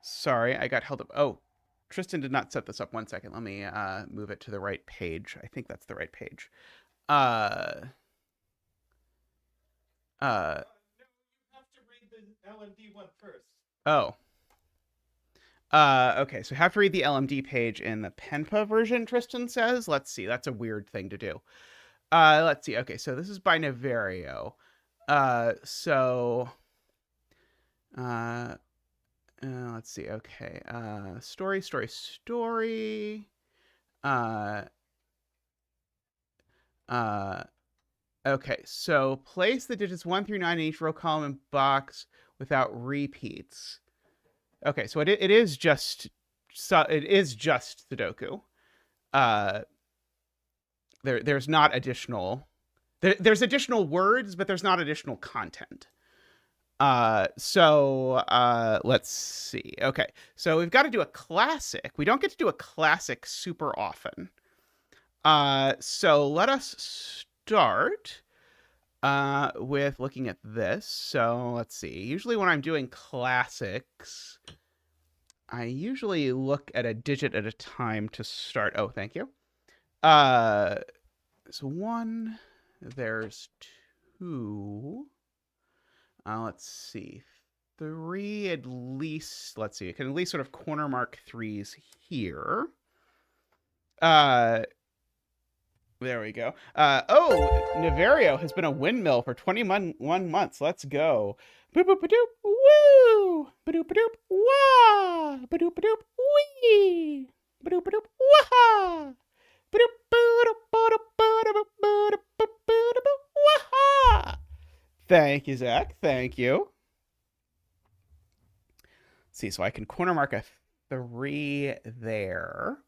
Sorry, I got held up. Oh, Tristan did not set this up. 1 second. Let me move it to the right page. I think that's the right page. Uh, uh, No, you have to read the LMD one first. oh. Okay, so I have to read the LMD page in the Penpa version, Tristan says. Let's see. That's a weird thing to do. Let's see. Okay, so this is by Niverio. So uh, let's see. Okay. Story. Uh, uh, okay. So place the digits 1 through 9 in each row, column, and box without repeats. Okay, so it is just Sudoku. Uh, there's not additional there's additional words, but there's not additional content. Let's see. Okay, so we've got to do a classic. We don't get to do a classic super often. So let us start with looking at this. So let's see. Usually when I'm doing classics, I usually look at a digit at a time to start. Oh, thank you. There's one. There's two. Let's see. Three at least. Let's see. I can at least sort of corner mark threes here. There we go. Oh, Niverio has been a windmill for 21 months. Let's go. Boop boop doop. Woo! Badoop doop. Wah! Badoop doop. Wee! Badoop doop. Wah! Badoop boop boop boop boop boop. Wah! Thank you, Zach. Thank you. Let's see, so I can corner mark a 3 there.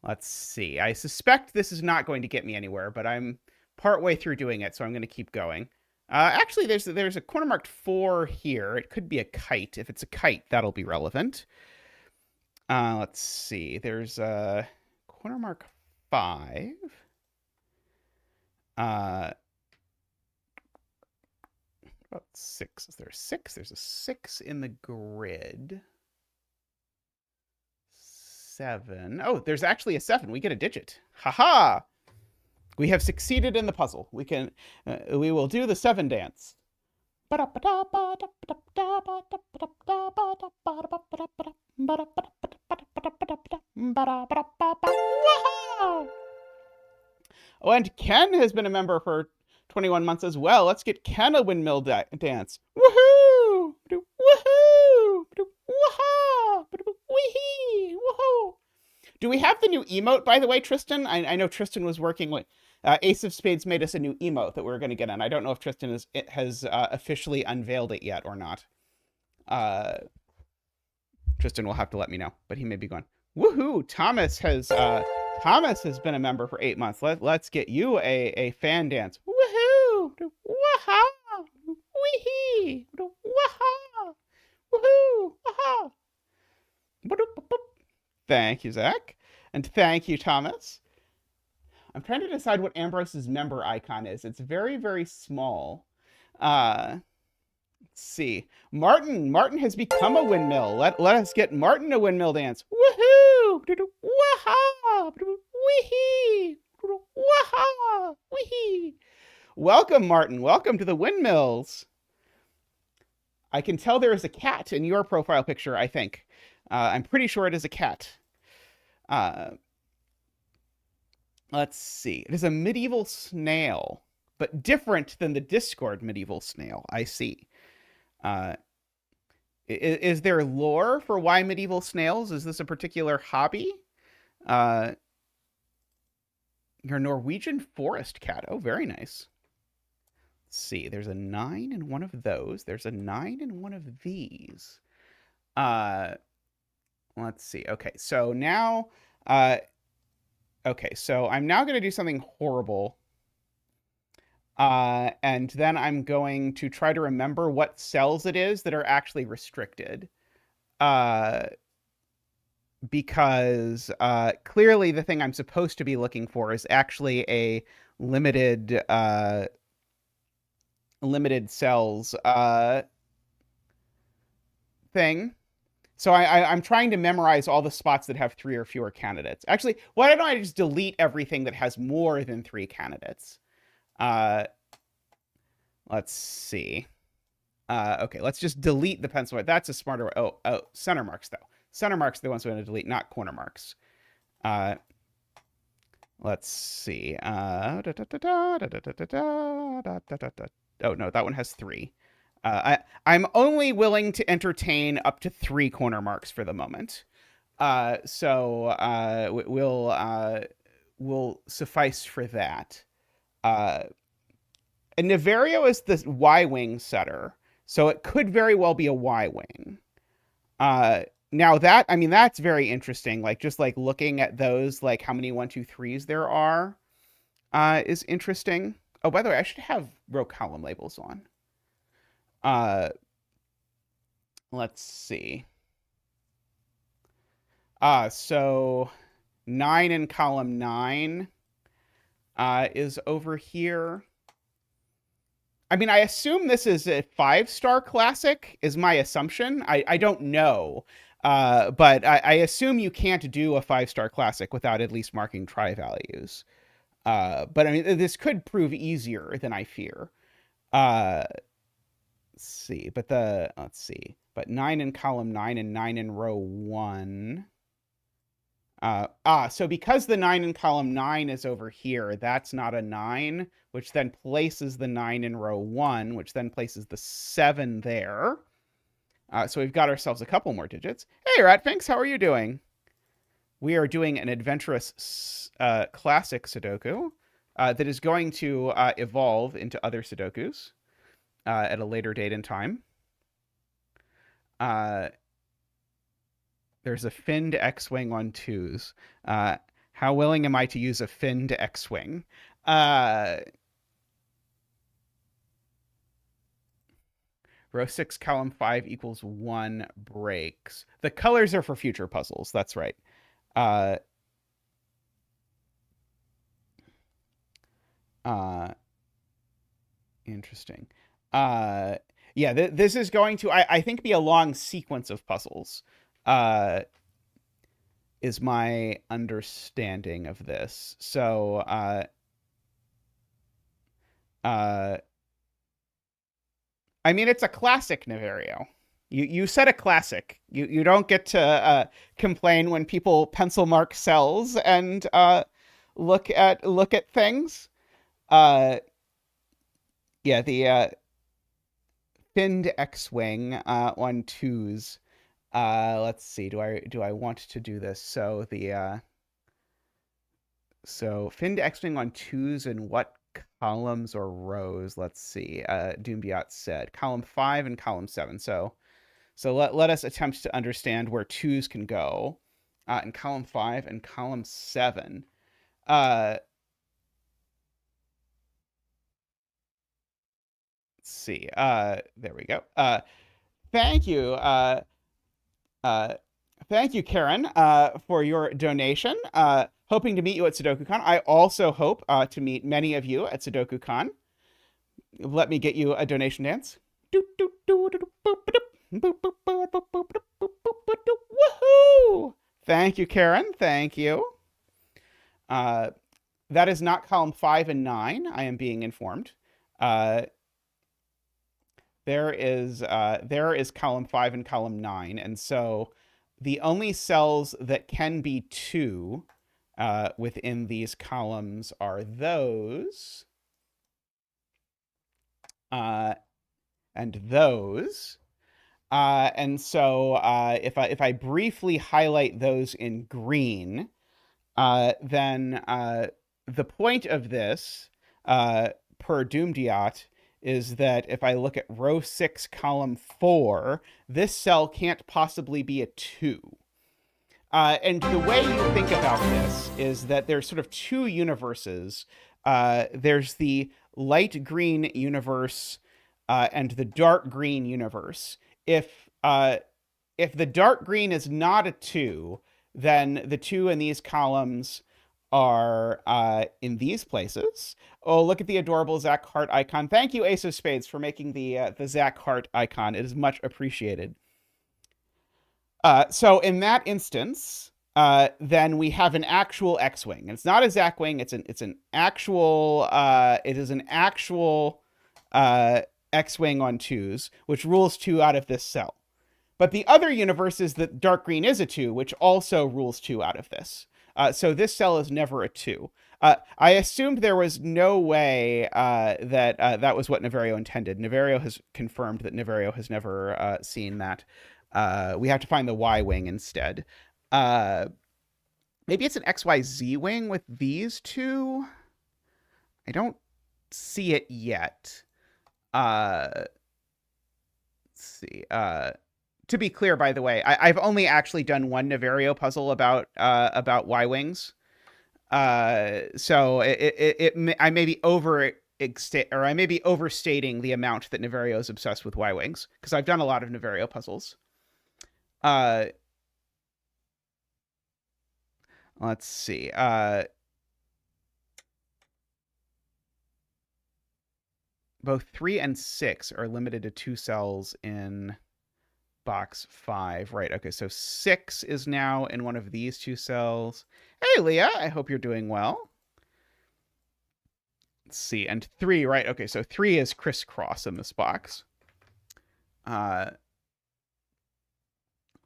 Let's see. I suspect this is not going to get me anywhere, but I'm partway through doing it, so I'm going to keep going. Actually, there's a corner marked 4 here. It could be a kite. If it's a kite, that'll be relevant. Let's see. There's a corner mark 5. About 6. Is there a 6? There's a 6 in the grid. 7. Oh, there's actually a 7. We get a digit. Haha! We have succeeded in the puzzle. We will do the 7 dance. Oh, and Ken has been a member for 21 months as well. Let's get Ken a windmill dance. Woohoo! Woohoo! Woohoo! Wee! Woohoo! Do we have the new emote, by the way, Tristan? I know Tristan was working with Ace of Spades made us a new emote that we're going to get on. I don't know if Tristan has officially unveiled it yet or not. Tristan will have to let me know, but he may be going. Woohoo! Thomas has been a member for 8 months. Let's get you a fan dance. Woohoo! Waha! Wee! Waha! Woohoo! Waha! Thank you, Zach. And thank you, Thomas. I'm trying to decide what Ambrose's member icon is. It's very, very small. Let's see. Martin has become a windmill. Let us get Martin a windmill dance. Woohoo! Waha! Wee! Waha! Wee! Welcome, Martin. Welcome to the windmills. I can tell there is a cat in your profile picture, I think. I'm pretty sure it is a cat. Let's see. It is a medieval snail, but different than the Discord medieval snail. I see. Is there lore for why medieval snails? Is this a particular hobby? Your Norwegian forest cat. Oh, very nice. Let's see. There's a 9 in one of those. There's a 9 in one of these. Let's see. Okay, so now, so I'm now going to do something horrible. And then I'm going to try to remember what cells it is that are actually restricted. Because clearly the thing I'm supposed to be looking for is actually a limited cells thing. So I'm trying to memorize all the spots that have 3 or fewer candidates. Actually, why don't I just delete everything that has more than 3 candidates? Uh, let's see. Okay, let's just delete the pencil mark. That's a smarter way. Oh, center marks, though. Center marks are the ones we want to delete, not corner marks. Let's see. Oh, no, that one has 3. I'm only willing to entertain up to 3 corner marks for the moment. So we'll suffice for that. And Niverio is the Y-wing setter, so it could very well be a Y-wing. Now that's very interesting. Like just like looking at those, like how many 1, 2, 3s there are, is interesting. Oh, by the way, I should have row column labels on. Let's see. So 9 in column 9 is over here. I mean, I assume this is a 5-star classic, is my assumption. I don't know. But I assume you can't do a 5-star classic without at least marking try values. But I mean, this could prove easier than I fear. Let's see. But 9 in column 9 and 9 in row 1. So because the 9 in column 9 is over here, that's not a 9, which then places the 9 in row 1, which then places the 7 there. So we've got ourselves a couple more digits. Hey, Ratfinks, how are you doing? We are doing an adventurous classic Sudoku that is going to evolve into other Sudokus at a later date and time. There's a finned X-Wing on 2s. How willing am I to use a finned X-Wing? Row 6, column 5 equals 1 breaks. The colors are for future puzzles. That's right. Interesting. Yeah, this is going to, I think, be a long sequence of puzzles. Is my understanding of this. So, I mean, it's a classic, Niverio. You said a classic. You don't get to complain when people pencil mark cells and look at things. Yeah, the finned X-wing on 2s. Let's see. Do I want to do this? So so finned X-wing on 2s and what columns or rows? Let's see. Doombiot said column 5 and column 7. So let us attempt to understand where 2s can go in column 5 and column 7. Let's see. There we go. Thank you. Thank you, Karen, for your donation. Hoping to meet you at SudokuCon. I also hope to meet many of you at SudokuCon. Let me get you a donation dance. Woohoo! Thank you, Karen. Thank you. That is not column 5 and 9, I am being informed. There is column 5 and column 9, and so the only cells that can be 2 within these columns are those and those. And so if I briefly highlight those in green, then the point of this, per Doomdiot, is that if I look at row 6, column 4, this cell can't possibly be a 2. And the way you think about this is that there's sort of 2 universes. There's the light green universe and the dark green universe. If the dark green is not a 2, then the 2 in these columns are in these places. Oh, look at the adorable Zach Hart icon. Thank you, Ace of Spades, for making the Zach Hart icon. It is much appreciated. So in that instance, then we have an actual X-wing. And it's not a Zack-wing. It's an actual. It is an actual uh, X-wing on twos, which rules two out of this cell. But the other universe is that dark green is a two, which also rules two out of this. So this cell is never a two. I assumed there was no way that that was what Niverio intended. Niverio has confirmed that Niverio has never seen that. We have to find the Y wing instead. Uh, Maybe it's an XYZ wing with these two. I don't see it yet. Let's see. To be clear, by the way, I've only actually done one Niverio puzzle about Y wings. So I may be I may be overstating the amount that Niverio is obsessed with Y wings because I've done a lot of Niverio puzzles. Uh, let's see. Both 3 and 6 are limited to 2 cells in box 5. Right. Okay. So 6 is now in one of these 2 cells. Hey, Leah. I hope you're doing well. Let's see. And 3, right. Okay. So 3 is crisscross in this box. Let's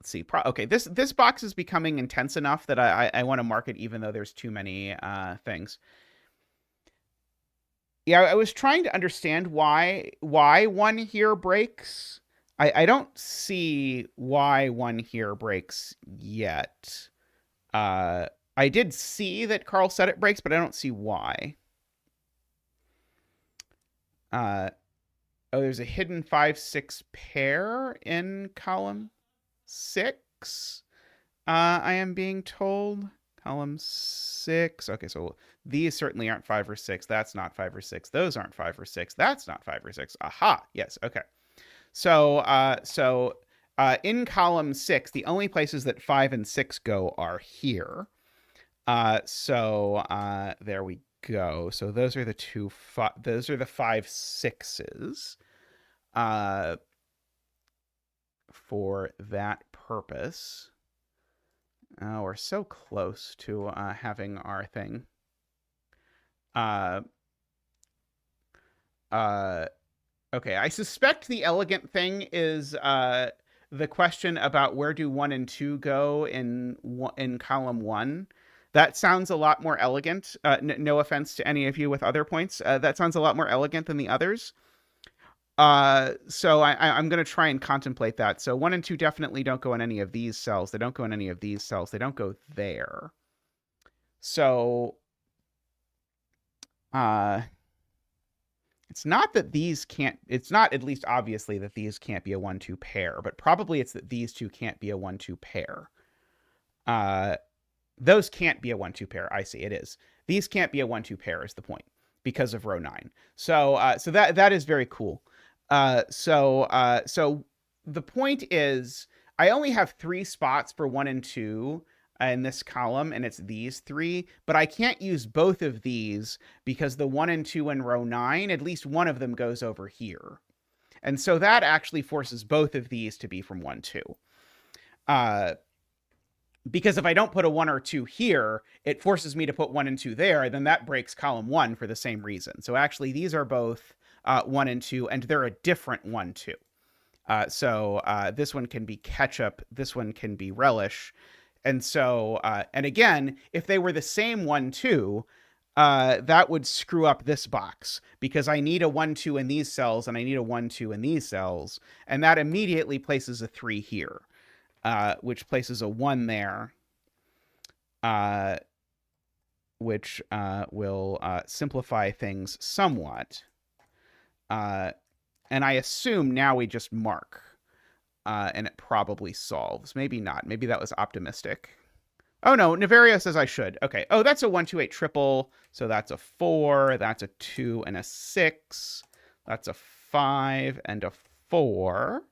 see. Okay. This box is becoming intense enough that I want to mark it even though there's too many things. Yeah, I was trying to understand why one here breaks. I don't see why one here breaks yet. I did see that Carl said it breaks, but I don't see why. Oh, there's a hidden 5-6 pair in column 6. I am being told. Column 6. Okay, so these certainly aren't 5 or 6. That's not 5 or 6. Those aren't 5 or 6. That's not 5 or 6. Aha. Yes. Okay. So in column 6, the only places that 5 and 6 go are here. So there we go. So those are the those are the 5 6s. For that purpose. We're so close to having our thing. Okay, I suspect the elegant thing is the question about where do 1 and 2 go in column 1. That sounds a lot more elegant. No offense to any of you with other points. That sounds a lot more elegant than the others. So I'm going to try and contemplate that. So 1 and 2 definitely don't go in any of these cells. They don't go in any of these cells. They don't go there. So, it's not that these can't, it's not at least obviously that these can't be a 1-2 pair, but probably it's that these two can't be a 1-2 pair. Those can't be a 1-2 pair. I see, it is. These can't be a 1-2 pair is the point because of row 9. So that is very cool. So the point is I only have 3 spots for 1 and 2 in this column, and it's these 3, but I can't use both of these because the 1 and 2 in row 9, at least one of them goes over here. And so that actually forces both of these to be from 1, 2. Because if I don't put a 1 or 2 here, it forces me to put 1 and 2 there, then that breaks column 1 for the same reason. So actually, these are both 1 and 2, and they're a different 1, 2. So this one can be ketchup, this one can be relish. And so, and again, if they were the same 1, 2, that would screw up this box because I need a 1, 2 in these cells and I need a 1, 2 in these cells. And that immediately places a 3 here, which places a 1 there, which will simplify things somewhat. And I assume now we just mark. And it probably solves. Maybe not. Maybe that was optimistic. Oh, no. Niverio says I should. Okay. Oh, that's a 1, 2, 8 triple. So that's a 4. That's a 2 and a 6. That's a 5 and a 4.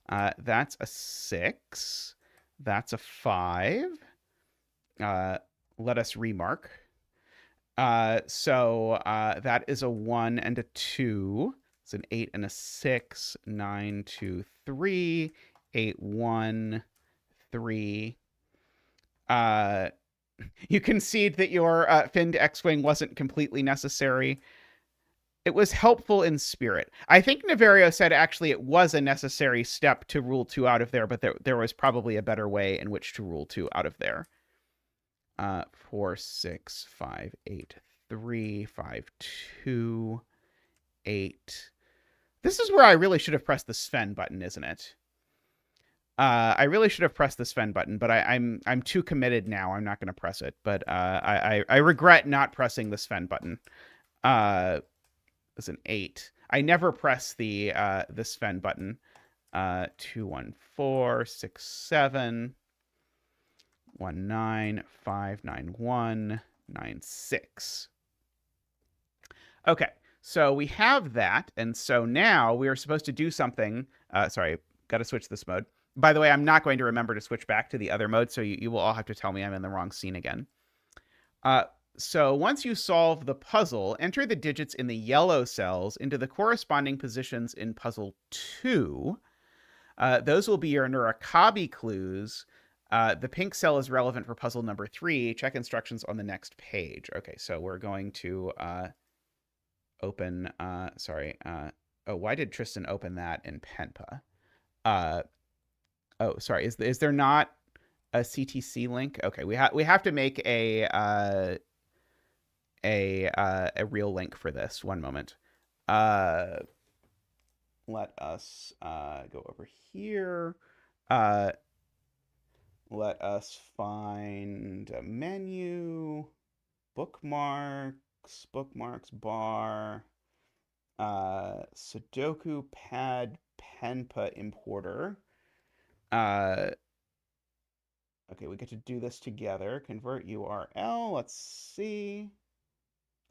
That's a 6. That's a 5. Let us remark. So that is a 1 and a 2. It's an 8 and a 6, 9, 2, 3, 8, 1, 3. You concede that your finned X-Wing wasn't completely necessary. It was helpful in spirit. I think Niverio said actually it was a necessary step to rule 2 out of there, but there was probably a better way in which to rule 2 out of there. 4, 6, 5, 8, 3, 5, 2, 8. This is where I really should have pressed the Sven button, isn't it? I really should have pressed the Sven button, but I'm too committed now. I'm not going to press it. But I regret not pressing the Sven button. It's an 8. I never press the Sven button. 2, 1, 4, 6, 7, 1, 9, 5, 9, 1, 9, 6. Okay, so we have that, and so now we are supposed to do something. Sorry, got to switch this mode. By the way, I'm not going to remember to switch back to the other mode, so you will all have to tell me I'm in the wrong scene again. So once you solve the puzzle, enter the digits in the yellow cells into the corresponding positions in puzzle 2. Those will be your Nurikabe clues. The pink cell is relevant for puzzle number 3. Check instructions on the next page. Okay, so we're going to open... oh, why did Tristan open that in Penpa? Oh, sorry. Is there not a CTC link? Okay, we have to make a real link for this. One moment. Let us go over here. Let us find a menu, bookmarks bar, Sudoku pad Penpa importer. Okay, we get to do this together. Convert URL. Let's see.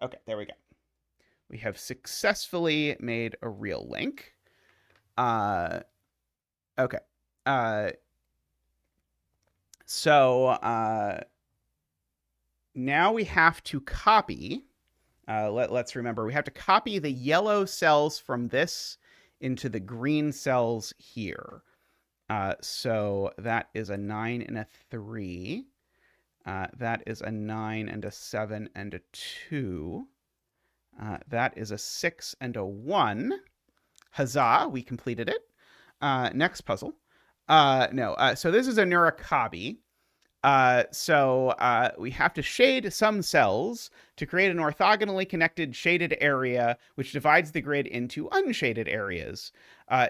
Okay, there we go. We have successfully made a real link. Okay. So now we have to copy. Let's remember, we have to copy the yellow cells from this into the green cells here. So that is a 9 and a 3. That is a 9 and a 7 and a 2. That is a 6 and a 1. Huzzah, we completed it. Next puzzle. So this is a Nurikabe. So we have to shade some cells to create an orthogonally connected shaded area, which divides the grid into unshaded areas.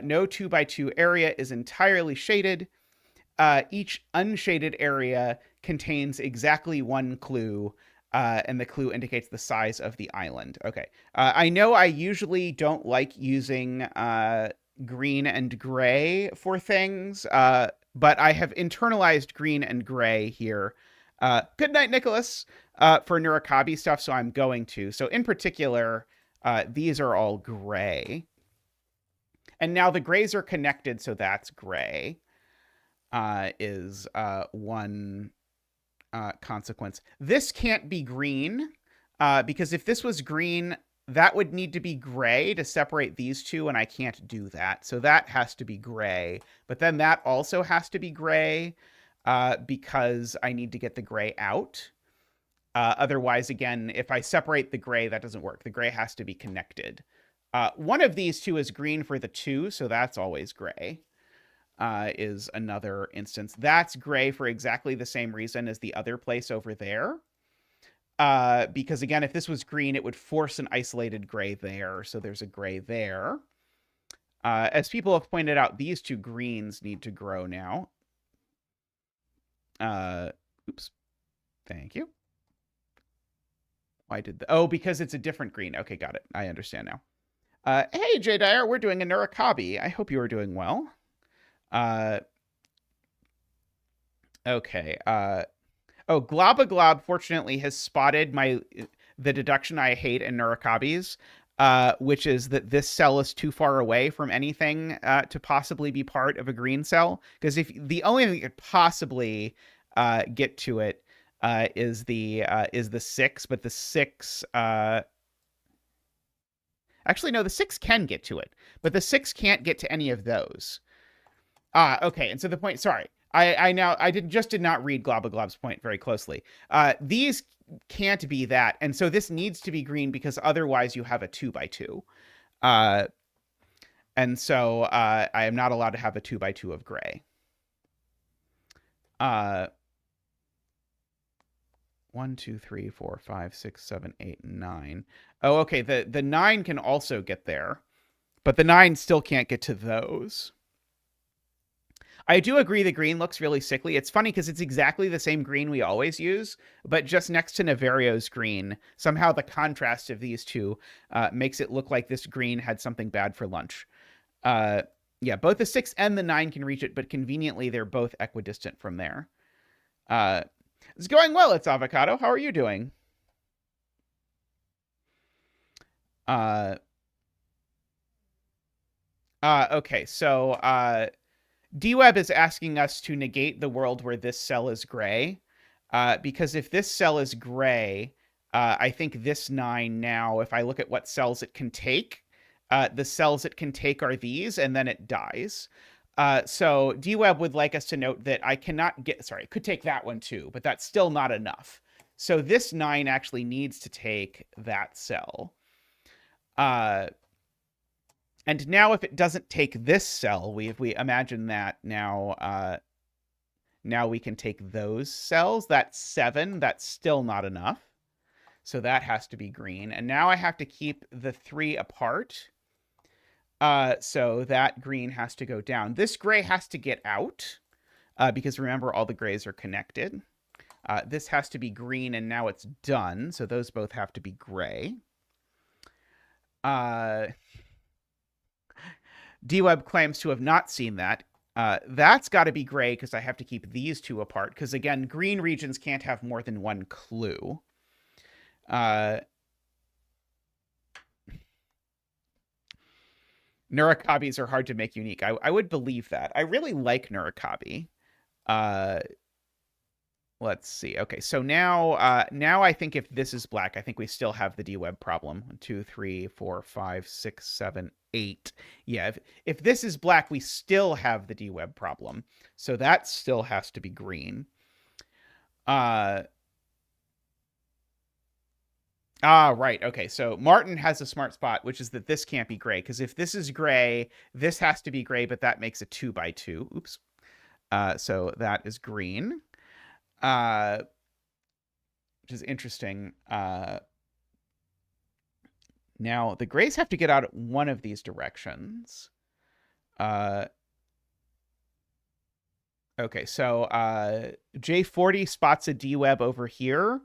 No 2x2 area is entirely shaded. Each unshaded area contains exactly one clue, and the clue indicates the size of the island. Okay. I know I usually don't like using green and gray for things, but I have internalized green and gray here. Good night, Nicholas, for Nurikabe stuff, so I'm going to. So in particular, these are all gray. And now the grays are connected, so that's gray, is one consequence. This can't be green, because if this was green, that would need to be gray to separate these two, and I can't do that. So that has to be gray. But then that also has to be gray, because I need to get the gray out. Otherwise, again, if I separate the gray, that doesn't work. The gray has to be connected. One of these two is green for the 2, so that's always gray. Is another instance. That's gray for exactly the same reason as the other place over there. Because again, if this was green, it would force an isolated gray there. So there's a gray there. As people have pointed out, these two greens need to grow now. Oops. Thank you. Why did oh, because it's a different green. Okay, got it. I understand now. Hey, J. Dyer, we're doing a Nurikabe. I hope you are doing well. Okay. Oh, Globaglob fortunately has spotted the deduction I hate in Nurikabes, which is that this cell is too far away from anything to possibly be part of a green cell. Because if the only thing that could possibly get to it is the 6, but the 6 actually no, the 6 can get to it, but the 6 can't get to any of those. Okay, and so the point, sorry, I did not read Globaglob's point very closely. These can't be that, and so this needs to be green because otherwise you have a 2x2. And so I am not allowed to have a 2x2 of gray. 1, 2, 3, 4, 5, 6, 7, 8, 9. Oh, okay. The 9 can also get there, but the 9 still can't get to those. I do agree the green looks really sickly. It's funny because it's exactly the same green we always use, but just next to Niverio's green, somehow the contrast of these two makes it look like this green had something bad for lunch. Yeah, both the 6 and the 9 can reach it, but conveniently they're both equidistant from there. It's going well, it's Avocado. How are you doing? Okay, so DWeb is asking us to negate the world where this cell is gray, because if this cell is gray, I think this 9 now, if I look at what cells it can take, the cells it can take are these, and then it dies. So DWeb would like us to note that I cannot get, sorry, it could take that one too, but that's still not enough. So this 9 actually needs to take that cell. And now if it doesn't take this cell, if we imagine that now, now we can take those cells. That's 7. That's still not enough. So that has to be green. And now I have to keep the 3 apart. So that green has to go down. This gray has to get out because remember, all the grays are connected. This has to be green, and now it's done. So those both have to be gray. DWeb claims to have not seen that. That's got to be gray because I have to keep these 2 apart. Because again, green regions can't have more than 1 clue. Nurikabis are hard to make unique. I would believe that. I really like Nurikabi. Let's see. Okay, so now now I think if this is black, I think we still have the DWeb problem. 1, 2, 3, 4, 5, 6, 7, 8. Yeah, if this is black, we still have the DWeb problem. So that still has to be green. Right. Okay. So Martin has a smart spot, which is that this can't be gray, because if this is gray, this has to be gray, but that makes a 2x2. Oops. So that is green. Which is interesting. Now the grays have to get out one of these directions. Okay, so J40 spots a DWeb over here.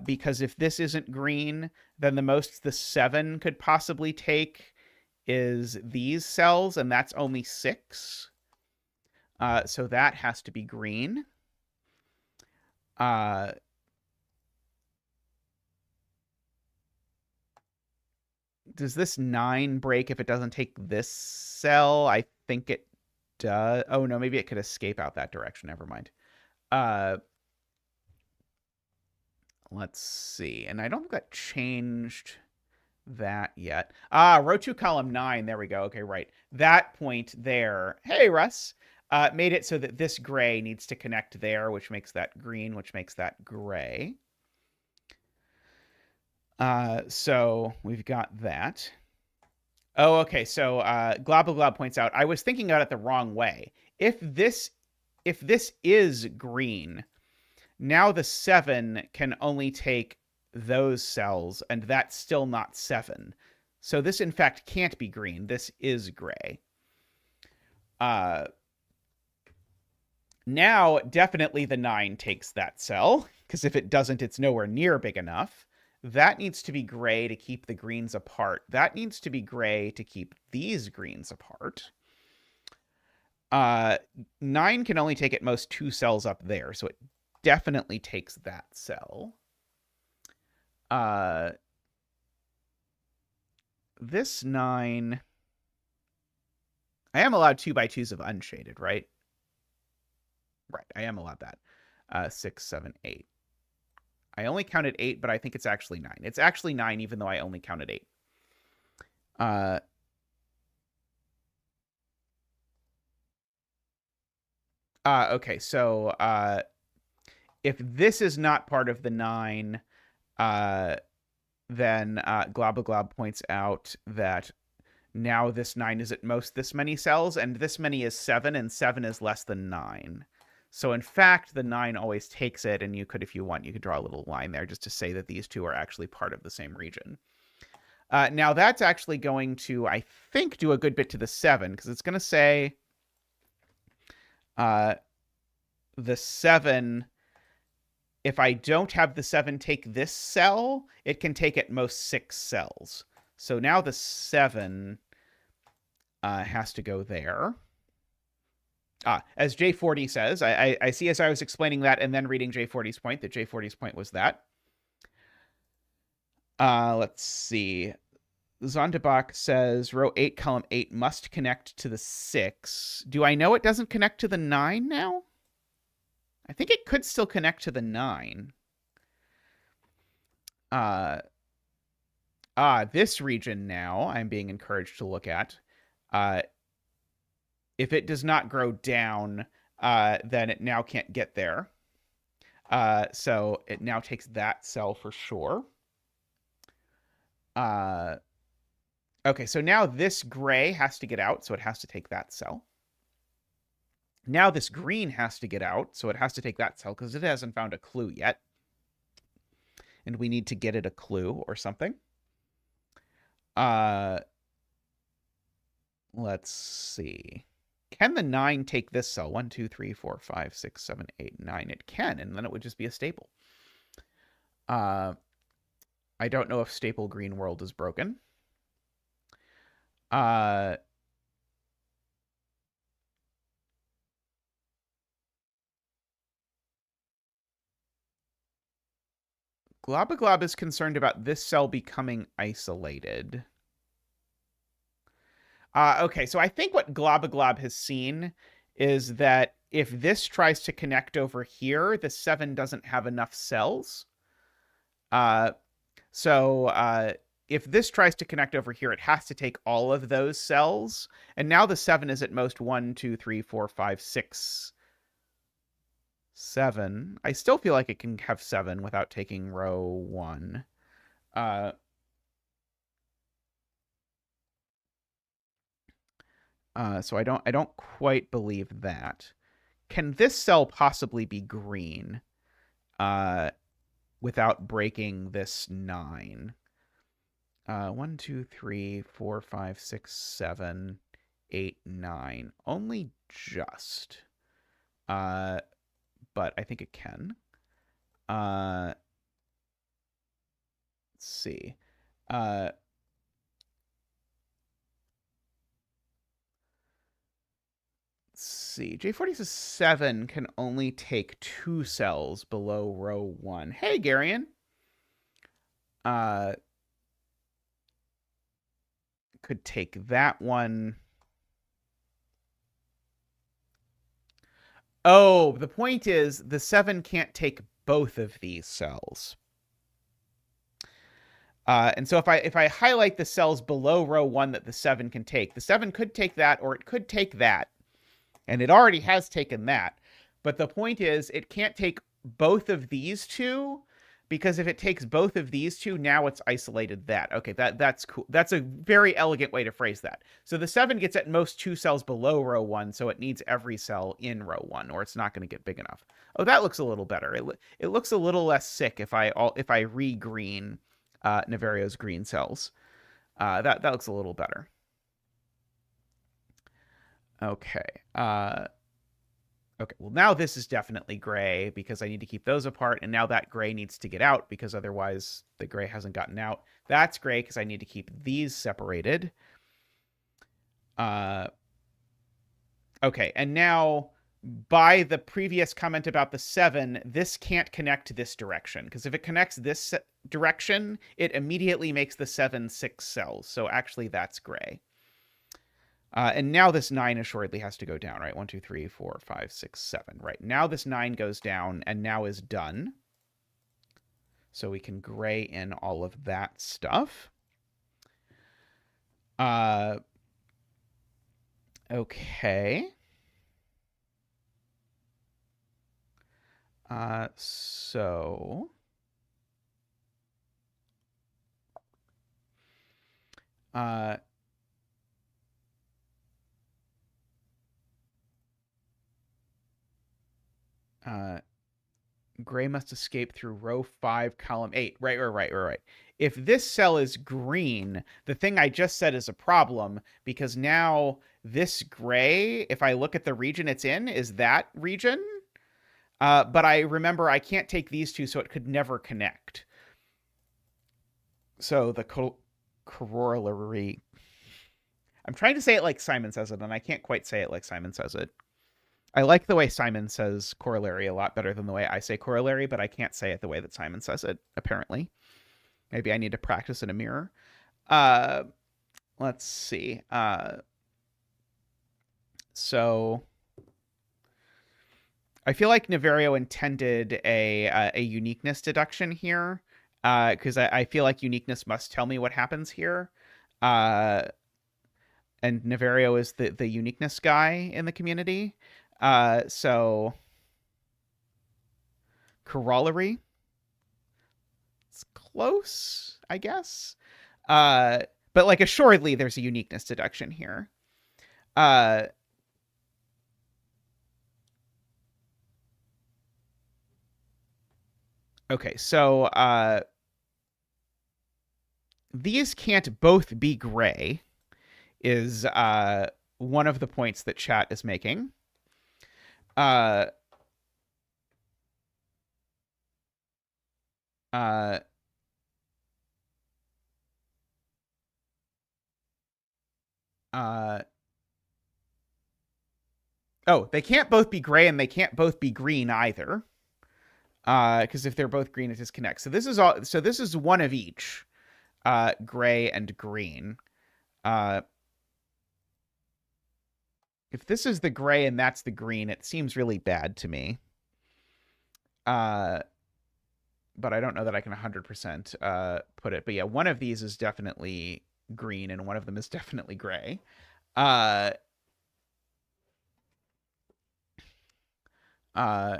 Because if this isn't green, then the most the 7 could possibly take is these cells, and that's only 6. So that has to be green. Does this 9 break if it doesn't take this cell? I think it does. Oh, no, maybe it could escape out that direction. Never mind. Let's see. And I don't think that changed that yet. Row 2, column 9. There we go. Okay, right. That point there. Hey, Russ. Made it so that this gray needs to connect there, which makes that green, which makes that gray. So we've got that. Oh, okay. So Globaglob points out, I was thinking about it the wrong way. If this is green, now the 7 can only take those cells, and that's still not 7. So this, in fact, can't be green. This is gray. Now, definitely the 9 takes that cell, because if it doesn't, it's nowhere near big enough. That needs to be gray to keep the greens apart. That needs to be gray to keep these greens apart. 9 can only take at most 2 cells up there, so it definitely takes that cell. This 9... I am allowed 2x2s of unshaded, right? Right, I am allowed that. 6, 7, 8. I only counted 8, but I think it's actually 9. It's actually 9, even though I only counted 8. Okay, so if this is not part of the 9, uh, then Globaglob points out that now this 9 is at most this many cells, and this many is 7, and 7 is less than 9. So in fact, the 9 always takes it, and you could, if you want, you could draw a little line there just to say that these two are actually part of the same region. Now that's actually going to, I think, do a good bit to the 7, because it's going to say the 7, if I don't have the 7 take this cell, it can take at most 6 cells. So now the 7 has to go there. As J40 says, I see as I was explaining that and then reading J40's point that J40's point was that. Let's see. Zonderbach says row 8, column 8 must connect to the 6. Do I know it doesn't connect to the 9 now? I think it could still connect to the 9. This region now I'm being encouraged to look at. If it does not grow down, then it now can't get there. So it now takes that cell for sure. Okay, so now this gray has to get out, so it has to take that cell. Now this green has to get out, so it has to take that cell because it hasn't found a clue yet. And we need to get it a clue or something. Let's see. Can the 9 take this cell? 1, 2, 3, 4, 5, 6, 7, 8, 9. It can, and then it would just be a staple. I don't know if staple green world is broken. Globaglob is concerned about this cell becoming isolated. Okay, so I think what Globaglob has seen is that if this tries to connect over here, the 7 doesn't have enough cells. So if this tries to connect over here, it has to take all of those cells. And now the 7 is at most 1, 2, 3, 4, 5, 6, 7. I still feel like it can have 7 without taking row 1. So I don't quite believe that. Can this cell possibly be green without breaking this 9? 1, 2, 3, 4, 5, 6, 7, 8, 9. Only just. But I think it can. Let's see. Let's see. J40 says 7 can only take 2 cells below row 1. Hey, Garion. Could take that one. Oh, the point is the 7 can't take both of these cells. And so if I highlight the cells below row 1 that the 7 can take, the 7 could take that, or it could take that. And it already has taken that. But the point is it can't take both of these two, because if it takes both of these two, now it's isolated that. Okay, that's cool. That's a very elegant way to phrase that. So the 7 gets at most 2 cells below row 1, so it needs every cell in row 1, or it's not going to get big enough. Oh, that looks a little better. It looks a little less sick if I re-green Niverio's green cells. That looks a little better. Okay. Okay, well, now this is definitely gray because I need to keep those apart, and now that gray needs to get out because otherwise the gray hasn't gotten out. That's gray because I need to keep these separated. Okay, and now by the previous comment about the 7, this can't connect to this direction, because if it connects this direction, it immediately makes the 7 6 cells, so actually that's gray. And now this 9 assuredly has to go down, right? 1, 2, 3, 4, 5, 6, 7. Right, now this 9 goes down and now is done. So we can gray in all of that stuff. Okay. So uh, uh, gray must escape through row 5, column 8. Right. If this cell is green, the thing I just said is a problem because now this gray, if I look at the region it's in, is that region. But I remember I can't take these two, so it could never connect. So the corollary. I'm trying to say it like Simon says it, and I can't quite say it like Simon says it. I like the way Simon says corollary a lot better than the way I say corollary, but I can't say it the way that Simon says it, apparently. Maybe I need to practice in a mirror. Let's see. So I feel like Niverio intended a uniqueness deduction here, because I feel like uniqueness must tell me what happens here. And Niverio is the uniqueness guy in the community. So corollary. It's close, I guess. But like assuredly there's a uniqueness deduction here. Okay, so these can't both be gray is one of the points that chat is making. Uh uh uh Oh, they can't both be gray and they can't both be green either. Because if they're both green, it disconnects. So this is all. So this is one of each, gray and green. If this is the gray and that's the green, it seems really bad to me. But I don't know that I can 100% put it. But yeah, one of these is definitely green and one of them is definitely gray. Uh, uh,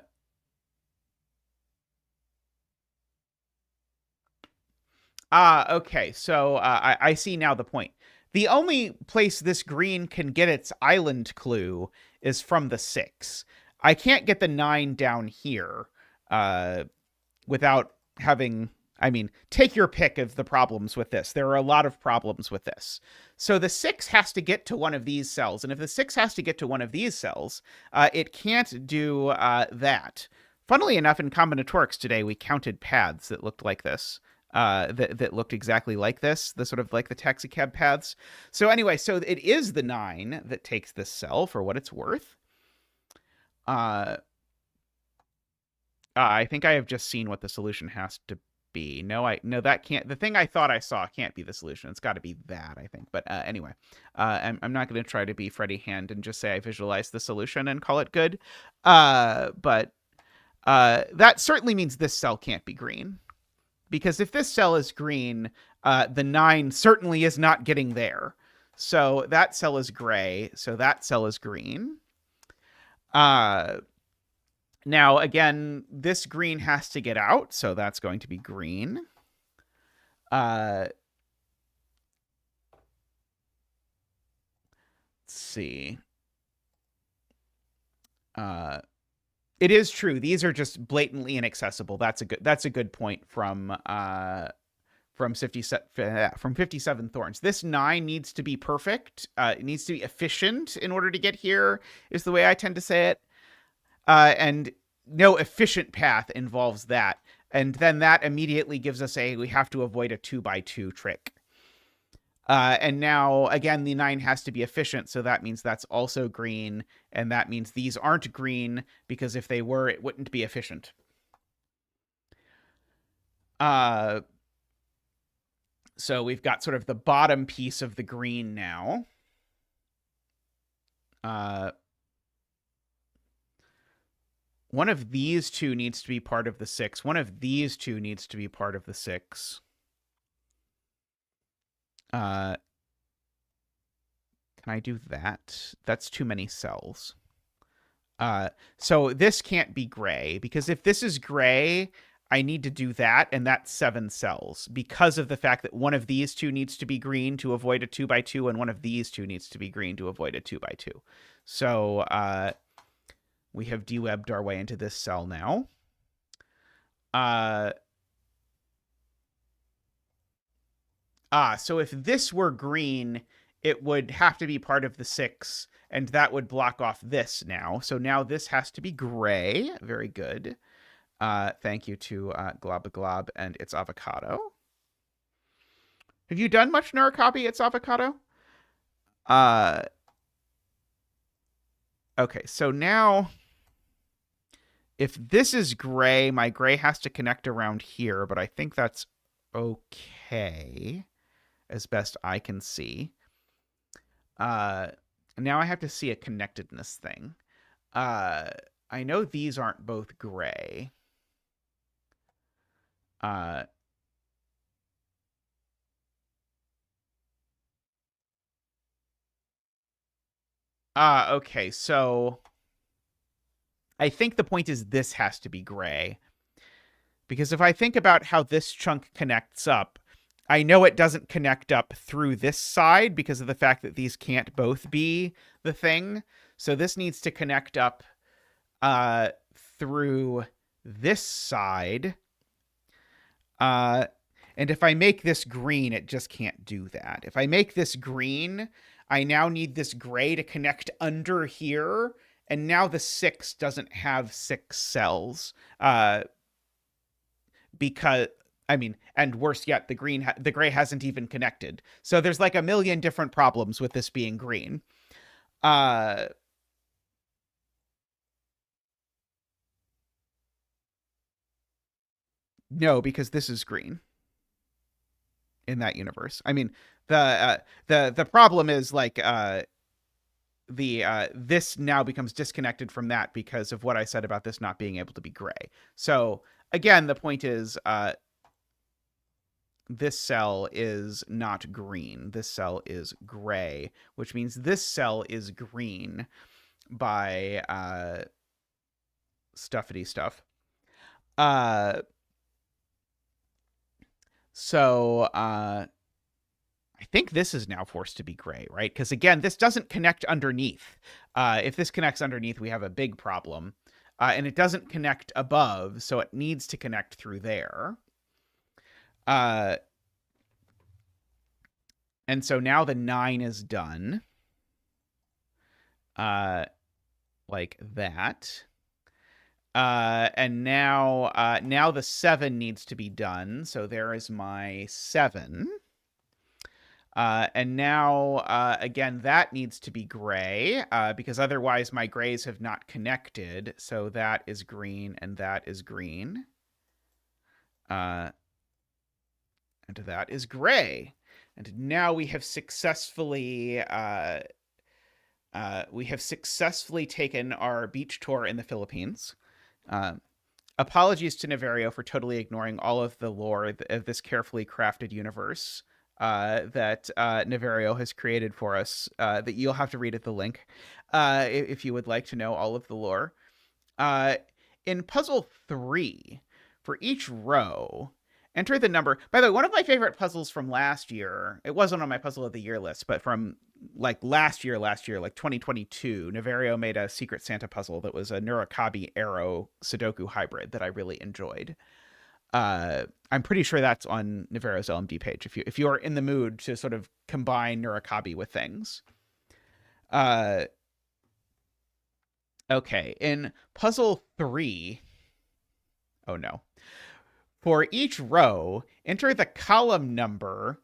okay. So I see now the point. The only place this green can get its island clue is from the 6. I can't get the 9 down here without having. I mean, take your pick of the problems with this. There are a lot of problems with this. So the 6 has to get to one of these cells. And if the 6 has to get to one of these cells, it can't do that. Funnily enough, in combinatorics today, we counted paths that looked like this. That looked exactly like this, the sort of like the taxicab paths. So anyway, so it is the 9 that takes this cell for what it's worth. I think I have just seen what the solution has to be. No, that can't. The thing I thought I saw can't be the solution. It's got to be that, I think. But anyway, I'm not going to try to be Freddie Hand and just say I visualized the solution and call it good. But that certainly means this cell can't be green. Because if this cell is green, the 9 certainly is not getting there. So that cell is gray. So that cell is green. Now, again, this green has to get out. So that's going to be green. Let's see. It is true. These are just blatantly inaccessible. That's a good point from 57 Thorns. This 9 needs to be perfect. It needs to be efficient in order to get here, is the way I tend to say it. And no efficient path involves that. And then that immediately gives us we have to avoid a 2x2 trick. And now, again, the 9 has to be efficient, so that means that's also green, and that means these aren't green, because if they were, it wouldn't be efficient. So we've got sort of the bottom piece of the green now. One of these two needs to be part of the 6. One of these two needs to be part of the 6. Can I do that? That's too many cells. So this can't be gray, because if this is gray, I need to do that, and that's 7 cells, because of the fact that one of these two needs to be green to avoid a 2 by 2, and one of these two needs to be green to avoid a 2 by 2. So we have dewebbed our way into this cell now. So if this were green, it would have to be part of the 6, and that would block off this now. So now this has to be gray. Very good. Thank you to Globaglob and its avocado. Have you done much Neurocopi, its avocado? Okay, so now if this is gray, my gray has to connect around here, but I think that's okay as best I can see. Now I have to see a connectedness thing. I know these aren't both gray. Okay, so I think the point is this has to be gray. Because if I think about how this chunk connects up, I know it doesn't connect up through this side because of the fact that these can't both be the thing. So this needs to connect up through this side. And if I make this green, it just can't do that. If I make this green, I now need this gray to connect under here. And now the 6 doesn't have 6 cells. Because, I mean, and worse yet, the gray hasn't even connected. So there's like a million different problems with this being green. No, because this is green in that universe. I mean, the problem is like this now becomes disconnected from that because of what I said about this not being able to be gray. So again, the point is this cell is not green. This cell is gray, which means this cell is green by stuffity stuff. So I think this is now forced to be gray, right? Because again, this doesn't connect underneath. If this connects underneath, we have a big problem. And it doesn't connect above, so it needs to connect through there. And so now the 9 is done. Like that. And now the 7 needs to be done. So there is my 7. And now, again, that needs to be gray, because otherwise my grays have not connected. So that is green, and that is green. And that is gray. And now we have successfully taken our beach tour in the Philippines. Apologies to Niverio for totally ignoring all of the lore of this carefully crafted universe that Niverio has created for us, that you'll have to read at the link if you would like to know all of the lore. In puzzle 3, for each row, enter the number. By the way, one of my favorite puzzles from last year, it wasn't on my puzzle of the year list, but from like last year, like 2022, Niverio made a Secret Santa puzzle that was a Neurocobi Arrow Sudoku hybrid that I really enjoyed. I'm pretty sure that's on Niverio's LMD page if you are in the mood to sort of combine Neurocobi with things. Okay, in puzzle 3, oh no. For each row, enter the column number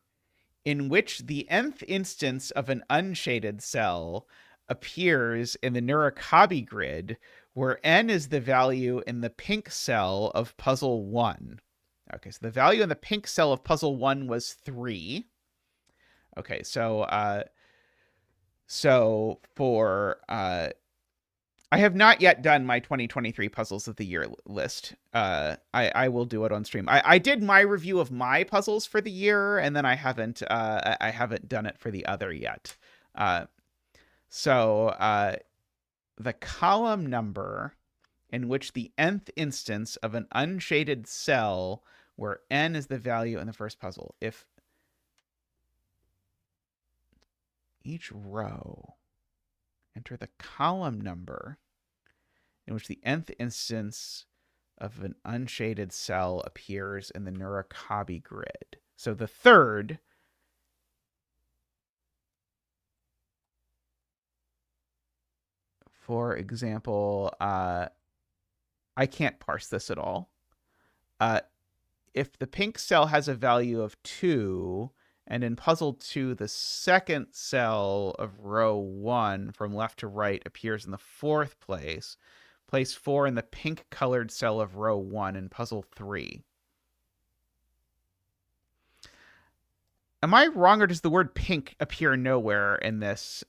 in which the nth instance of an unshaded cell appears in the Neurocobi grid, where n is the value in the pink cell of puzzle 1. Okay, so the value in the pink cell of puzzle 1 was 3. Okay, so for I have not yet done my 2023 puzzles of the year list. I will do it on stream. I did my review of my puzzles for the year, and then I haven't done it for the other yet. So the column number in which the nth instance of an unshaded cell where n is the value in the first puzzle. If each row, enter the column number in which the nth instance of an unshaded cell appears in the Nurikabe grid. So the third, for example, I can't parse this at all. If the pink cell has a value of 2, and in puzzle 2, the second cell of row 1 from left to right appears in the 4th place, place 4 in the pink-colored cell of row 1 in puzzle 3. Am I wrong, or does the word pink appear nowhere in this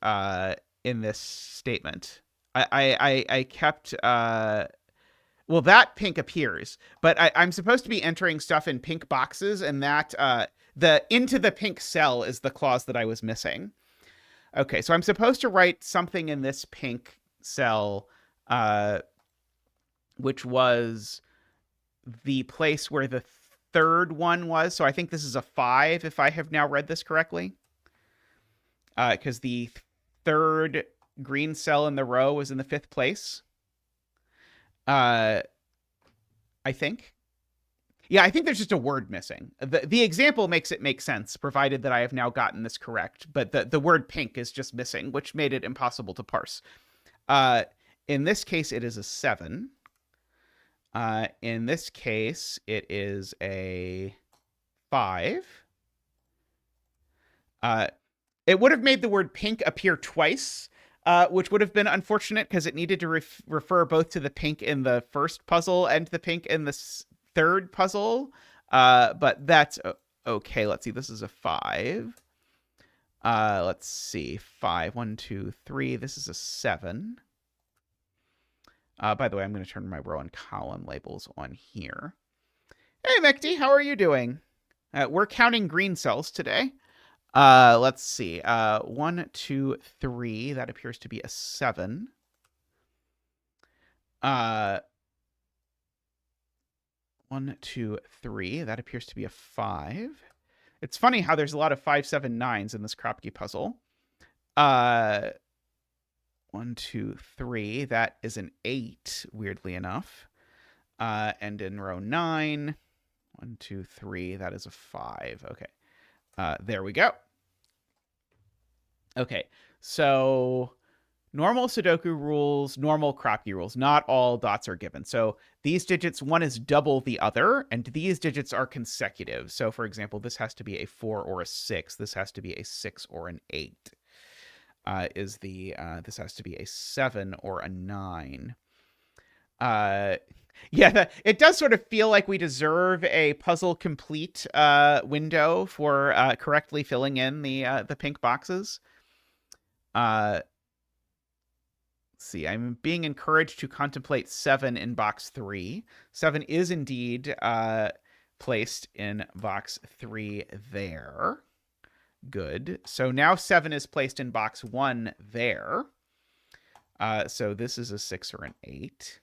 statement? I kept well, that pink appears, but I'm supposed to be entering stuff in pink boxes, and that the into the pink cell is the clause that I was missing. Okay, so I'm supposed to write something in this pink cell, which was the place where the third one was. So I think this is a 5, if I have now read this correctly. Because the third green cell in the row was in the 5th place. I think. Yeah, I think there's just a word missing. The example makes it make sense, provided that I have now gotten this correct. But the word pink is just missing, which made it impossible to parse. In this case, it is a 7. In this case, it is a 5. It would have made the word pink appear twice, which would have been unfortunate because it needed to refer both to the pink in the first puzzle and the pink in the third puzzle. But that's okay. Let's see. This is a 5. Let's see. 5. 1, 2, 3. This is a 7. By the way, I'm going to turn my row and column labels on here. Hey, Mekti, how are you doing? We're counting green cells today. Let's see. 1, 2, 3. That appears to be a 7. 1, 2, 3. That appears to be a 5. It's funny how there's a lot of 5, 7, 9s in this Kropke puzzle. 1, 2, 3. That is an 8, weirdly enough. And in row 9, 1, 2, 3. That is a 5. Okay. There we go. Okay, so normal Sudoku rules, normal Kropke rules. Not all dots are given. So these digits, one is double the other, and these digits are consecutive. So for example, this has to be a 4 or a 6. This has to be a 6 or an 8. This has to be a 7 or a 9. Yeah, it does sort of feel like we deserve a puzzle complete window for correctly filling in the pink boxes. Let's see, I'm being encouraged to contemplate 7 in box 3. 7 is indeed placed in box 3 there. Good. So now 7 is placed in box 1 there. So this is a 6 or an 8.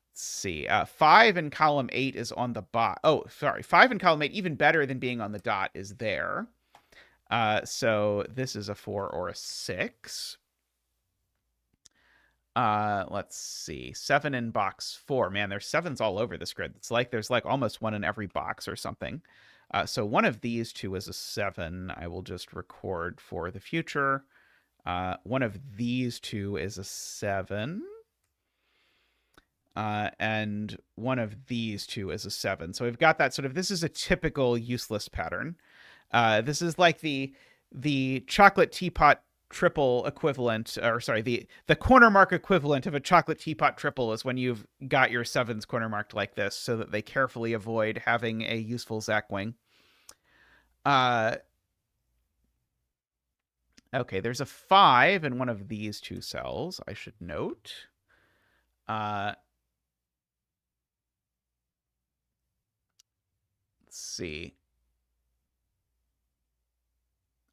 Let's see. 5 in column 8 is on the bot. Oh, sorry. 5 in column 8, even better than being on the dot, is there. So this is a 4 or a 6. Let's see. 7 in box 4. Man, there's 7s all over this grid. It's like there's like almost one in every box or something. So one of these two is a 7. I will just record for the future. One of these two is a 7. And one of these two is a 7. So we've got that sort of, this is a typical useless pattern. This is like the chocolate teapot triple equivalent, or sorry, the corner mark equivalent of a chocolate teapot triple is when you've got your 7s corner marked like this so that they carefully avoid having a useful Zackwing. Okay, there's a 5 in one of these two cells, I should note. Let's see.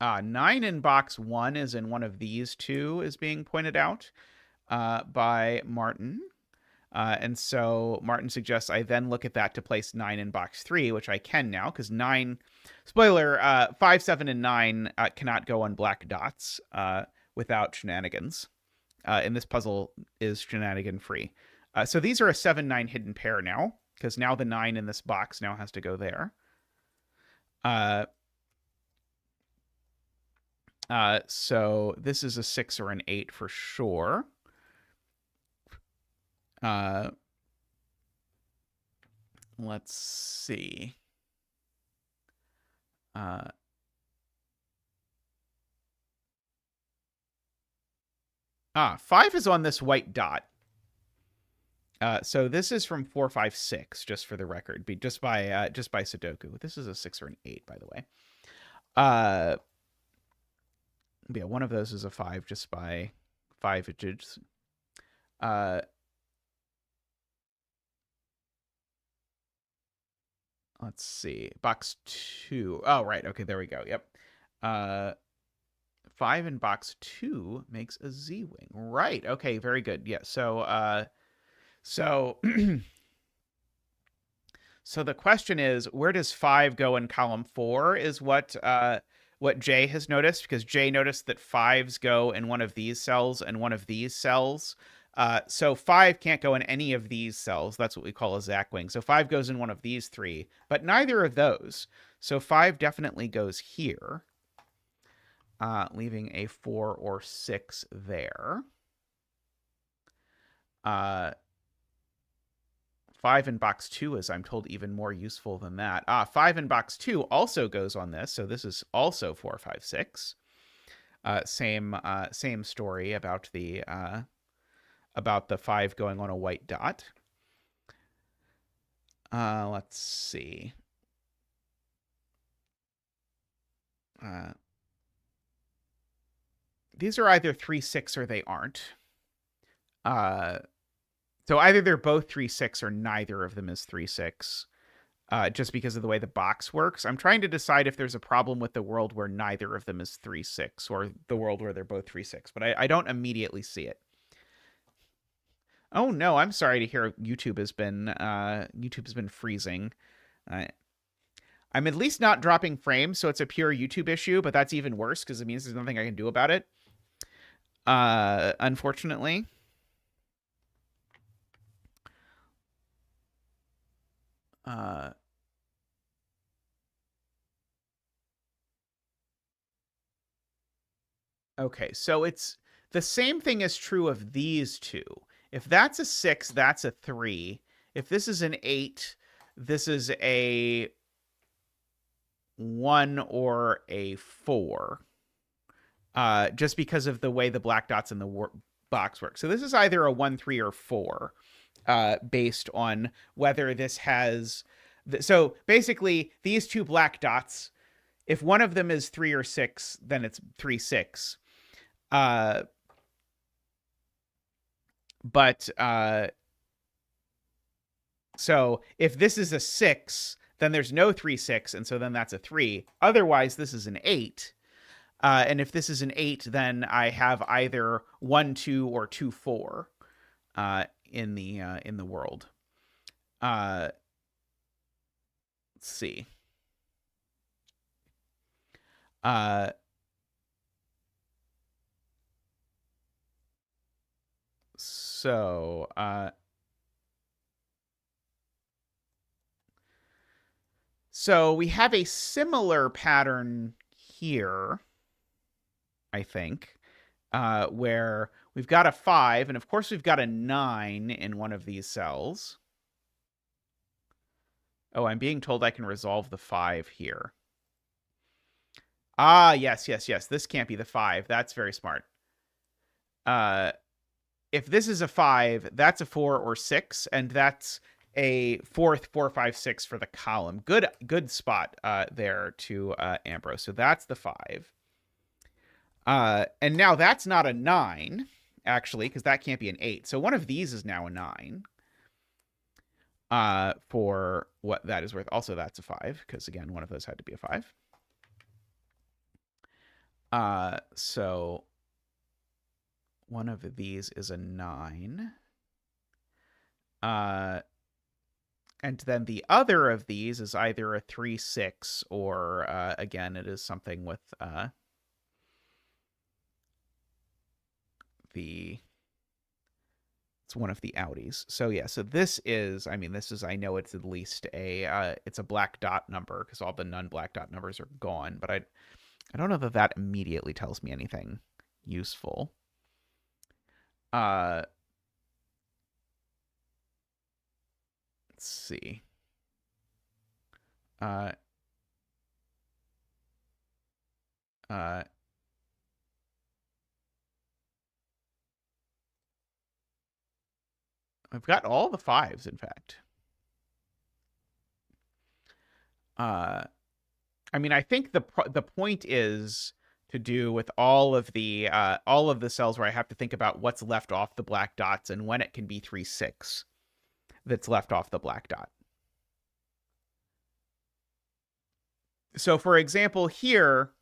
9 in box 1 is in one of these two, is being pointed out. by Martin. And so Martin suggests I then look at that to place 9 in box 3, which I can now, because 9... Spoiler, 5, 7, and 9 cannot go on black dots without shenanigans. And this puzzle is shenanigan-free. So these are a 7-9 hidden pair now, because now the 9 in this box now has to go there. So this is a 6 or an 8 for sure. Let's see. 5 is on this white dot. So this is from 4, 5, 6, just for the record, just by sudoku. This is a 6 or an 8, by the way. Yeah, one of those is a 5, just by 5 digits. Let's see. Box 2. Oh, right. Okay, there we go. Yep. 5 in box 2 makes a Z-wing. Right. Okay, very good. Yeah, so so the question is, where does 5 go in column 4 is what Jay has noticed, because Jay noticed that 5s go in one of these cells and one of these cells. So 5 can't go in any of these cells. That's what we call a Zach wing. So 5 goes in one of these 3, but neither of those. So 5 definitely goes here, leaving a 4 or 6 there. 5 in box 2 is, I'm told, even more useful than that. 5 in box 2 also goes on this, so this is also 4, 5, 6. Same story about the 5 going on a white dot. Let's see. These are either 3, 6 or they aren't. So either they're both 3, 6 or neither of them is 3, 6. Just because of the way the box works. I'm trying to decide if there's a problem with the world where neither of them is 3, 6, or the world where they're both 3, 6, but I don't immediately see it. Oh no, I'm sorry to hear YouTube has been freezing. I'm at least not dropping frames, so it's a pure YouTube issue, but that's even worse because it means there's nothing I can do about it. Unfortunately. Okay, so it's the same thing is true of these two. If that's a 6, that's a 3. If this is an 8, this is a 1 or a 4. Just because of the way the black dots in the box work. So this is either a 1, 3, or 4, based on whether this has... So basically, these two black dots, if one of them is 3 or 6, then it's 3, 6. So if this is a 6, then there's no 3, 6, and so then that's a 3. Otherwise, this is an 8. And if this is an 8, then I have either 1, 2, or 2, 4 in the world. Let's see. So we have a similar pattern here, I think, where we've got a 5, and of course we've got a 9 in one of these cells. Oh, I'm being told I can resolve the 5 here. Ah, yes. This can't be the 5. That's very smart. If this is a 5, that's a 4 or 6, and that's a 4th 4, 5, 6 for the column. Good spot there to Ambrose. So that's the 5. And now that's not a 9, actually, because that can't be an 8. So one of these is now a 9. For what that is worth. Also, that's a 5, because again, one of those had to be a 5. So one of these is a 9. And then the other of these is either a 3, 6, or again, it is something with it's one of the outies. So yeah, so this is, I know it's at least it's a black dot number because all the non-black dot numbers are gone, but I don't know that that immediately tells me anything useful. Let's see. I've got all the 5s, in fact. I think the point is to do with all of the cells where I have to think about what's left off the black dots and when it can be 3, 6 that's left off the black dot. So for example, here,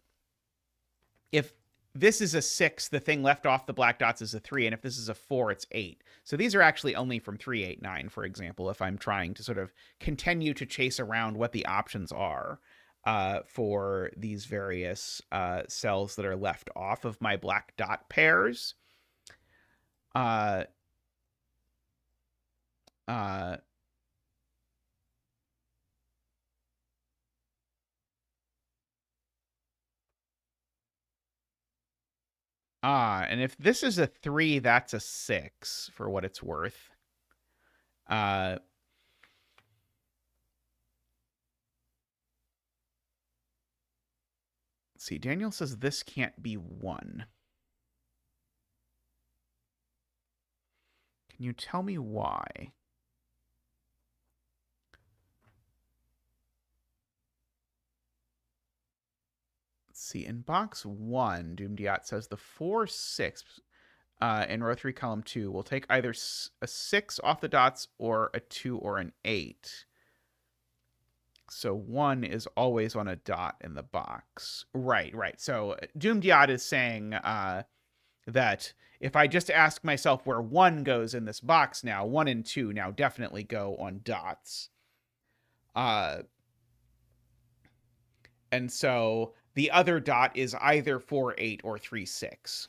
if this is a 6, the thing left off the black dots is a 3, and if this is a 4, it's 8. So these are actually only from 3, 8, 9, for example, if I'm trying to sort of continue to chase around what the options are for these various cells that are left off of my black dot pairs. And if this is a 3, that's a 6 for what it's worth. Let's see, Daniel says this can't be 1. Can you tell me why? Let's see, in box 1, Doomdiat says the 4, 6 in row 3, column 2 will take either a 6 off the dots or a 2 or an 8. So 1 is always on a dot in the box. Right. So Doomdiat is saying that if I just ask myself where 1 goes in this box now, 1 and 2 now definitely go on dots. And so the other dot is either 4, 8 or 3, 6.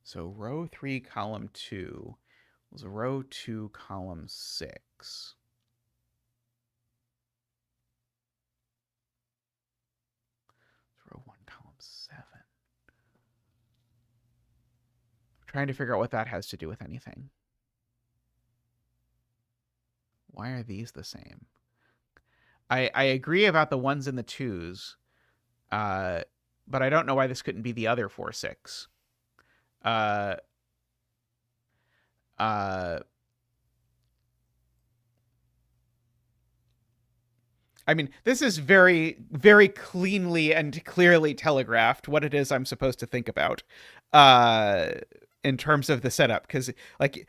So row 3, column 2 was row 2, column 6. Row 1, column 7. I'm trying to figure out what that has to do with anything. Why are these the same? I agree about the 1s and the 2s, but I don't know why this couldn't be the other 4, 6. This is very, very cleanly and clearly telegraphed what it is I'm supposed to think about in terms of the setup. Because,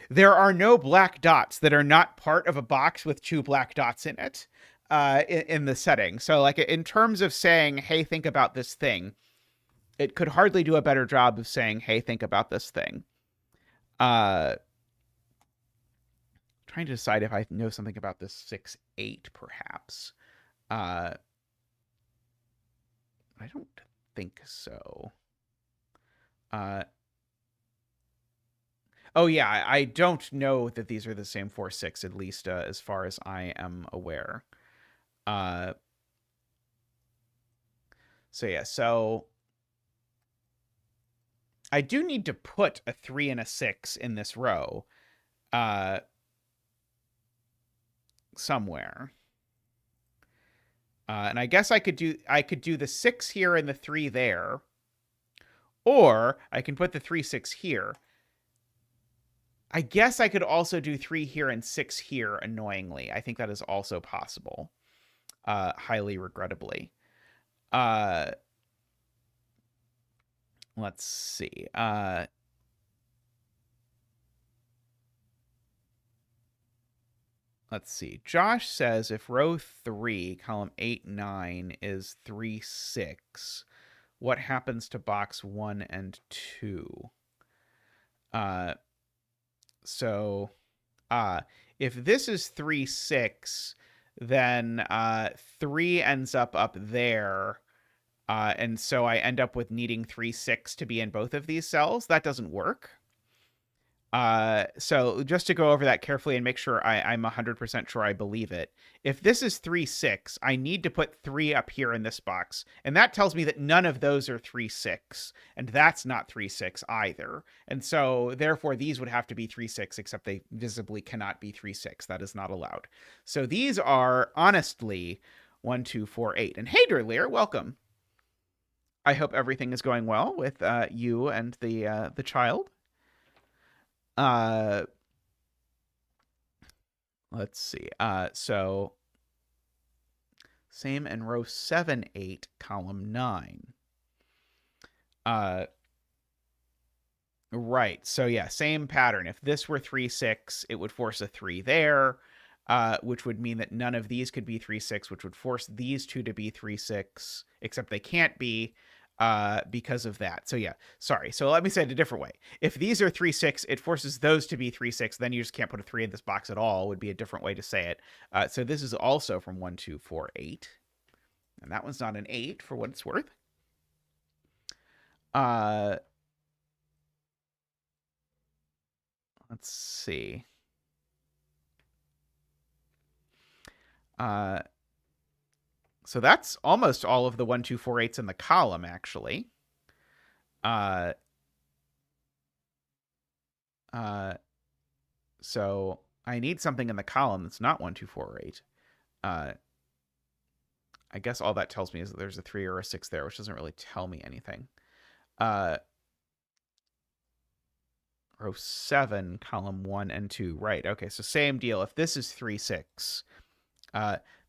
there are no black dots that are not part of a box with 2 black dots in it in the setting. So, in terms of saying, hey, think about this thing, it could hardly do a better job of saying, hey, think about this thing. Trying to decide if I know something about this 6, 8, perhaps. I don't think so. Oh yeah, I don't know that these are the same 4, 6, at least as far as I am aware. So yeah, so I do need to put a 3 and a 6 in this row somewhere. And I guess I could do the 6 here and the 3 there. Or I can put the 3, 6 here. I guess I could also do 3 here and 6 here, annoyingly. I think that is also possible. Highly regrettably. Let's see. let's see. Josh says if row 3, column 8, 9 is 3, 6, what happens to box 1 and 2? So, if this is 3, 6, then 3 ends up there. And so I end up with needing 3, 6 to be in both of these cells. That doesn't work. So just to go over that carefully and make sure I'm 100% sure I believe it. If this is 3, 6, I need to put 3 up here in this box. And that tells me that none of those are 3, 6. And that's not 3, 6 either. And so therefore these would have to be 3, 6, except they visibly cannot be 3, 6. That is not allowed. So these are honestly 1, 2, 4, 8. And hey, Derlear, welcome. I hope everything is going well with you and the child. Let's see. So same in row 7, 8, column 9. Right. So yeah, same pattern. If this were 3, 6, it would force a 3 there, which would mean that none of these could be 3, 6, which would force these two to be 3, 6, except they can't be. Because of that. So yeah, sorry. So let me say it a different way. If these are 3, 6, it forces those to be 3, 6. Then you just can't put a 3 in this box at all, would be a different way to say it. So this is also from 1, 2, 4, 8. And that one's not an 8 for what it's worth. Let's see. So that's almost all of the 1, 2, 4, 8s in the column, actually. So I need something in the column that's not 1, 2, 4, or 8. I guess all that tells me is that there's a 3 or a 6 there, which doesn't really tell me anything. Row 7, column 1 and 2. Right. Okay. So same deal. If this is 3, 6,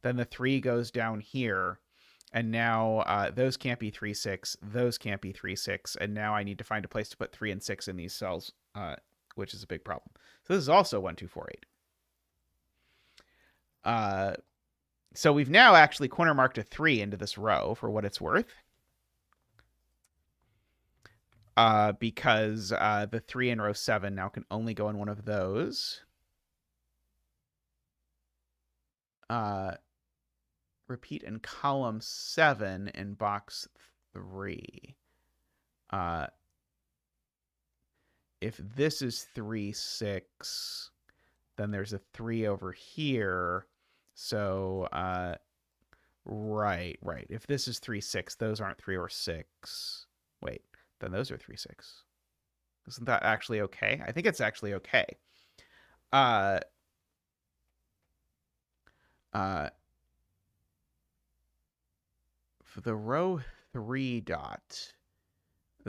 then the 3 goes down here. And now those can't be 3, 6. Those can't be 3, 6. And now I need to find a place to put 3 and 6 in these cells, which is a big problem. So this is also 1, 2, 4, 8. So we've now actually corner marked a 3 into this row for what it's worth. Because the 3 in row 7 now can only go in one of those. Repeat in column 7 in box 3. If this is 3, 6, then there's a 3 over here. So, right. If this is 3, 6, those aren't 3 or 6. Wait, then those are 3, 6. Isn't that actually okay? I think it's actually okay. For the row 3 dot,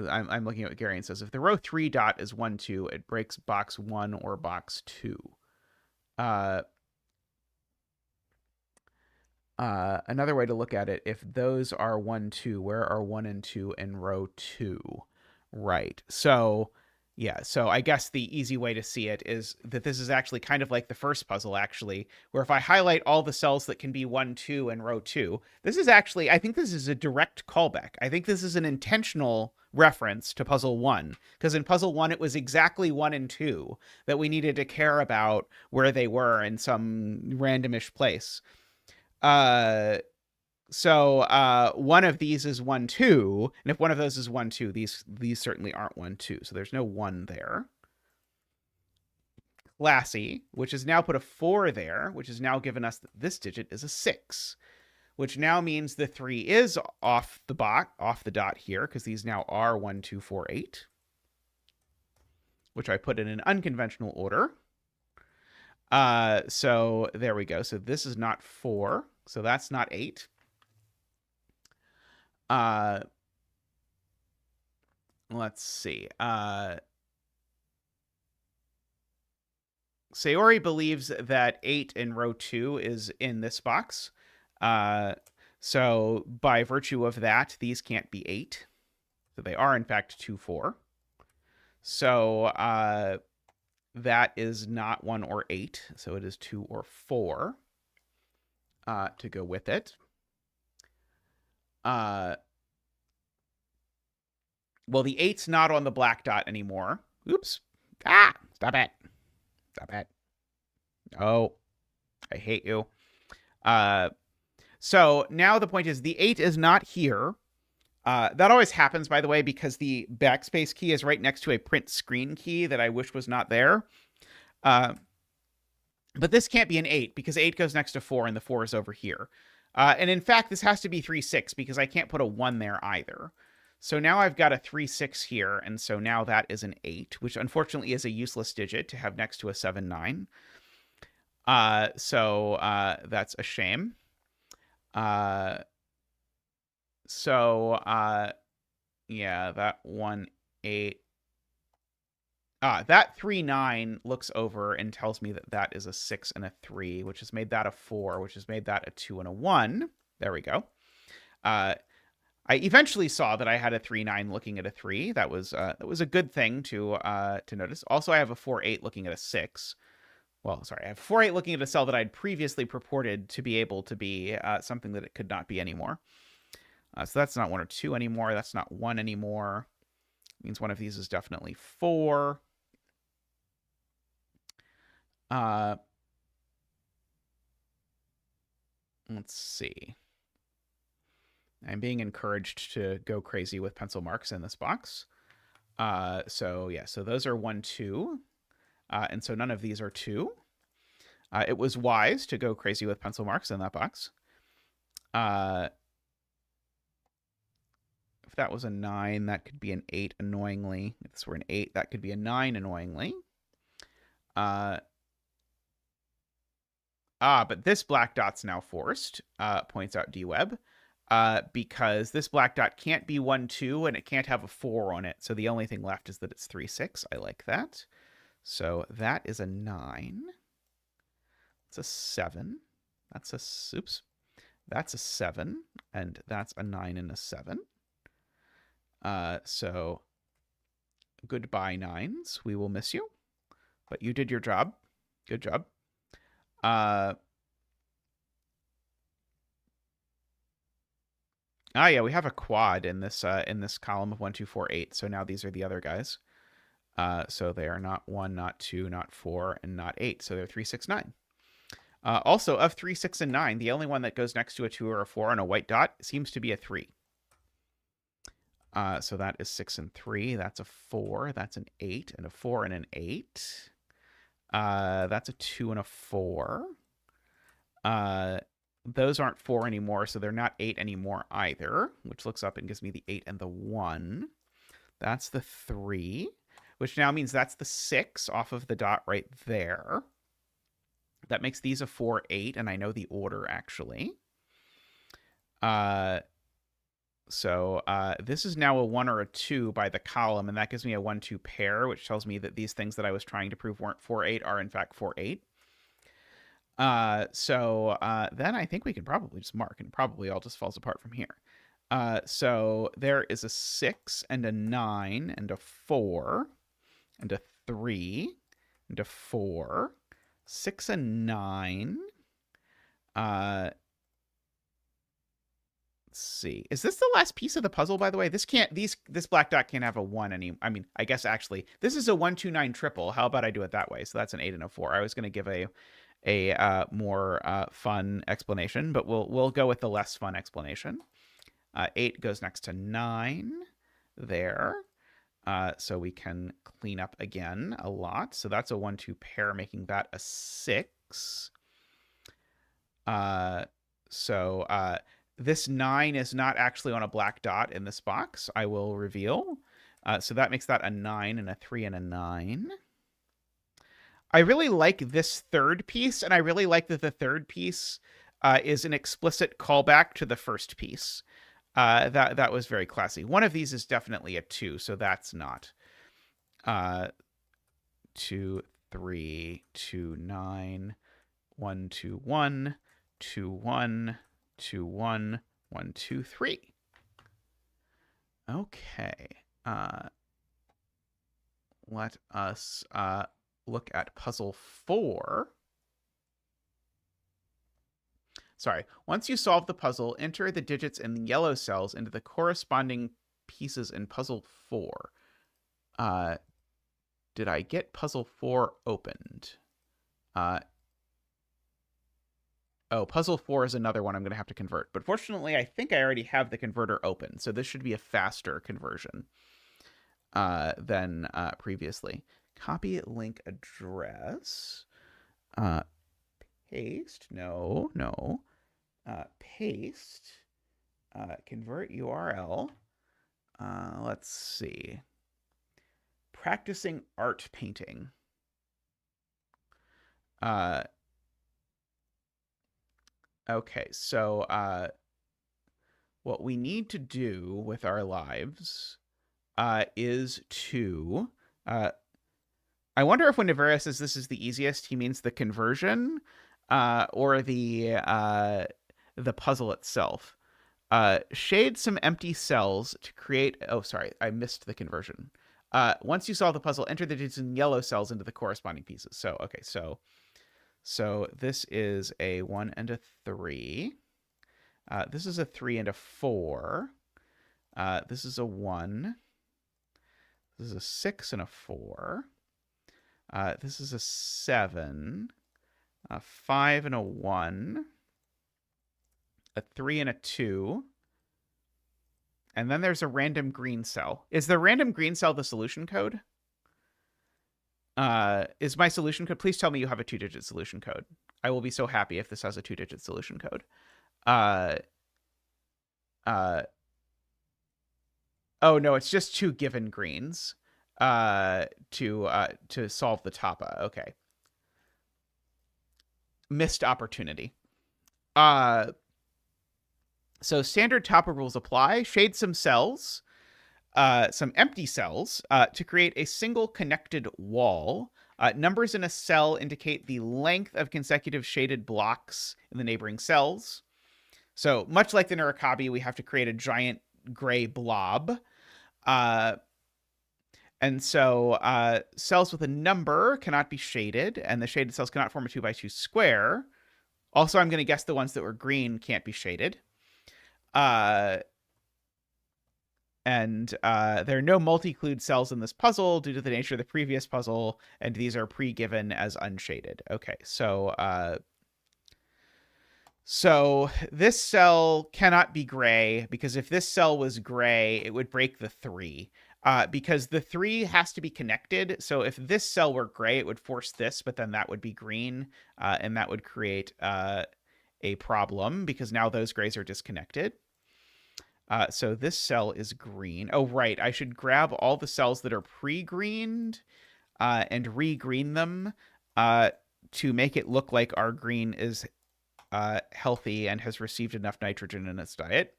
I'm looking at what Garion says. If the row 3 dot is 1, 2, it breaks box 1 or box 2. Another way to look at it, if those are 1, 2, where are 1 and 2 in row 2? Right. So, yeah, so I guess the easy way to see it is that this is actually kind of like the first puzzle, actually, where if I highlight all the cells that can be 1, 2 in row 2, this is actually, I think this is a direct callback. I think this is an intentional reference to puzzle 1, because in puzzle 1, it was exactly 1 and 2 that we needed to care about where they were in some randomish place. So one of these is 1, 2, and if one of those is 1, 2, these certainly aren't 1, 2. So there's no 1 there. Classy, which has now put a 4 there, which has now given us that this digit is a 6, which now means the 3 is off the dot here, because these now are 1, 2, 4, 8, which I put in an unconventional order. So there we go. So this is not 4, so that's not 8. Let's see. Sayori believes that 8 in row 2 is in this box. So by virtue of that, these can't be 8. So they are, in fact, 2, 4. So that is not 1 or 8, so it is 2 or 4 to go with it. Well, the 8's not on the black dot anymore. Oops. Ah, stop it. Stop it. Oh, I hate you. So now the point is the 8 is not here. That always happens, by the way, because the backspace key is right next to a print screen key that I wish was not there. But this can't be an 8 because 8 goes next to 4 and the 4 is over here. And in fact, this has to be 3, 6 because I can't put a 1 there either. So now I've got a 3, 6 here, and so now that is an 8, which unfortunately is a useless digit to have next to a 7, 9. So that's a shame. Yeah, that 1, 8. That 3, 9 looks over and tells me that that is a 6 and a 3, which has made that a 4, which has made that a 2 and a 1. There we go. I eventually saw that I had a 3, 9 looking at a 3. That was a good thing to notice. Also, I have a 4, 8 looking at a 6. Well, sorry, I have 4, 8 looking at a cell that I'd previously purported to be able to be something that it could not be anymore. So that's not 1 or 2 anymore. That's not 1 anymore. Means one of these is definitely 4. Let's see. I'm being encouraged to go crazy with pencil marks in this box. So those are 1, 2. And so none of these are 2. It was wise to go crazy with pencil marks in that box. If that was a 9, that could be an 8 annoyingly. If this were an 8, that could be a 9 annoyingly. But this black dot's now forced, points out DWeb, because this black dot can't be 1, 2, and it can't have a 4 on it. So the only thing left is that it's 3, 6. I like that. So that is a 9. It's a 7. That's a 7, and that's a 9 and a 7. So goodbye, 9s. We will miss you, but you did your job. Good job. Yeah, we have a quad in this column of 1, 2, 4, 8. So now these are the other guys. So they are not 1, not 2, not 4, and not 8. So they're 3, 6, 9. Also, of 3, 6, and 9, the only one that goes next to a 2 or a 4 on a white dot seems to be a 3. So that is 6 and 3. That's a 4. That's an 8, and a 4 and an 8. That's a 2 and a 4. Those aren't 4 anymore, so they're not 8 anymore either, which looks up and gives me the 8 and the 1. That's the 3, which now means that's the 6 off of the dot right there. That makes these a 4, 8, and I know the order, actually. So this is now a 1 or a 2 by the column, and that gives me a 1, 2 pair, which tells me that these things that I was trying to prove weren't 4, 8 are in fact 4, 8. So then I think we can probably just mark, and probably all just falls apart from here. So there is a 6 and a 9 and a 4 and a 3 and a 4, 6 and 9. Let's see. Is this the last piece of the puzzle, by the way? This black dot can't have a 1 any. I mean, I guess actually this is a 1, 2, 9 triple. How about I do it that way? So that's an 8 and a 4. I was going to give a more fun explanation, but we'll go with the less fun explanation. 8 goes next to 9 there. So we can clean up again a lot. So that's a 1, 2 pair, making that a 6. This 9 is not actually on a black dot in this box, I will reveal. So that makes that a 9 and a 3 and a 9. I really like this third piece, and I really like that the third piece is an explicit callback to the first piece. That was very classy. One of these is definitely a 2, so that's not. 2, 3, 2, 9, 1, 2, 1, 2, 1, 2, 1, 1, 2, 3. Okay. Let us look at puzzle 4. Sorry. Once you solve the puzzle, enter the digits in the yellow cells into the corresponding pieces in puzzle 4. Did I get puzzle 4 opened? Puzzle 4 is another one I'm going to have to convert. But fortunately, I think I already have the converter open, so this should be a faster conversion than previously. Copy link address. Paste. No. Paste. Convert URL. Let's see. Practicing art painting. Okay, so what we need to do with our lives is to... I wonder if when Niverio says this is the easiest, he means the conversion or the puzzle itself. Shade some empty cells to create... Oh, sorry, I missed the conversion. Once you solve the puzzle, enter the digits in yellow cells into the corresponding pieces. So, okay, so this is a 1 and a 3. This is a 3 and a 4. This is a 1. This is a 6 and a 4. This is a 7. A 5 and a 1. A 3 and a 2. And then there's a random green cell. Is the random green cell the solution code? Is my solution code? Please tell me you have a 2-digit solution code. I will be so happy if this has a 2-digit solution code. Oh no, it's just 2 given greens to solve the tapa. Okay. Missed opportunity. So standard tapa rules apply. Shade some cells. Some empty cells to create a single connected wall. Numbers in a cell indicate the length of consecutive shaded blocks in the neighboring cells. So much like the Nurikabe, we have to create a giant gray blob. And so cells with a number cannot be shaded, and the shaded cells cannot form a 2x2 square. Also, I'm going to guess the ones that were green can't be shaded. And there are no multi-clued cells in this puzzle due to the nature of the previous puzzle, and these are pre-given as unshaded. Okay, so this cell cannot be gray, because if this cell was gray, it would break the 3. Because the 3 has to be connected, so if this cell were gray, it would force this, but then that would be green, and that would create a problem, because now those grays are disconnected. So this cell is green. Oh, right. I should grab all the cells that are pre-greened and re-green them to make it look like our green is healthy and has received enough nitrogen in its diet.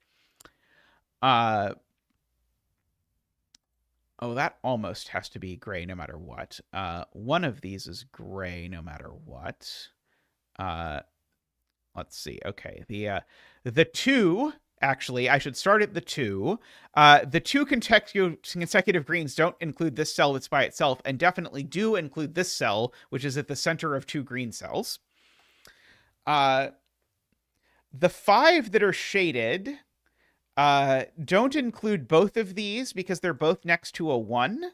Oh, that almost has to be gray no matter what. One of these is gray no matter what. Let's see. Okay. The 2... Actually, I should start at the 2. The 2 consecutive greens don't include this cell that's by itself, and definitely do include this cell, which is at the center of 2 green cells. The 5 that are shaded don't include both of these because they're both next to a 1.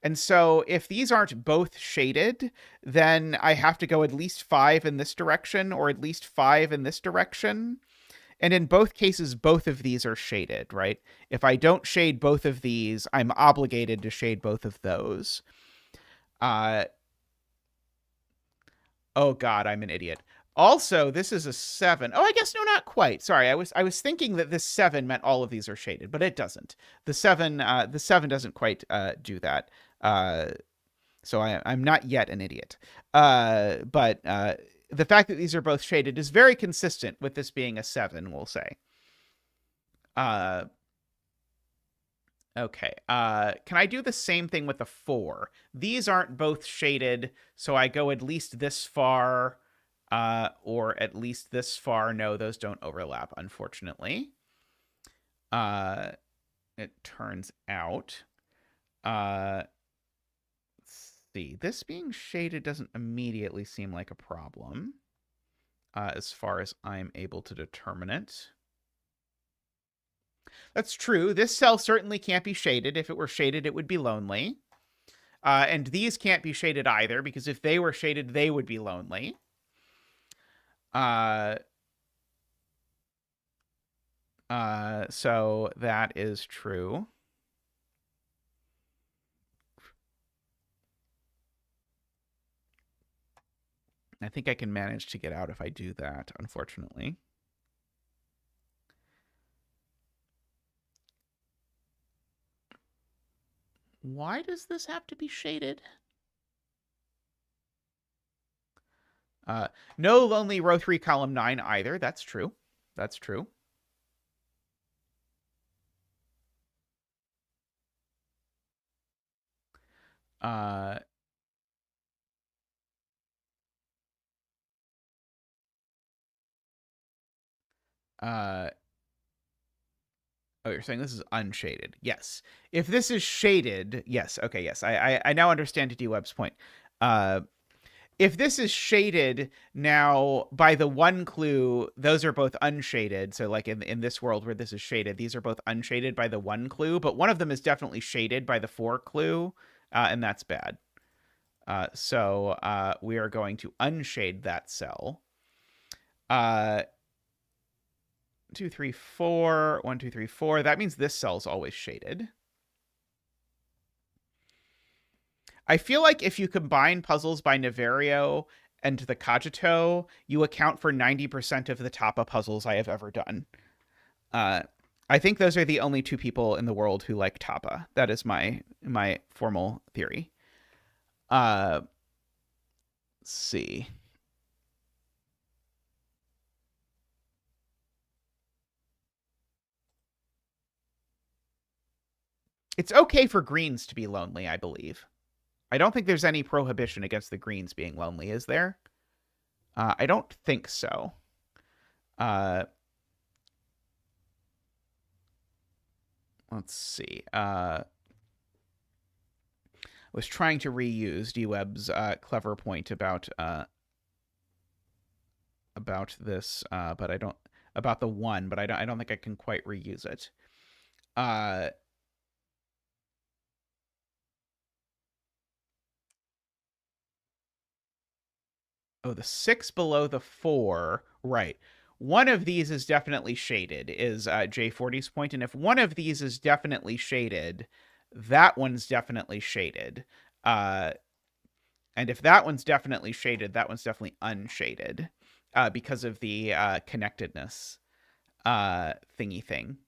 And so if these aren't both shaded, then I have to go at least 5 in this direction or at least 5 in this direction. And in both cases, both of these are shaded, right? If I don't shade both of these, I'm obligated to shade both of those. Oh, God, I'm an idiot. Also, this is a 7. Oh, I guess no, not quite. Sorry, I was thinking that this 7 meant all of these are shaded, but it doesn't. The 7 doesn't quite do that. So I'm not yet an idiot. But the fact that these are both shaded is very consistent with this being a 7, we'll say. Okay. Can I do the same thing with the 4? These aren't both shaded, so I go at least this far, or at least this far. No, those don't overlap, unfortunately. It turns out. see. This being shaded doesn't immediately seem like a problem, as far as I'm able to determine it. That's true. This cell certainly can't be shaded. If it were shaded, it would be lonely. And these can't be shaded either, because if they were shaded, they would be lonely. So that is true. I think I can manage to get out if I do that, unfortunately. Why does this have to be shaded? No lonely row 3, column 9 either. That's true. That's true. Oh, you're saying this is unshaded. Yes. If this is shaded, yes. Okay, yes. I now understand D-Web's point. If this is shaded, now by the one clue, those are both unshaded. So like in this world where this is shaded, these are both unshaded by the one clue, but one of them is definitely shaded by the 4 clue, and that's bad. So we are going to unshade that cell. 2, 3, 4. 1, 2, 3, 4. That means this cell is always shaded. I feel like if you combine puzzles by Niverio and the Cogito, you account for 90% of the Tapa puzzles I have ever done. I think those are the only 2 people in the world who like Tapa. That is my formal theory. Let's see. It's okay for greens to be lonely, I believe. I don't think there's any prohibition against the greens being lonely, is there? I don't think so. Let's see. I was trying to reuse D-Web's clever point about this, but I don't about the 1, but I don't think I can quite reuse it. Oh, the 6 below the 4, right? One of these is definitely shaded, is J40's point, and if one of these is definitely shaded, that one's definitely shaded. And if that one's definitely shaded, that one's definitely unshaded, because of the connectedness thingy thing.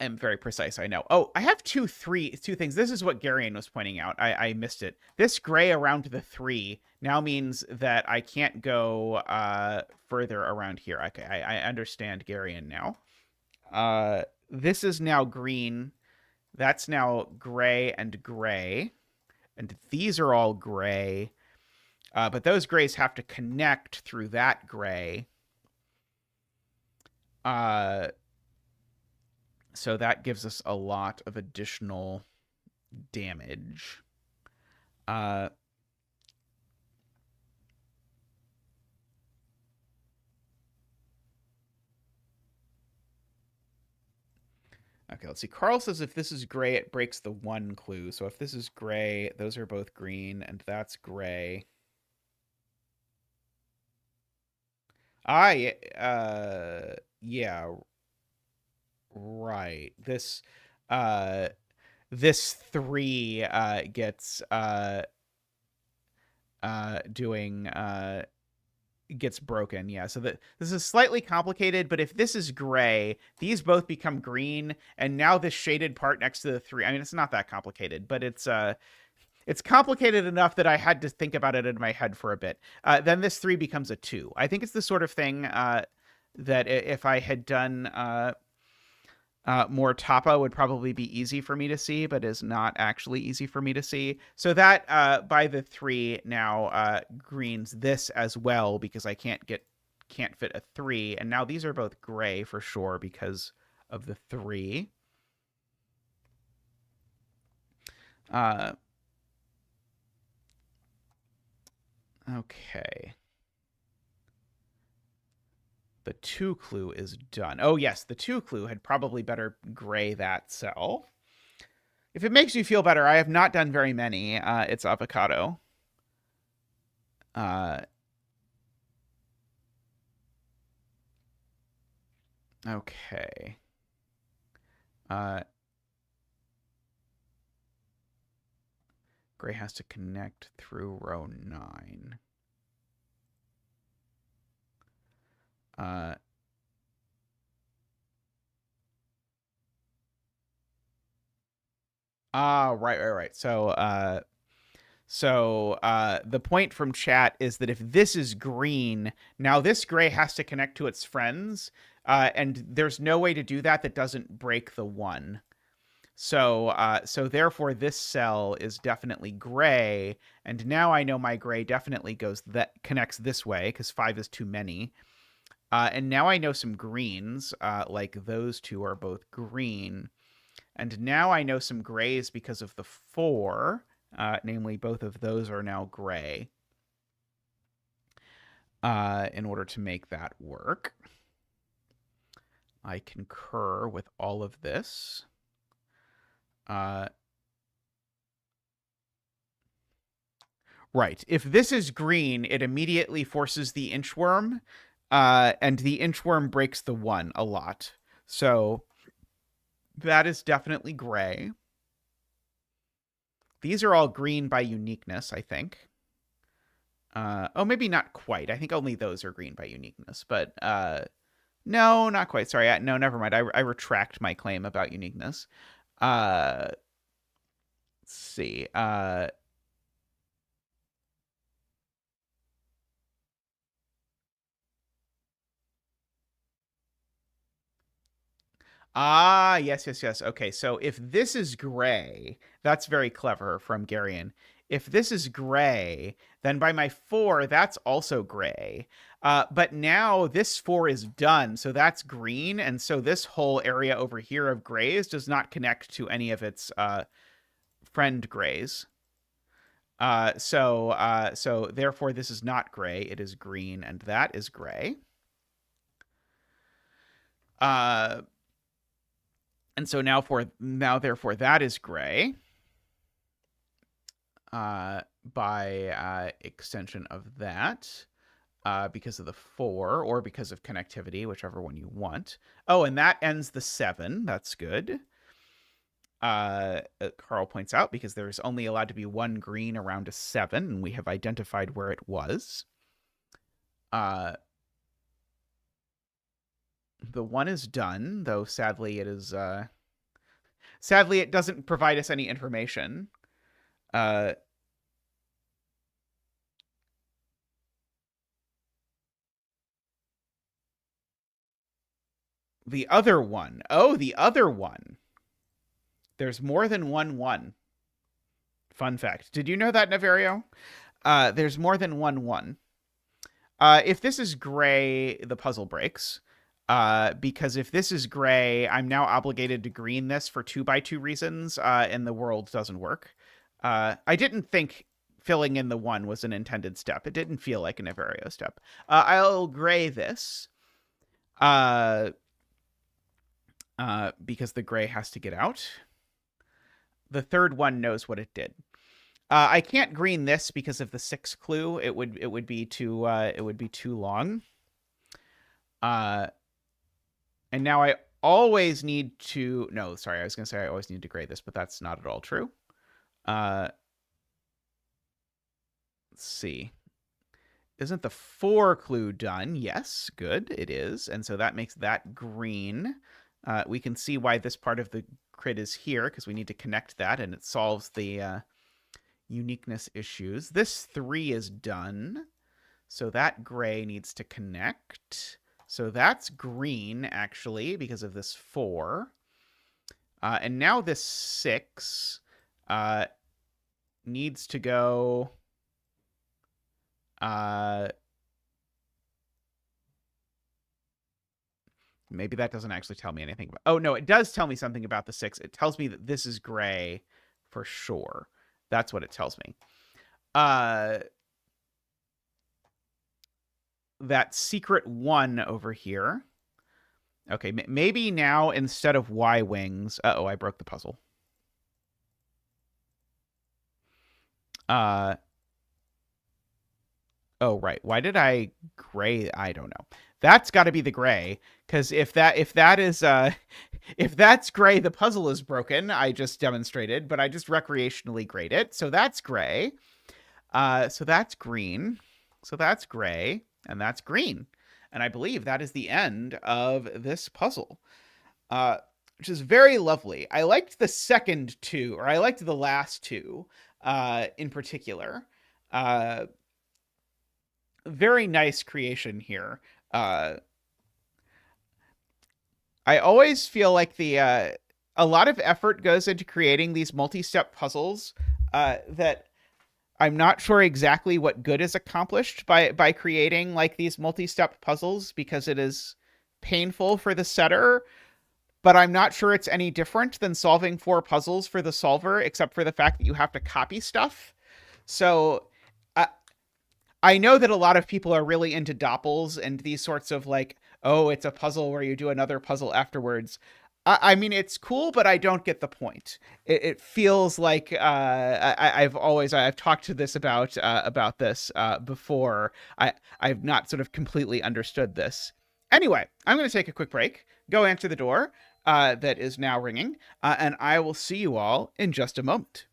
I'm very precise, I know. Oh, I have two things. This is what Garion was pointing out. I missed it. This gray around the 3 now means that I can't go further around here. Okay, I understand Garion now. This is now green. That's now gray and gray. And these are all gray. But those grays have to connect through that gray. So that gives us a lot of additional damage. Okay, let's see. Carl says if this is gray, it breaks the 1 clue. So if this is gray, those are both green, and that's gray. Yeah. Right. This 3 gets gets broken. Yeah, so this is slightly complicated, but if this is gray, these both become green, and now this shaded part next to the 3, I mean, it's not that complicated, but it's complicated enough that I had to think about it in my head for a bit. Then this 3 becomes a 2. I think it's the sort of thing that if I had done more Tapa would probably be easy for me to see, but is not actually easy for me to see. So that by the 3 now greens this as well, because I can't fit a 3. And now these are both gray for sure because of the 3. Uh, okay. The to clue is done. Oh, yes, the to clue had probably better gray that cell. If it makes you feel better, I have not done very many. It's avocado. Uh, okay. Uh, gray has to connect through row 9. Uh, right. So the point from chat is that if this is green, now this gray has to connect to its friends, and there's no way to do that that doesn't break the 1. So therefore this cell is definitely gray, and now I know my gray definitely connects this way because 5 is too many. And now I know some greens, like those two are both green. And now I know some grays because of the 4, namely both of those are now gray. In order to make that work, I concur with all of this. Right. If this is green, it immediately forces the inchworm, and the inchworm breaks the 1 a lot. So that is definitely gray. These are all green by uniqueness, I think. Oh, maybe not quite. I think only those are green by uniqueness. But no, not quite. Sorry. No, never mind. I retract my claim about uniqueness. Let's see. Yes. Okay, so if this is gray, that's very clever from Garion. If this is gray, then by my 4, that's also gray. But now this 4 is done, so that's green, and so this whole area over here of grays does not connect to any of its friend grays. So therefore this is not gray, it is green, and that is gray. And so therefore that is gray. By extension of that, because of the 4 or because of connectivity, whichever one you want. Oh, and that ends the 7. That's good. Carl points out because there's only allowed to be 1 green around a 7, and we have identified where it was. The 1 is done, though sadly it is sadly it doesn't provide us any information. The other one. Oh, the other one. There's more than 1. Fun fact. Did you know that, Niverio? There's more than 1. If this is gray, the puzzle breaks. Because if this is gray, I'm now obligated to green this for 2x2 reasons, and the world doesn't work. I didn't think filling in the 1 was an intended step. It didn't feel like a Niverio step. I'll gray this. Because the gray has to get out. The third one knows what it did. I can't green this because of the 6 clue. It would be too long. And now I always need to. No, sorry, I was gonna say I always need to gray this, but that's not at all true. Let's see. Isn't the 4 clue done? Yes, good, it is, and so that makes that green. We can see why this part of the grid is here because we need to connect that, and it solves the uniqueness issues. This 3 is done, so that gray needs to connect. So that's green, actually, because of this 4. And now this 6 needs to go... maybe that doesn't actually tell me anything. Oh, no, it does tell me something about the 6. It tells me that this is gray for sure. That's what it tells me. That secret 1 over here. Okay, maybe now instead of Y wings... Uh-oh, I broke the puzzle. Oh, right. Why did I gray? I don't know. That's got to be the gray, because if that is if that's gray, the puzzle is broken. I just demonstrated, but I just recreationally grayed it, so that's gray. So that's green. So that's gray, and that's green. And I believe that is the end of this puzzle, which is very lovely. I liked the second 2, or I liked the last 2 in particular. Very nice creation here. I always feel like a lot of effort goes into creating these multi-step puzzles that I'm not sure exactly what good is accomplished by creating like these multi-step puzzles, because it is painful for the setter, but I'm not sure it's any different than solving 4 puzzles for the solver, except for the fact that you have to copy stuff. So I know that a lot of people are really into doppels and these sorts of like, oh, it's a puzzle where you do another puzzle afterwards. I mean, it's cool, but I don't get the point. It feels like I've talked to this about this before. I've not sort of completely understood this. Anyway, I'm going to take a quick break, go answer the door that is now ringing, and I will see you all in just a moment.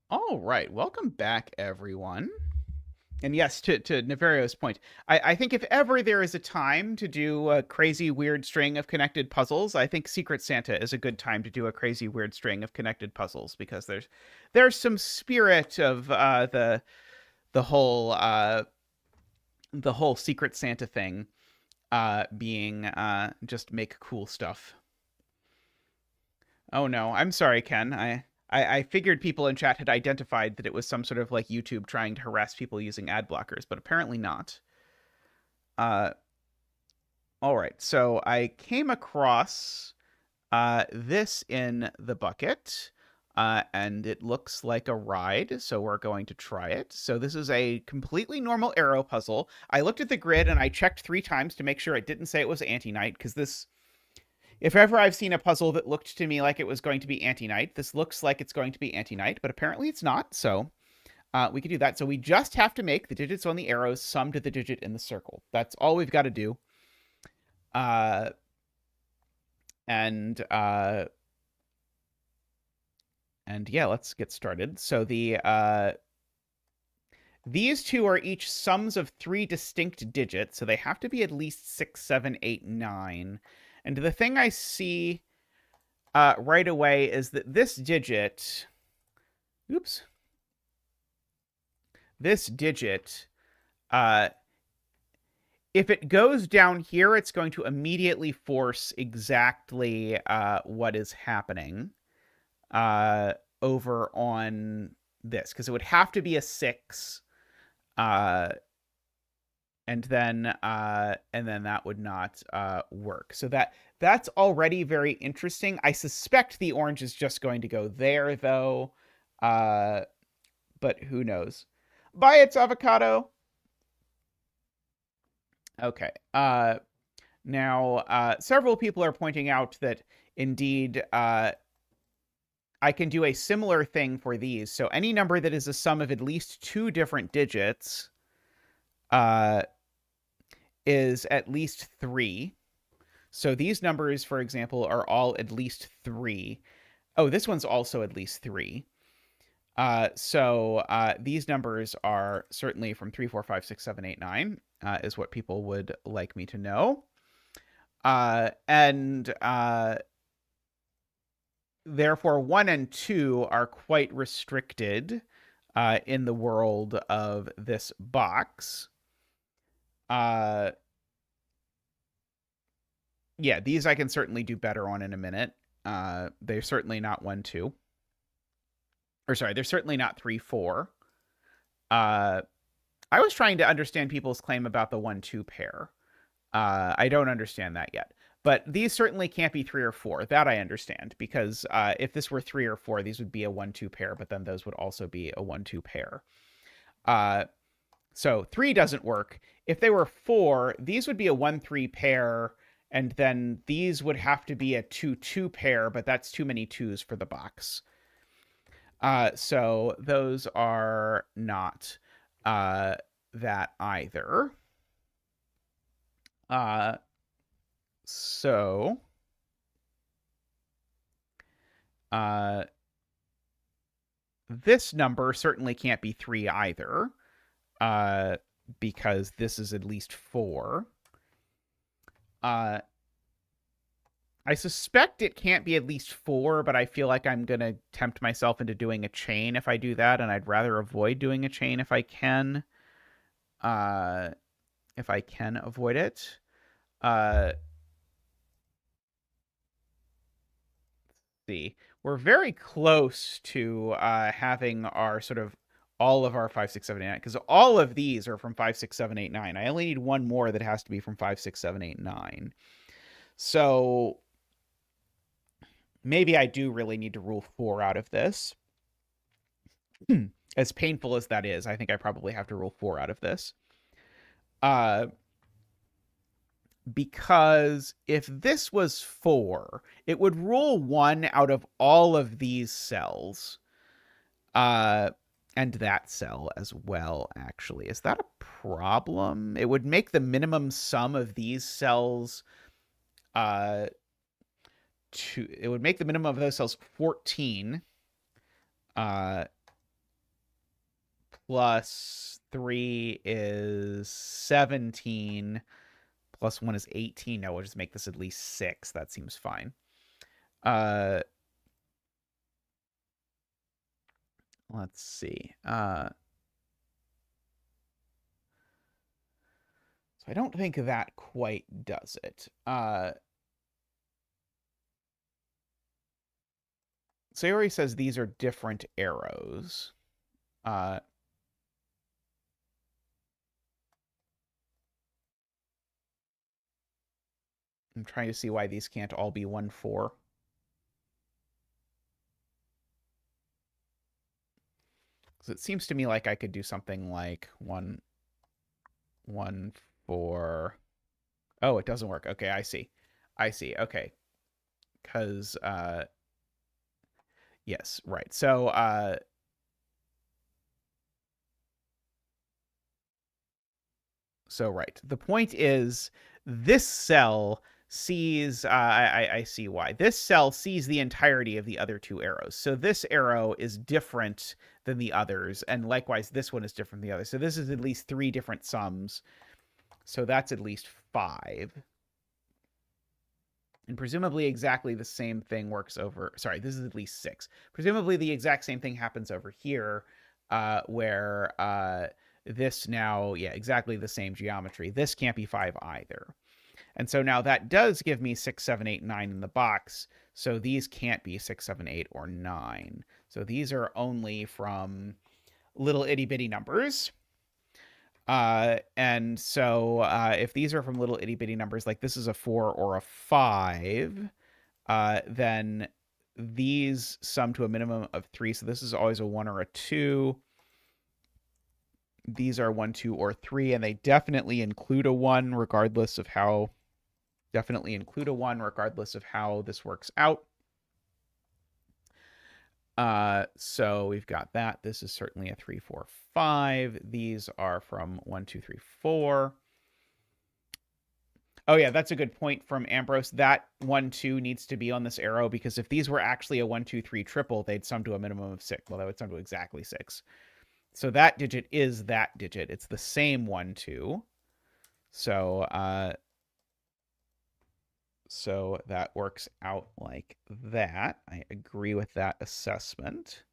All right, welcome back, everyone. And yes, to Niverio's point, I think if ever there is a time to do a crazy weird string of connected puzzles, I think Secret Santa is a good time to do a crazy weird string of connected puzzles because there's some spirit of the whole the whole Secret Santa thing being just make cool stuff. Oh no, I'm sorry, Ken. I figured people in chat had identified that it was some sort of like YouTube trying to harass people using ad blockers, but apparently not. Uh, all right, so I came across this in the bucket, and it looks like a ride, so we're going to try it. So this is a completely normal arrow puzzle. I looked at the grid and I checked 3 times to make sure it didn't say it was anti-night, because this, if ever I've seen a puzzle that looked to me like it was going to be anti-night, this looks like it's going to be anti-night, but apparently it's not, so we can do that. So we just have to make the digits on the arrows sum to the digit in the circle. That's all we've got to do. Uh, and yeah, let's get started. So these two are each sums of 3 distinct digits, so they have to be at least 6, 7, 8, 9. And the thing I see right away is that this digit, oops, this digit, if it goes down here, it's going to immediately force exactly what is happening over on this, because it would have to be a 6, and then that would not work. So that's already very interesting. I suspect the orange is just going to go there, though, but who knows? Bye, it's avocado. Okay. Now, several people are pointing out that indeed I can do a similar thing for these. So any number that is a sum of at least 2 different digits is at least 3. So these numbers, for example, are all at least 3. Oh, this one's also at least 3. So these numbers are certainly from 3, 4, 5, 6, 7, 8, 9, is what people would like me to know. And therefore, 1 and 2 are quite restricted in the world of this box. Yeah, these I can certainly do better on in a minute. They're certainly not 1, 2. Or sorry, they're certainly not 3, 4. I was trying to understand people's claim about the 1, 2 pair. I don't understand that yet. But these certainly can't be 3 or 4. That I understand, because if this were 3 or 4, these would be a 1, 2 pair, but then those would also be a 1, 2 pair. So 3 doesn't work. If they were 4, these would be a 1, 3 pair, and then these would have to be a 2, 2 pair, but that's too many 2s for the box. So those are not that either. So this number certainly can't be 3 either, because this is at least 4. I suspect it can't be at least 4, but I feel like I'm going to tempt myself into doing a chain if I do that, and I'd rather avoid doing a chain if I can. If I can avoid it. See. We're very close to having our sort of all of our 5, 6, 7, 8, 9, because all of these are from 5, 6, 7, 8, 9. I only need one more that has to be from 5, 6, 7, 8, 9. So maybe I do really need to rule 4 out of this. As painful as that is, I think I probably have to rule 4 out of this. Because if this was 4, it would rule 1 out of all of these cells. And that cell as well, actually. Is that a problem? It would make the minimum sum of these cells it would make the minimum of those cells 14 plus 3 is 17, plus 1 is 18. No, we'll just make this at least 6. That seems fine. Let's see. So I don't think that quite does it. Sayori says these are different arrows. I'm trying to see why these can't all be 1, 4. Because it seems to me like I could do something like 1, 1, 4. Oh, it doesn't work. Okay, I see. I see. Okay. Because, yes, right. So, right. The point is, this cell sees, I see why. This cell sees the entirety of the other 2 arrows. So this arrow is different than the others, and likewise, this one is different than the others. So this is at least 3 different sums. So that's at least 5. And presumably exactly the same thing works over... Sorry, this is at least 6. Presumably the exact same thing happens over here, where this now... Yeah, exactly the same geometry. This can't be 5 either. And so now that does give me 6, 7, 8, 9 in the box. So these can't be 6, 7, 8, or 9. So these are only from little itty-bitty numbers. And so if these are from little itty-bitty numbers, like this is a 4 or a 5, then these sum to a minimum of 3. So this is always a 1 or a 2. These are 1, 2, or 3, and they definitely include a 1 regardless of how... Definitely include a 1 regardless of how this works out. So we've got that. This is certainly a 3, 4, 5. These are from 1, 2, 3, 4. Oh, yeah, that's a good point from Ambrose. That 1, 2 needs to be on this arrow, because if these were actually a 1, 2, 3 triple, they'd sum to a minimum of 6. Well, that would sum to exactly 6. So that digit is that digit. It's the same 1, 2. So that works out like that. I agree with that assessment.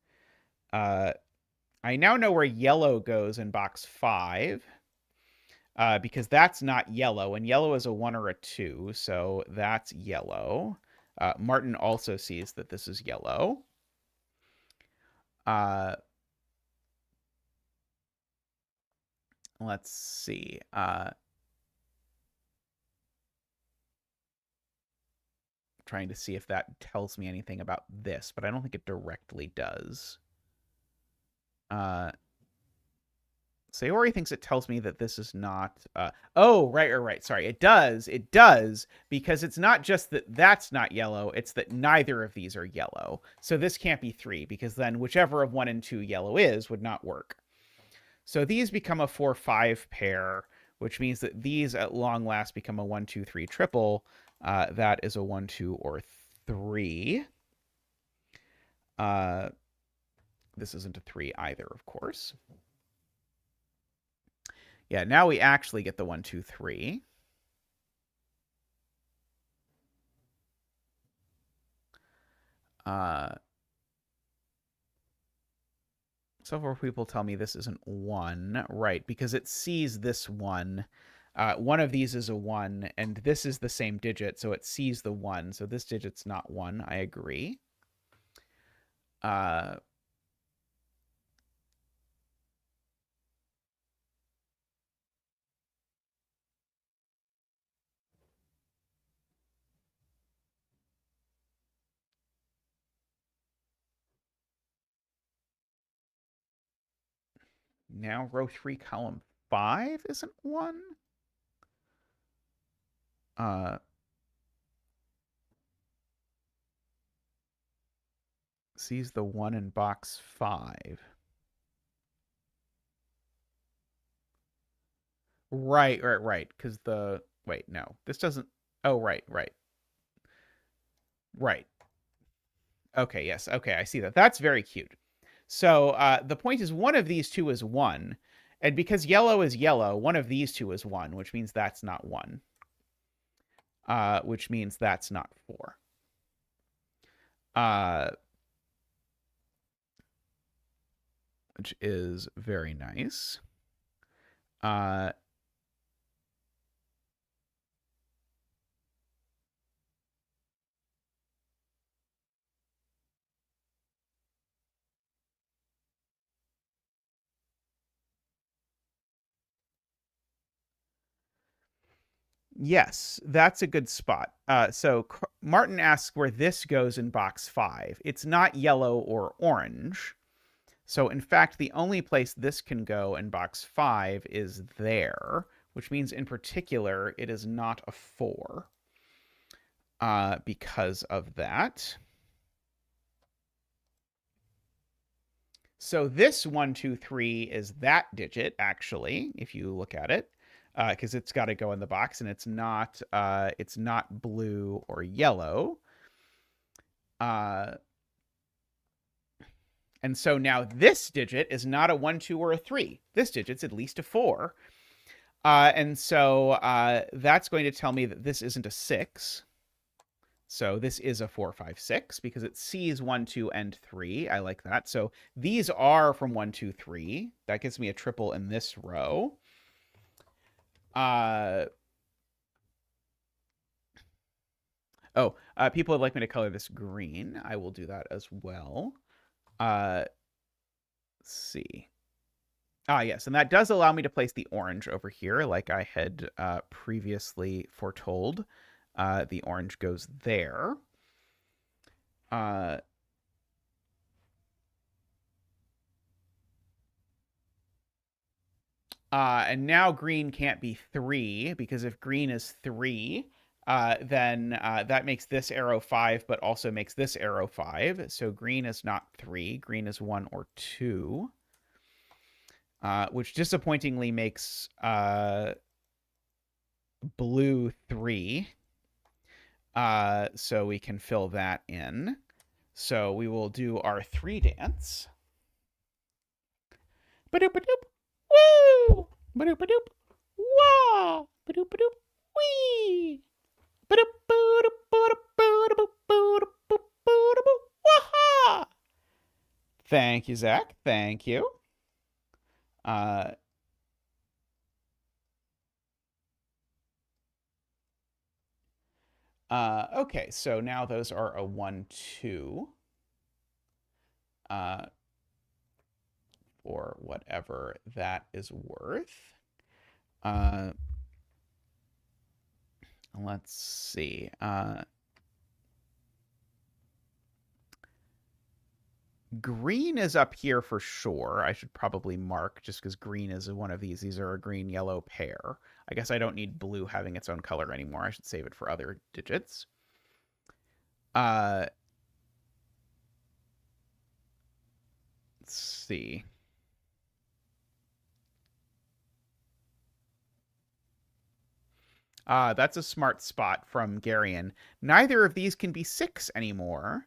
I now know where yellow goes in box 5, because that's not yellow, and yellow is a 1 or a 2, so that's yellow. Martin also sees that this is yellow. Let's see. Trying to see if that tells me anything about this, but I don't think it directly does. Sayori thinks it tells me that this is not... oh, right. Sorry, it does. It does, because it's not just that that's not yellow, it's that neither of these are yellow. So this can't be 3, because then whichever of 1 and 2 yellow is would not work. So these become a 4, 5 pair, which means that these at long last become a 1, 2, 3 triple. That is a 1, 2, or 3. This isn't a 3 either, of course. Yeah, now we actually get the 1, 2, 3. Several people tell me this isn't 1. Right, because it sees this 1. One of these is a 1, and this is the same digit, so it sees the 1. So this digit's not 1. I agree. Now row 3, column 5 isn't 1. Sees the 1 in box 5. Right. Because the... Wait, no. This doesn't... Oh, right. Okay, yes. Okay, I see that. That's very cute. So the point is one of these two is 1, And because yellow is yellow, one of these two is 1, which means that's not 1. Which means that's not 4. Which is very nice. Yes, that's a good spot. So Martin asks where this goes in box 5. It's not yellow or orange. So in fact, the only place this can go in box 5 is there, which means in particular, it is not a 4 because of that. So this 1, 2, 3 is that digit, actually, if you look at it, because it's got to go in the box, and it's not blue or yellow. And so now this digit is not a 1, 2, or a 3. This digit's at least a 4. And so that's going to tell me that this isn't a 6. So this is a 4, 5, 6 because it sees 1, 2, and 3. I like that. So these are from 1, 2, 3. That gives me a triple in this row. People would like me to color this green. I will do that as well. Let's see. Yes, and that does allow me to place the orange over here, like I had previously foretold. The orange goes there. And now green can't be 3, because if green is 3, then that makes this arrow 5, but also makes this arrow 5. So green is not 3. Green is 1 or 2. Which disappointingly makes blue 3. So we can fill that in. So we will do our 3 dance. Ba-doop-a-doop. Woo! Ba-doop-a-doop. Wah! Ba-doop-a-doop. Wee! Waha! Thank you, Zach. Thank you. Okay, so now those are a 1, 2. For whatever that is worth. Let's see. Green is up here for sure. I should probably mark just because green is one of these. These are a green-yellow pair. I guess I don't need blue having its own color anymore. I should save it for other digits. Let's see. That's a smart spot from Garion. Neither of these can be 6 anymore,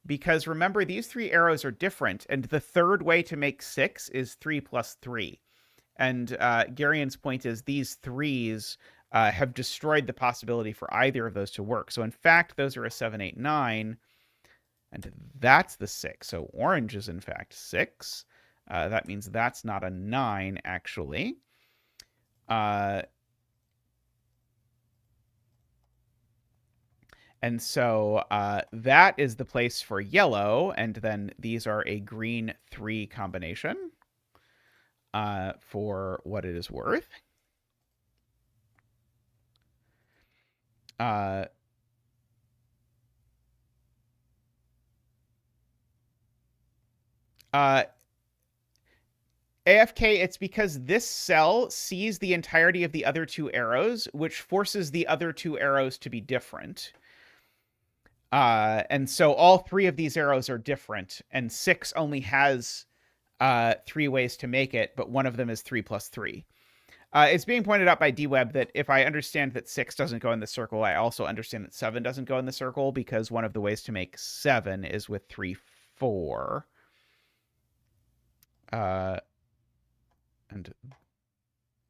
because remember, these 3 arrows are different, and the third way to make 6 is 3 plus 3. And Garion's point is these 3s have destroyed the possibility for either of those to work. So in fact, those are a 7, 8, 9, and that's the 6. So orange is in fact 6. That means that's not a 9, actually. And so that is the place for yellow, and then these are a green 3 combination for what it is worth. AFK, it's because this cell sees the entirety of the other 2 arrows, which forces the other 2 arrows to be different. And so all 3 of these arrows are different, and 6 only has 3 ways to make it, but one of them is 3 plus 3. It's being pointed out by DWeb that if I understand that 6 doesn't go in the circle, I also understand that 7 doesn't go in the circle, because one of the ways to make 7 is with 3, 4. And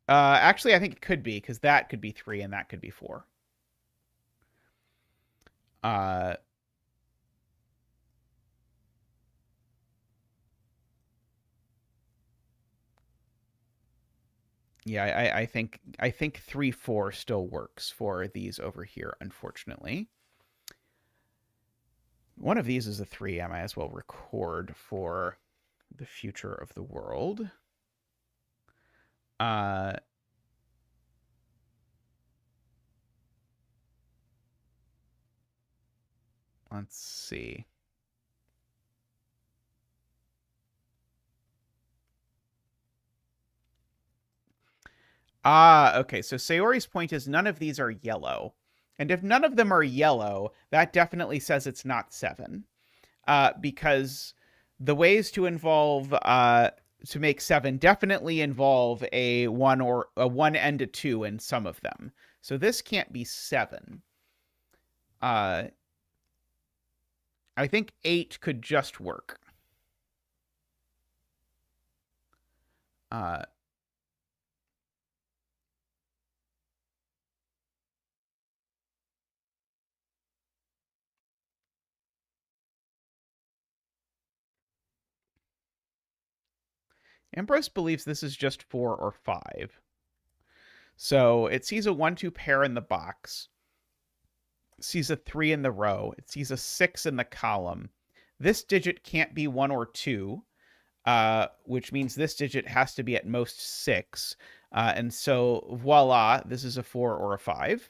Actually, I think it could be because that could be 3 and that could be 4. Uh, yeah, I think 3 4 still works for these over here. Unfortunately, one of these is a 3. I might as well record for the future of the world. Uh, let's see. Okay. So Sayori's point is none of these are yellow. And if none of them are yellow, that definitely says it's not 7. Because the ways to involve to make 7 definitely involve a 1 or a 1 and a 2 in some of them. So this can't be 7. Uh, I think 8 could just work. Uh, Ambrose believes this is just 4 or 5. So it sees a 1 2 pair in the box, sees a 3 in the row, it sees a 6 in the column. This digit can't be 1 or 2, which means this digit has to be at most 6. And so, voila, this is a 4 or a 5,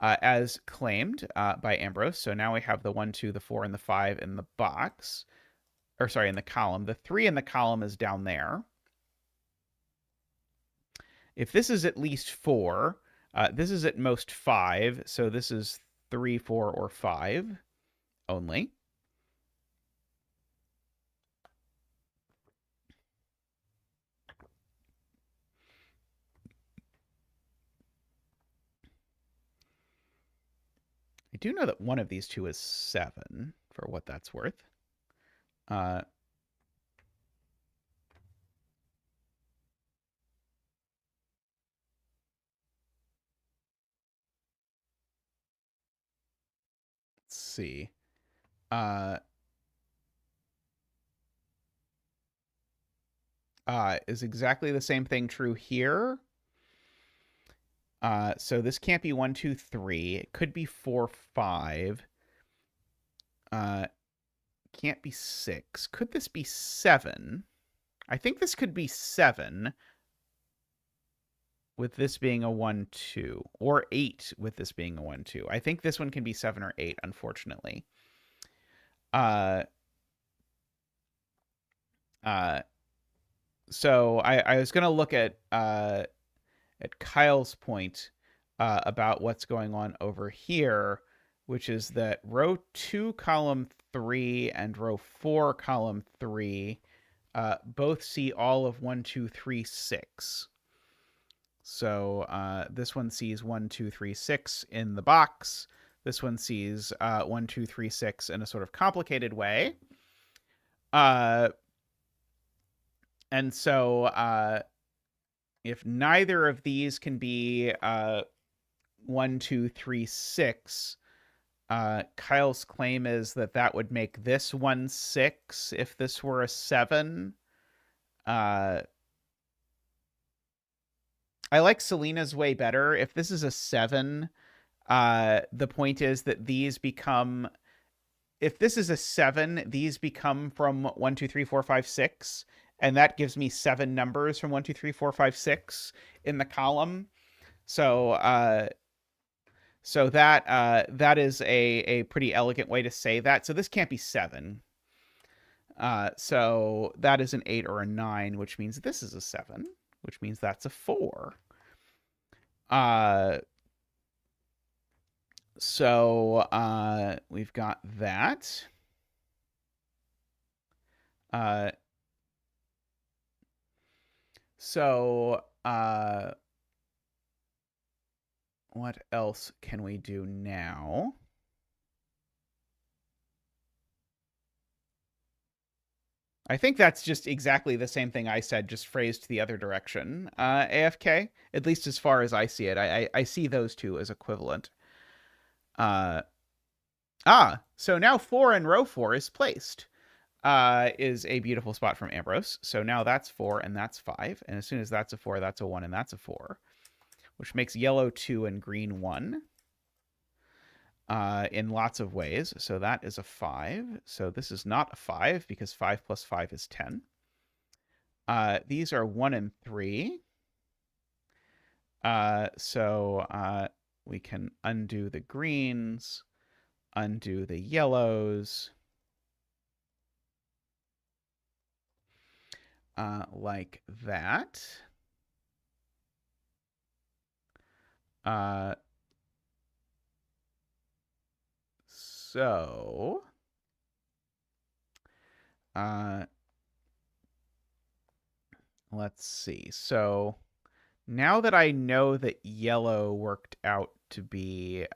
as claimed by Ambrose. So now we have the 1, 2, the 4, and the 5 in the box. Or, sorry, in the column. The 3 in the column is down there. If this is at least 4, this is at most 5. So this is 3, 4, or 5 only. I do know that one of these two is 7, for what that's worth. Let's see. Is exactly the same thing true here? So this can't be 1, 2, 3. It could be 4, 5. Can't be 6. Could this be 7? I think this could be 7 with this being a 1, 2. Or 8 with this being a 1, 2. I think this one can be 7 or 8, unfortunately. Uh, uh, so I was going to look at Kyle's point about what's going on over here, which is that row 2, column 3, and row 4, column 3 both see all of 1, 2, 3, 6. So this one sees 1, 2, 3, 6 in the box. This one sees 1, 2, 3, 6 in a sort of complicated way. And so if neither of these can be 1, 2, 3, 6, Kyle's claim is that that would make this one 6 if this were a 7. I like Selena's way better. If this is a 7, the point is that these become. If this is a 7, these become from 1, 2, 3, 4, 5, 6. And that gives me 7 numbers from 1, 2, 3, 4, 5, 6 in the column. So that is a pretty elegant way to say that. So this can't be 7. So that is an 8 or a 9, which means this is a 7, which means that's a 4. So we've got that. So what else can we do now? I think that's just exactly the same thing I said, just phrased the other direction. AFK, at least as far as I see it. I see those two as equivalent. Uh, so now 4 in row 4 is placed. Is a beautiful spot from Ambrose. So now that's 4 and that's 5. And as soon as that's a 4, that's a 1 and that's a 4, which makes yellow 2 and green 1 in lots of ways. So that is a 5. So this is not a 5 because 5 plus 5 is 10. These are 1 and 3. So we can undo the greens, undo the yellows, like that. So let's see. So now that I know that yellow worked out to be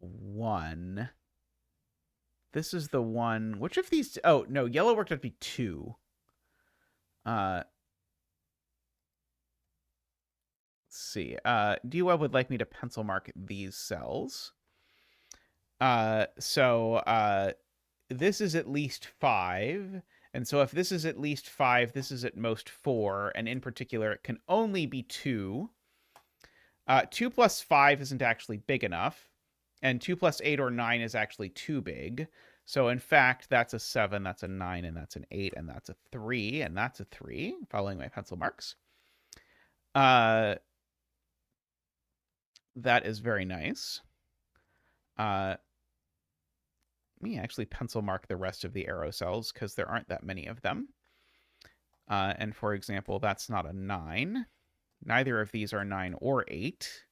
1, this is the one. Which of these? Oh, no, yellow worked out to be 2. Let's see. DWeb would like me to pencil mark these cells. So this is at least 5. And so if this is at least 5, this is at most 4. And in particular, it can only be 2. 2 plus 5 isn't actually big enough. And 2 plus 8 or 9 is actually too big. So in fact, that's a 7, that's a 9, and that's an 8, and that's a 3, and that's a 3, following my pencil marks. That is very nice. Let me actually pencil mark the rest of the arrow cells because there aren't that many of them. And for example, that's not a 9. Neither of these are 9 or 8.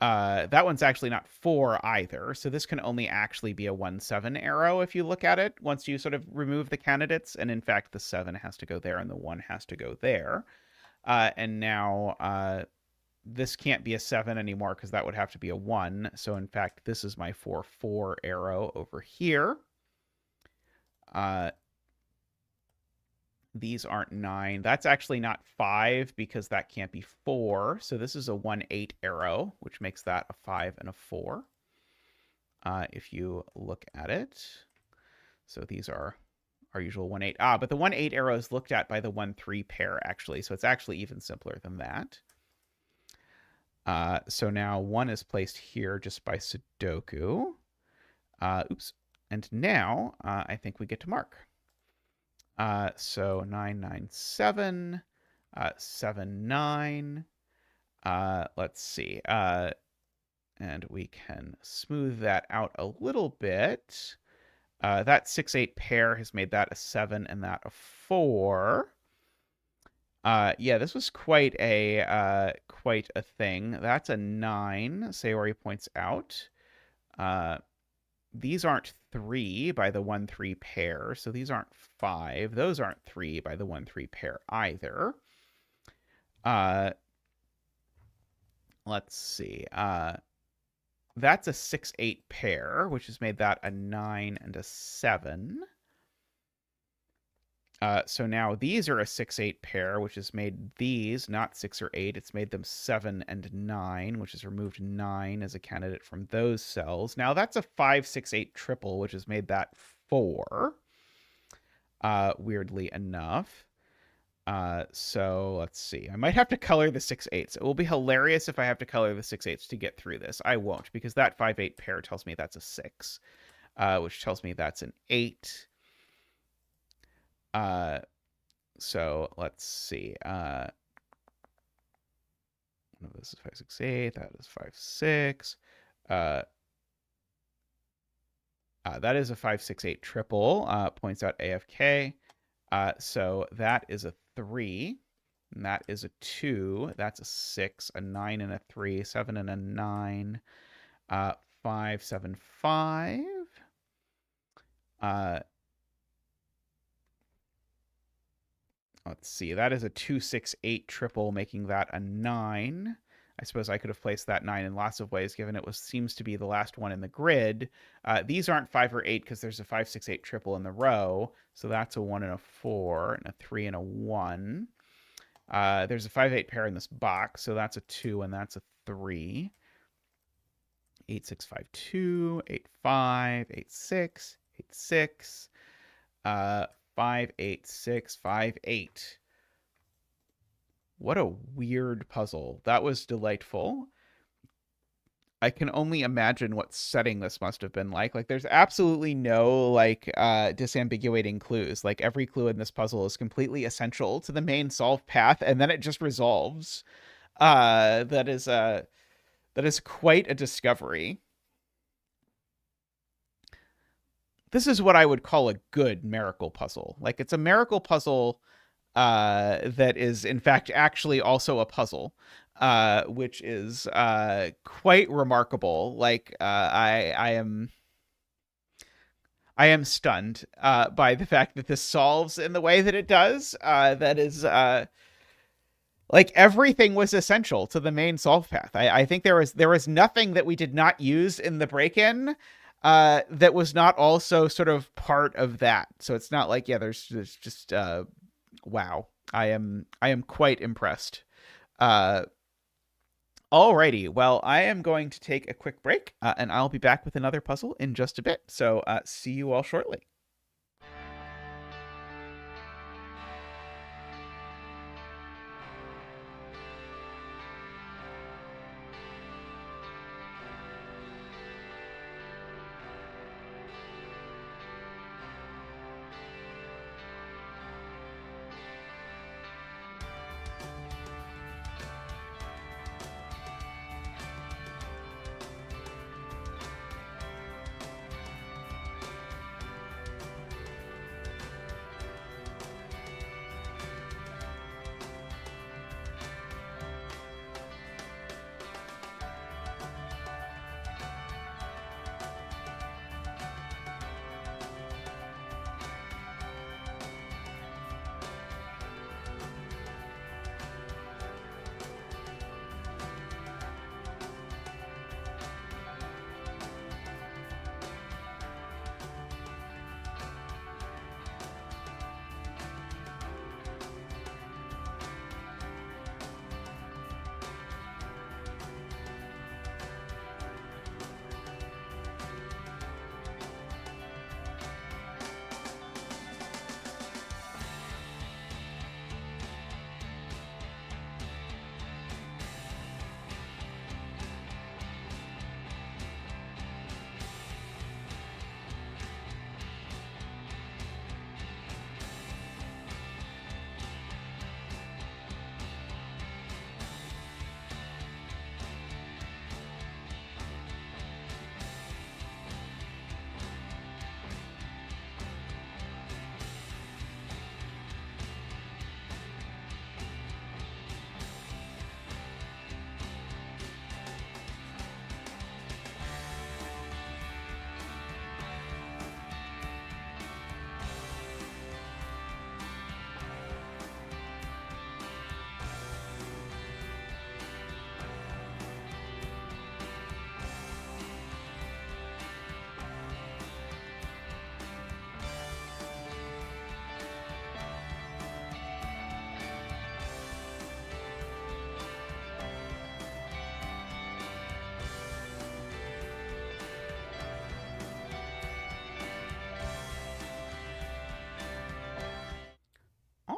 That one's actually not 4 either. So this can only actually be a 1-7 arrow if you look at it once you sort of remove the candidates. And in fact, the 7 has to go there and the 1 has to go there. And now this can't be a 7 anymore because that would have to be a 1. So in fact, this is my 4-4 arrow over here. These aren't 9. That's actually not 5 because that can't be 4. So this is a 1-8 arrow, which makes that a 5 and a 4. If you look at it. So these are our usual 1-8. But the 1-8 arrow is looked at by the 1-3 pair, actually. So it's actually even simpler than that. So now 1 is placed here just by sudoku. Oops. And now I think we get to mark. So 9, 9, 7, 7, 9. Let's see. And we can smooth that out a little bit. That 6-8 pair has made that a 7 and that a 4. Yeah, this was quite a thing. That's a 9, Sayori points out. These aren't 3 by the 1-3 pair, so these aren't 5. Those aren't 3 by the 1-3 pair either. Let's see. That's a 6-8 pair, which has made that a 9 and a 7. So now these are a 6-8 pair, which has made these not 6 or 8. It's made them 7 and 9, which has removed 9 as a candidate from those cells. Now that's a 5-6-8 triple, which has made that 4, weirdly enough. So let's see. I might have to color the 6-8s. It will be hilarious if I have to color the 6-8s to get through this. I won't, because that 5-8 pair tells me that's a 6, which tells me that's an 8. So let's see. This is 5-6-8. That is 5-6. That is a 5-6-8 triple. Points out AFK. So that is a 3. And that is a 2. That's a 6, a 9 and a 3, 7 and a 9. 5, 7, 5. Let's see. That is a 2-6-8 triple, making that a 9. I suppose I could have placed that 9 in lots of ways, given it seems to be the last one in the grid. These aren't 5 or 8 because there's a 5, 6, 8 triple in the row. So that's a 1 and a 4 and a 3 and a 1. There's a 5, 8 pair in this box, so that's a 2 and that's a 3. 8, 6, 5, 2, 8, 5, 8, 6, 8, 6, 5, 8, 6, 5, 8. What a weird puzzle. That was delightful. I can only imagine what setting this must have been like. Like, there's absolutely no, like, disambiguating clues. Like, every clue in this puzzle is completely essential to the main solve path, and then it just resolves. That is quite a discovery. This is what I would call a good miracle puzzle. Like, it's a miracle puzzle that is, in fact, actually also a puzzle, which is quite remarkable. Like, I am stunned by the fact that this solves in the way that it does. That is like, everything was essential to the main solve path. I think there was nothing that we did not use in the break-in that was not also sort of part of that. So it's not like, yeah, there's just wow. I am quite impressed. Alrighty, well, I am going to take a quick break, and I'll be back with another puzzle in just a bit. So see you all shortly.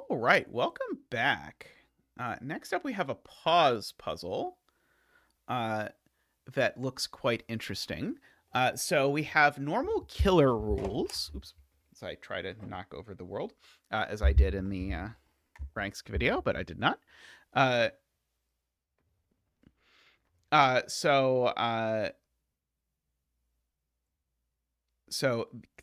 All right, welcome back. Next up, we have a pause puzzle that looks quite interesting. So we have normal killer rules. Oops, as I try to knock over the world, as I did in the ranks video, but I did not. So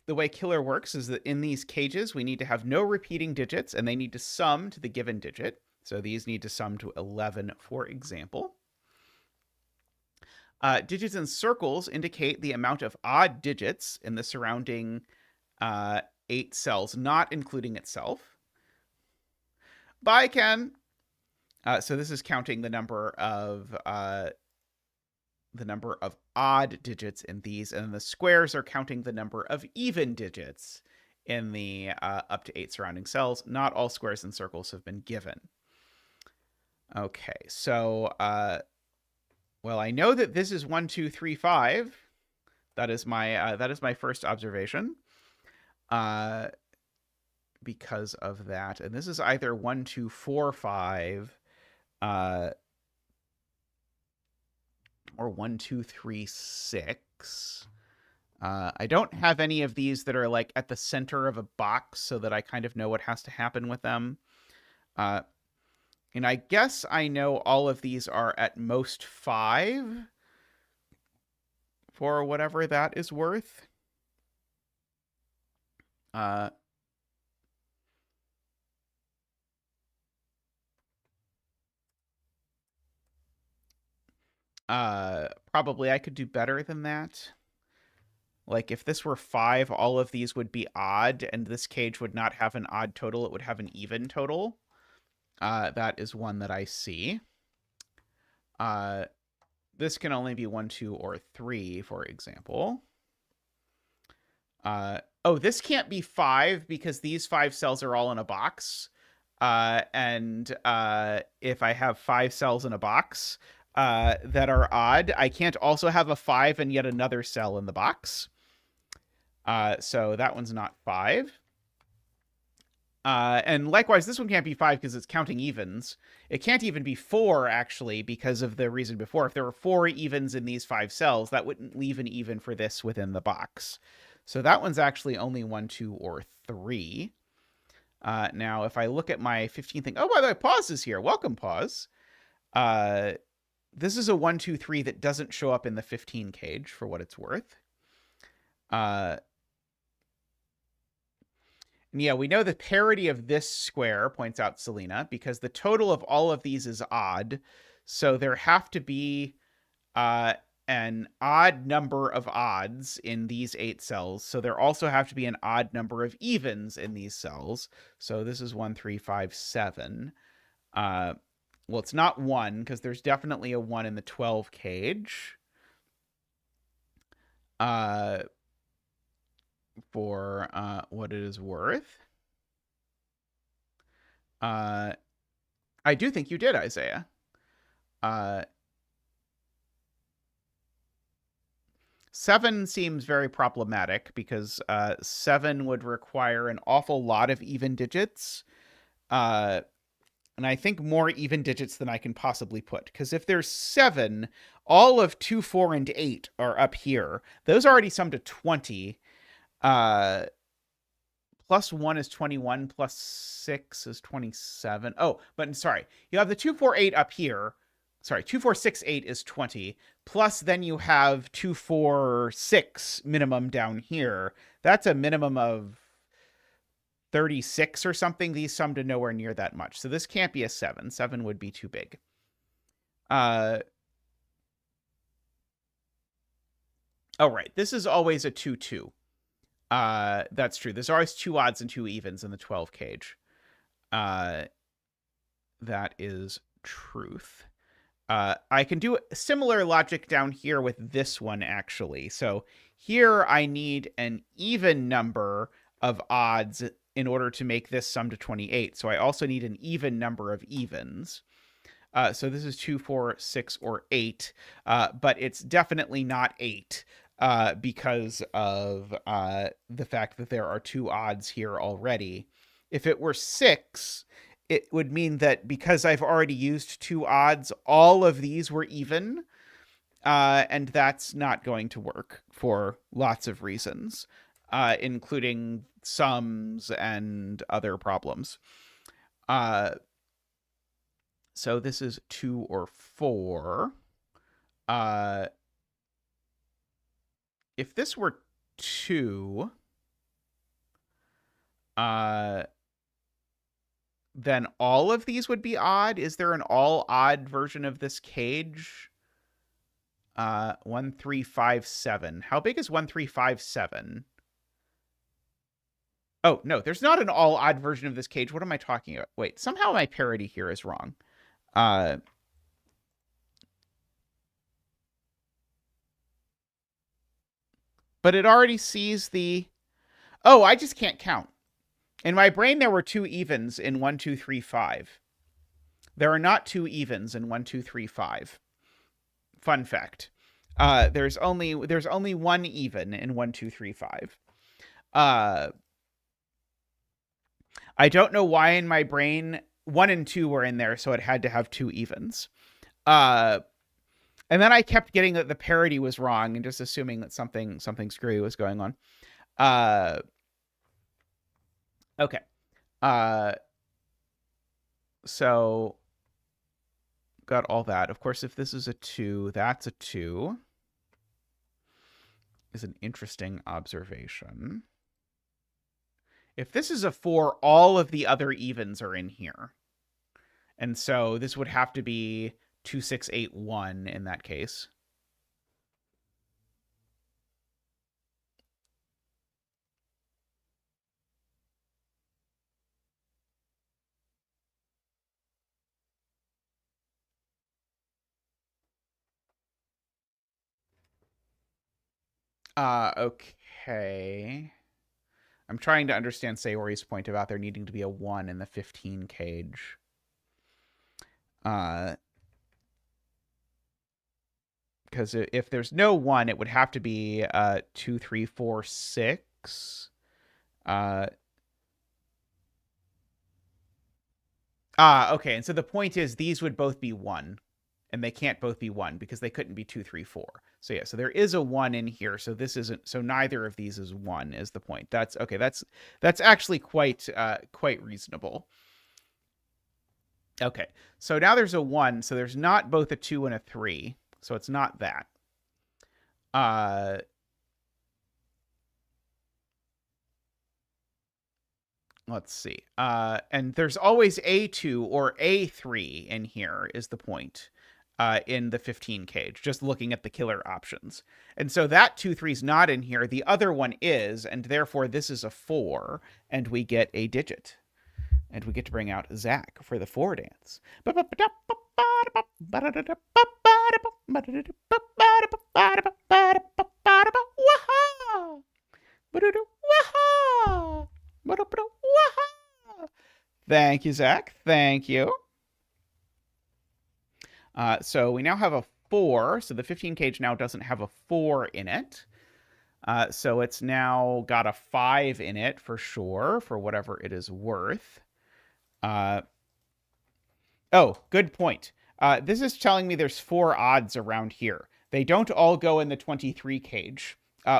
the way killer works is that in these cages, we need to have no repeating digits, and they need to sum to the given digit. So these need to sum to 11, for example. Digits in circles indicate the amount of odd digits in the surrounding 8 cells, not including itself. Bye, Ken. So this is counting the number of odd digits in these, and the squares are counting the number of even digits in the up to 8 surrounding cells. Not all squares and circles have been given. Okay, so well, I know that this is 1, 2, 3, 5. That is my first observation. Because of that, and this is either 1, 2, 4, 5, or 1, 2, 3, 6. I don't have any of these that are like at the center of a box so that I kind of know what has to happen with them. And I guess I know all of these are at most 5 for whatever that is worth. Probably I could do better than that. Like, if this were 5, all of these would be odd, and this cage would not have an odd total. It would have an even total. That is one that I see. This can only be 1, 2, or 3, for example. Oh, this can't be 5 because these 5 cells are all in a box. And if I have 5 cells in a box that are odd, I can't also have a 5 and yet another cell in the box. So that one's not 5. And likewise, this one can't be 5 because it's counting evens. It can't even be 4, actually, because of the reason before. If there were 4 evens in these 5 cells, that wouldn't leave an even for this within the box. So that one's actually only 1, 2, or 3. Now, if I look at my 15 thing... Oh, by the way, Pause is here. Welcome, Pause. This is a 1, 2, 3 that doesn't show up in the 15 cage, for what it's worth. And yeah, we know the parity of this square, points out Selena, because the total of all of these is odd. So there have to be an odd number of odds in these 8 cells. So there also have to be an odd number of evens in these cells. So this is 1, 3, 5, 7. Well, it's not 1 because there's definitely a 1 in the 12 cage. For what it is worth. I do think you did, Isaiah. 7 seems very problematic because 7 would require an awful lot of even digits. And I think more even digits than I can possibly put. Because if there's 7, all of 2, 4, and 8 are up here. Those already sum to 20. Plus 1 is 21, plus 6 is 27. Oh, but sorry. You have the 2, 4, 8 up here. Sorry, 2, 4, 6, 8 is 20. Plus then you have 2, 4, 6 minimum down here. That's a minimum of 36 or something. These sum to nowhere near that much. So this can't be a 7. 7 would be too big. Oh, right. This is always a 2, 2. That's true. There's always 2 odds and 2 evens in the 12 cage. That is truth. I can do similar logic down here with this one, actually. So here I need an even number of odds in order to make this sum to 28. So I also need an even number of evens. So this is 2, 4, 6, or 8. But it's definitely not 8. Because of the fact that there are 2 odds here already. If it were 6, it would mean that because I've already used 2 odds, all of these were even, and that's not going to work for lots of reasons, including sums and other problems. So this is 2 or 4. If this were 2, then all of these would be odd. Is there an all odd version of this cage? 1, 3, 5, 7. How big is 1, 3, 5, 7? Oh, no, there's not an all odd version of this cage. What am I talking about? Wait, somehow my parity here is wrong. Uh, but it already sees the... Oh, I just can't count. In my brain, there were 2 evens in 1, 2, 3, 5. There are not 2 evens in 1, 2, 3, 5. Fun fact. There's only 1 even in 1, 2, 3, 5. I don't know why in my brain 1 and 2 were in there, so it had to have 2 evens. And then I kept getting that the parity was wrong and just assuming that something screwy was going on. Okay. So got all that. Of course, if this is a 2, that's a 2. Is an interesting observation. If this is a 4, all of the other evens are in here. And so this would have to be 2, 6, 8, 1 in that case. Okay. I'm trying to understand Sayori's point about there needing to be a 1 in the 15 cage. Because if there's no 1, it would have to be 2, 3, 4, 6. Okay. And so the point is these would both be 1. And they can't both be 1 because they couldn't be 2, 3, 4. So yeah, so there is a 1 in here. So this isn't. So neither of these is 1 is the point. That's okay. That's actually quite reasonable. Okay. So now there's a 1. So there's not both a 2 and a 3. So it's not that. Let's see. And there's always A2 or A3 in here is the point. In the 15 cage, just looking at the killer options. And so that 2, 3 is not in here. The other one is, and therefore this is a 4, and we get a digit. And we get to bring out Zach for the 4 dance. Thank you, Zach. Thank you. So we now have a 4. So the 15 cage now doesn't have a 4 in it. So it's now got a 5 in it for sure, for whatever it is worth. Oh, good point. This is telling me there's 4 odds around here. They don't all go in the 23 cage,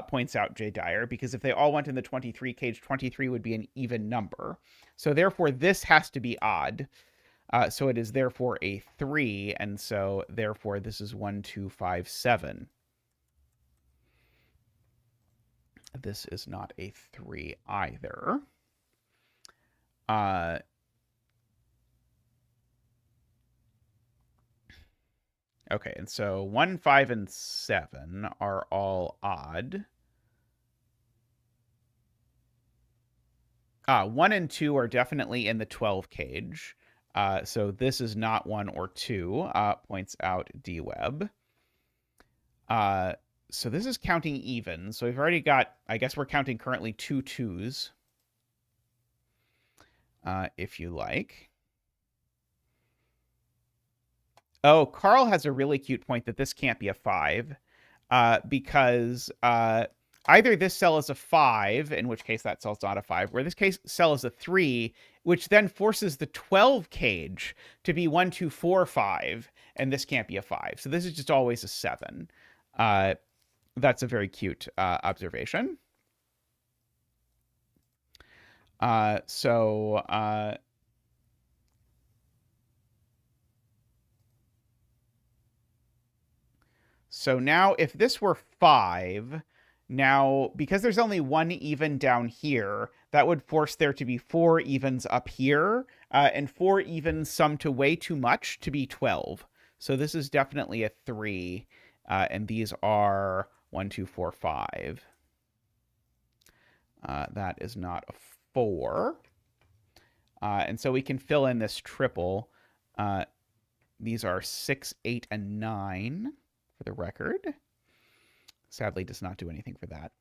points out Jay Dyer, because if they all went in the 23 cage, 23 would be an even number. So therefore, this has to be odd. So it is therefore a 3, and so therefore this is 1, 2, 5, 7. This is not a 3 either. Okay, and so 1, 5, and 7 are all odd. 1 and 2 are definitely in the 12 cage. So this is not 1 or 2, points out D-Web. So this is counting even. So we've already got, I guess we're counting currently 2 2s. If you like. Oh, Carl has a really cute point that this can't be a 5. Because either this cell is a 5, in which case that cell's not a 5, or this case cell is a 3, which then forces the 12 cage to be 1, 2, 4, 5, and this can't be a 5. So this is just always a 7. That's a very cute observation. So now if this were 5, now because there's only 1 even down here, that would force there to be 4 evens up here, and 4 evens sum to way too much to be 12. So this is definitely a 3, and these are 1, 2, 4, 5. That is not a 4. And so we can fill in this triple. These are 6, 8, and 9 for the record. Sadly, does not do anything for that.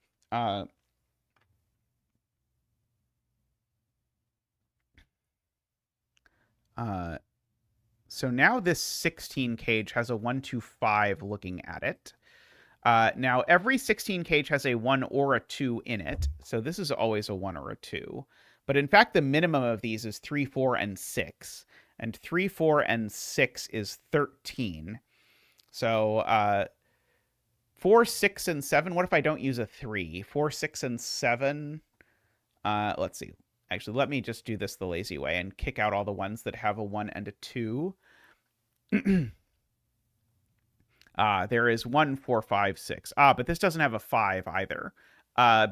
So now this 16 cage has a 1, 2, 5 looking at it. Now, every 16 cage has a 1 or a 2 in it, so this is always a 1 or a 2. But in fact, the minimum of these is 3, 4, and 6. And 3, 4, and 6 is 13. So 4, 6, and 7. What if I don't use a 3? 4, 6, and 7. Let's see. Actually, let me just do this the lazy way and kick out all the ones that have a 1 and a 2. There is 1, 4, 5, 6. But this doesn't have a 5 either,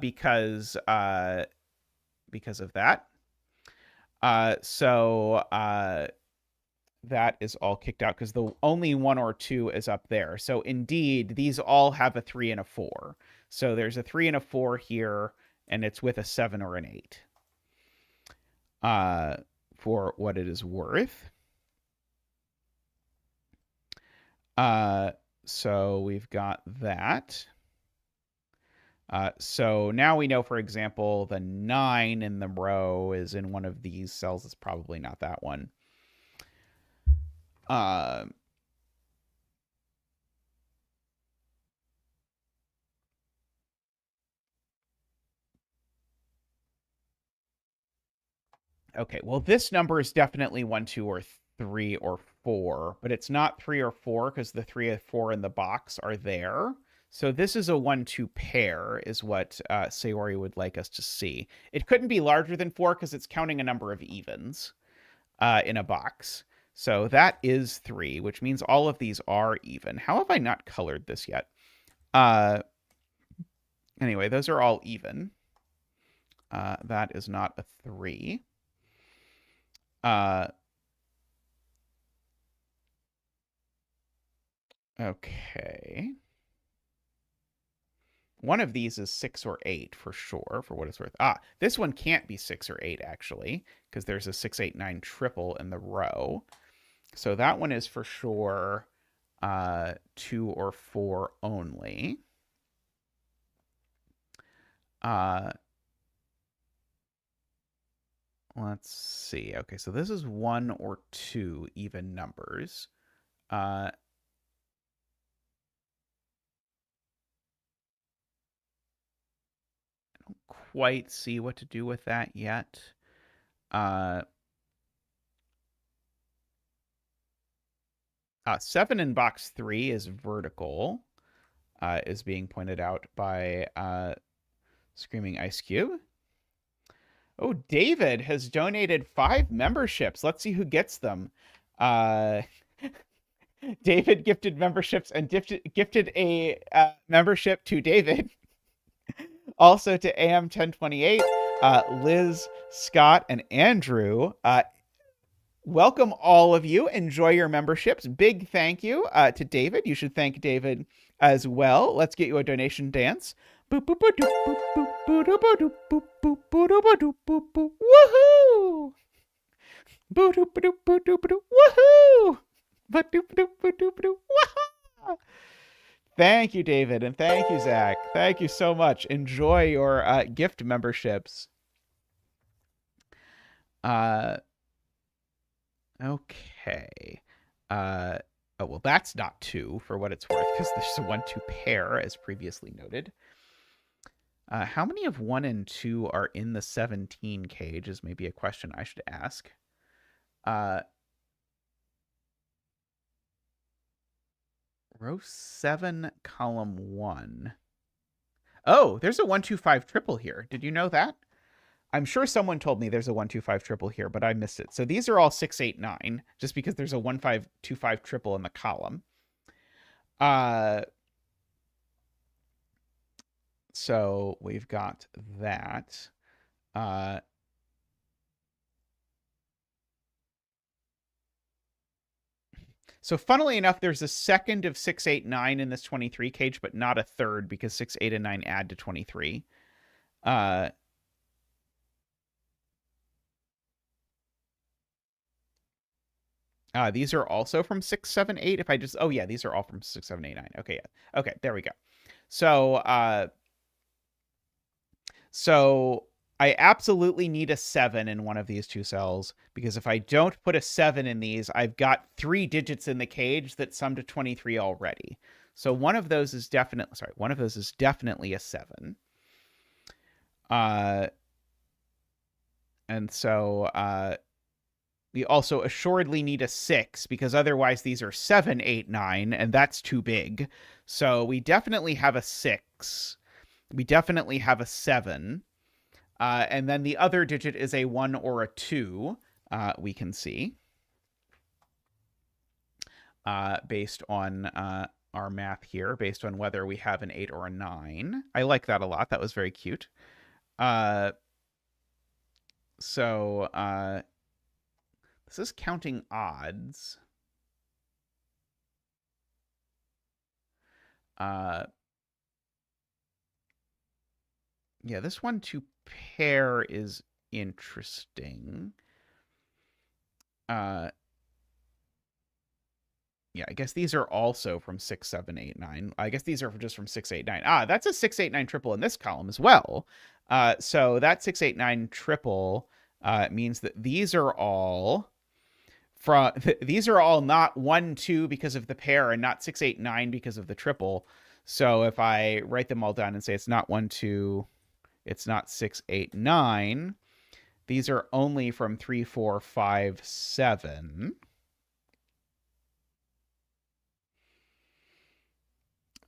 because of that. So that is all kicked out because the only 1 or 2 is up there. So indeed, these all have a 3 and a 4. So there's a 3 and a 4 here, and it's with a 7 or an 8. For what it is worth. So we've got that. So now we know, for example, the 9 in the row is in one of these cells. It's probably not that one. Okay, well, this number is definitely 1, 2, or 3, or 4, but it's not 3 or 4 because the 3 or 4 in the box are there. So this is a 1, 2 pair is what Sayori would like us to see. It couldn't be larger than 4 because it's counting a number of evens in a box. So that is 3, which means all of these are even. How have I not colored this yet? Anyway, those are all even. That is not a 3. Okay. One of these is 6 or 8 for sure, for what it's worth. This one can't be 6 or 8, actually, because there's a 6, 8, 9 triple in the row. So that one is for sure 2 or 4 only. Let's see. Okay, so this is 1 or 2 even numbers. I don't quite see what to do with that yet. 7 in box 3 is vertical, is being pointed out by Screaming Ice Cube. Oh, David has donated 5 memberships. Let's see who gets them. David gifted memberships and gifted a membership to David. Also to AM1028, Liz, Scott, and Andrew. Welcome all of you. Enjoy your memberships. Big thank you to David. You should thank David as well. Let's get you a donation dance. Woohoo! Woohoo! Thank you, David, and thank you, Zach. Thank you so much. Enjoy your gift memberships. Okay. Oh, well, that's not 2 for what it's worth, because there's a 1, 2 pair, as previously noted. How many of 1 and 2 are in the 17 cage is maybe a question I should ask. Row 7, column 1. Oh, there's a 1, 2, 5 triple here. Did you know that? I'm sure someone told me there's a 1, 2, 5 triple here, but I missed it. So these are all 6, 8, 9, just because there's a 1, 5, 2, 5 triple in the column. So we've got that. So funnily enough, there's a second of 6, 8, 9 in this 23 cage, but not a third because 6, 8, and 9 add to 23. These are also from 6, 7, 8. If I just, oh yeah, these are all from 6, 7, 8, 9. Okay, yeah. Okay, there we go. So I absolutely need a 7 in one of these two cells, because if I don't put a 7 in these, I've got 3 digits in the cage that sum to 23 already. So one of those is definitely a 7. And so we also assuredly need a 6, because otherwise these are 7, 8, 9, and that's too big. So we definitely have a 6. We definitely have a 7. And then the other digit is a 1 or a 2, we can see, based on our math here, based on whether we have an 8 or a 9. I like that a lot. That was very cute. So this is counting odds. Yeah, this 1-2 pair is interesting. Yeah, I guess these are also from 6, 7, 8, 9. I guess these are just from 6, 8, 9. That's a 6, 8, 9 triple in this column as well. So that 6, 8, 9 triple means that these are all not 1, 2 because of the pair, and not 6, 8, 9 because of the triple. So if I write them all down and say it's not 1, 2, it's not 6, 8, 9, these are only from 3, 4, 5, 7.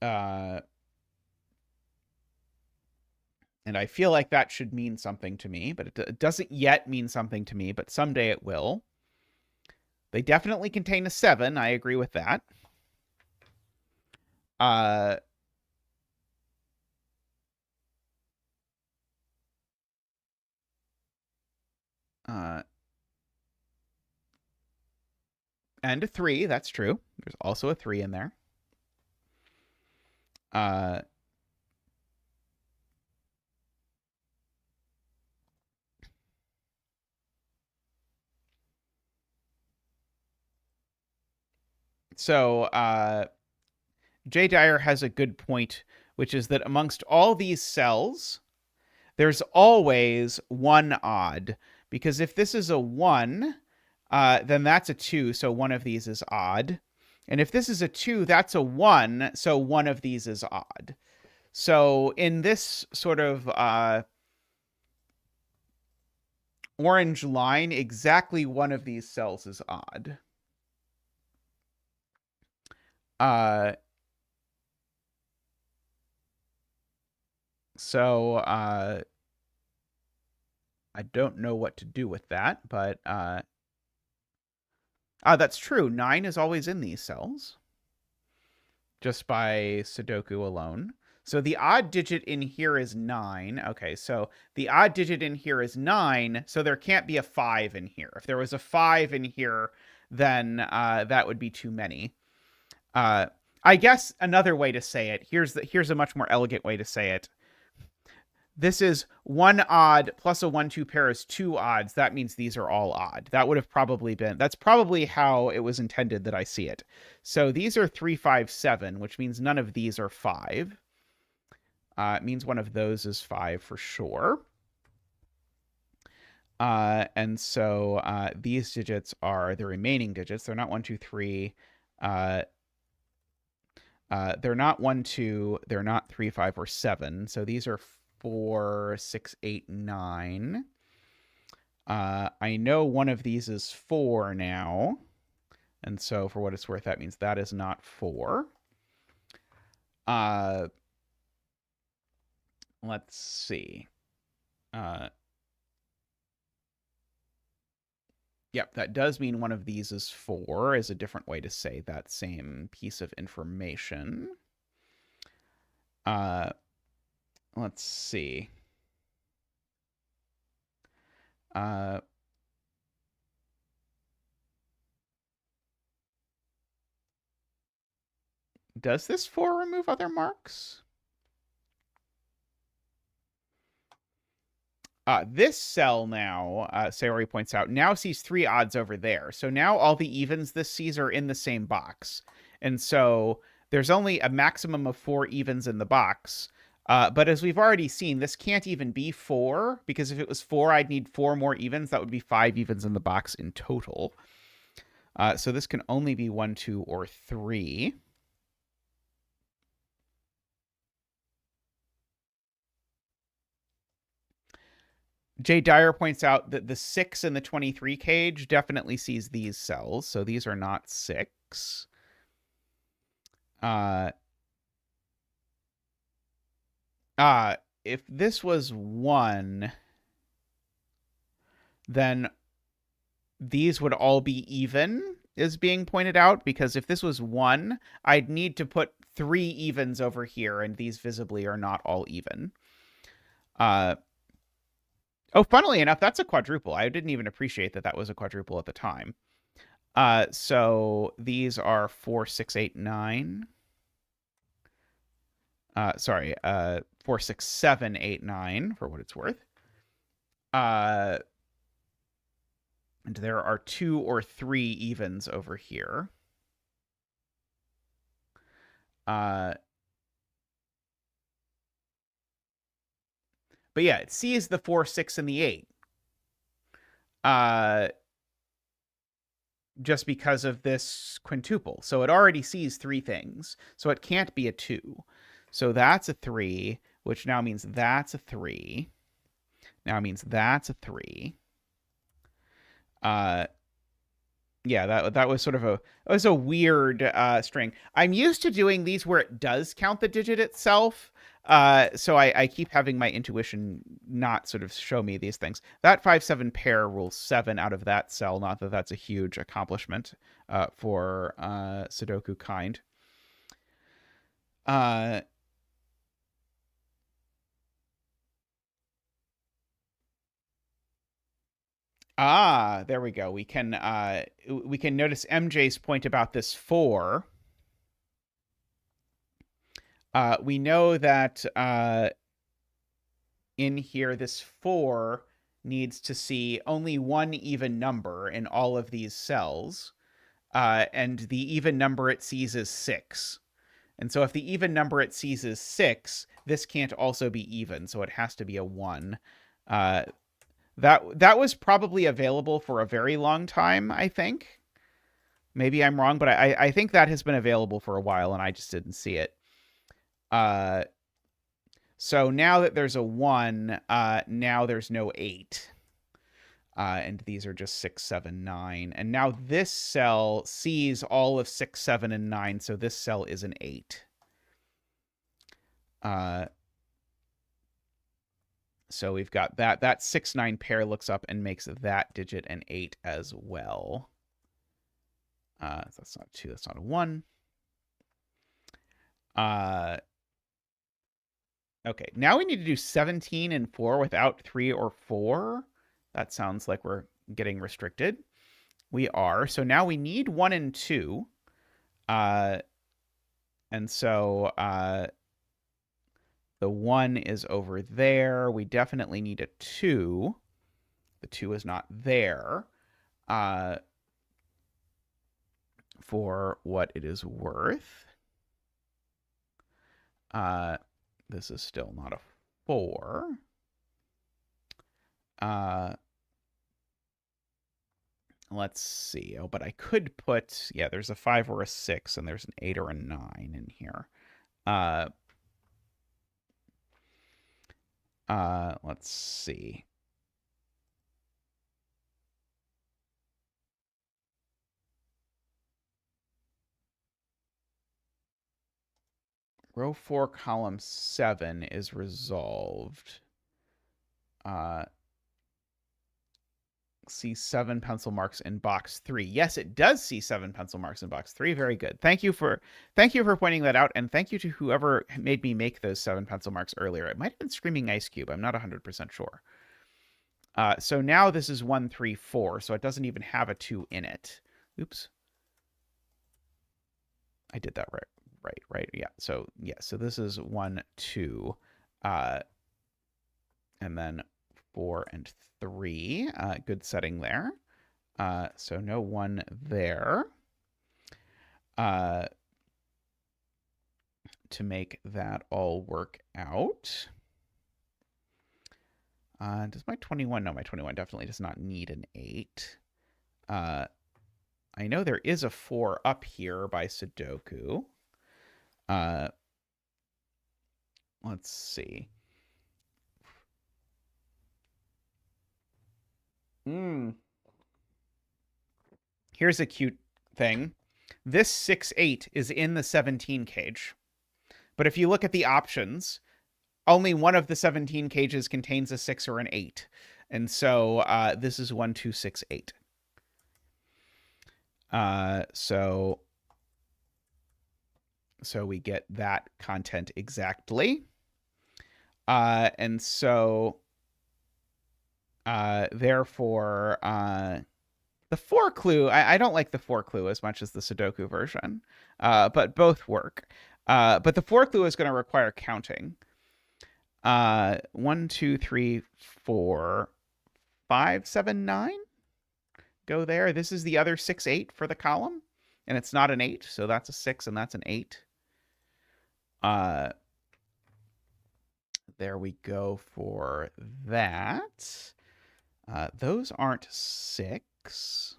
And I feel like that should mean something to me, but it doesn't yet mean something to me, but someday it will. They definitely contain a 7. I agree with that. And a 3, that's true. There's also a 3 in there. So Jay Dyer has a good point, which is that amongst all these cells, there's always one odd, because if this is a 1, then that's a 2, so one of these is odd. And if this is a 2, that's a 1, so one of these is odd. So in this sort of orange line, exactly one of these cells is odd. So I don't know what to do with that, but that's true. 9 is always in these cells, just by sudoku alone. So the odd digit in here is 9. Okay, so the odd digit in here is 9, so there can't be a 5 in here. If there was a 5 in here, then that would be too many. I guess another way to say it, here's a much more elegant way to say it. This is 1 odd plus a 1, 2 pair is 2 odds. That means these are all odd. That would have probably been, that's probably how it was intended that I see it. So these are 3, 5, 7, which means none of these are 5. It means one of those is 5 for sure. And so these digits are the remaining digits. They're not 1, 2, 3. They're not 1, 2. They're not 3, 5, or 7. So these are 4, 6, 8, 9. I know one of these is 4 now. And so for what it's worth, that means that is not 4. Let's see. Yep, that does mean one of these is 4, is a different way to say that same piece of information. Let's see. Does this 4 remove other marks? This cell now, Sayori points out, now sees 3 odds over there. So now all the evens this sees are in the same box. And so there's only a maximum of 4 evens in the box. But as we've already seen, this can't even be 4, because if it was 4, I'd need 4 more evens. That would be 5 evens in the box in total. So this can only be 1, 2, or 3. Jay Dyer points out that the 6 in the 23 cage definitely sees these cells, so these are not 6. If this was 1, then these would all be even, is being pointed out, because if this was 1, I'd need to put 3 evens over here, and these visibly are not all even. Oh, funnily enough, that's a quadruple. I didn't even appreciate that that was a quadruple at the time. So these are 4, 6, 8, 9. Sorry, 4, 6, 7, 8, 9, for what it's worth. And there are 2 or 3 evens over here. But yeah, it sees the 4, 6, and the 8. Just because of this quintuple. So it already sees 3 things. So it can't be a 2. So that's a 3, which now means that's a 3. Now means that's a 3. Yeah, that was sort of a weird string. I'm used to doing these where it does count the digit itself. So I keep having my intuition not sort of show me these things. That 5-7 pair rules 7 out of that cell. Not that that's a huge accomplishment for Sudoku kind. There we go. We can notice MJ's point about this 4. We know that in here, this 4 needs to see only 1 even number in all of these cells. And the even number it sees is 6. And so if the even number it sees is 6, this can't also be even, so it has to be a 1. That was probably available for a very long time, I think. Maybe I'm wrong, but I think that has been available for a while, and I just didn't see it. So now that there's a 1, now there's no 8. And these are just 6, 7, 9. And now this cell sees all of 6, 7, and 9, so this cell is an 8. So we've got that. That 6, 9 pair looks up and makes that digit an 8 as well. That's not 2, that's not a 1. Okay, now we need to do 17 and 4 without 3 or 4. That sounds like we're getting restricted. We are. So now we need 1 and 2. And so the 1 is over there. We definitely need a 2. The 2 is not there. For what it is worth. This is still not a 4. Let's see. Oh, but I could put, yeah, there's a 5 or a 6, and there's an 8 or a 9 in here. Let's see. Row 4, column 7 is resolved. See 7 pencil marks in box 3. Yes, it does see 7 pencil marks in box 3. Very good. Thank you for pointing that out, and thank you to whoever made me make those 7 pencil marks earlier. It might have been Screaming Ice Cube. I'm not 100% sure. So now this is 1, 3, 4, so it doesn't even have a 2 in it. Oops. I did that right. Yeah. So this is 1, 2. And then 4, and 3. Good setting there. So no 1 there. To make that all work out. Does my 21? No, my 21 definitely does not need an 8. I know there is a 4 up here by sudoku. Let's see. Here's a cute thing. This 6-8 is in the 17 cage. But if you look at the options, only one of the 17 cages contains a 6 or an 8. And so this is 1, 2, 6, 8. So we get that content exactly. And so therefore, the 4 clue, I don't like the 4 clue as much as the Sudoku version, but both work. But the 4 clue is going to require counting. 1, 2, 3, 4, 5, 7, 9. Go there. This is the other 6, 8 for the column, and it's not an 8, so that's a 6 and that's an 8. There we go for that. Those aren't 6.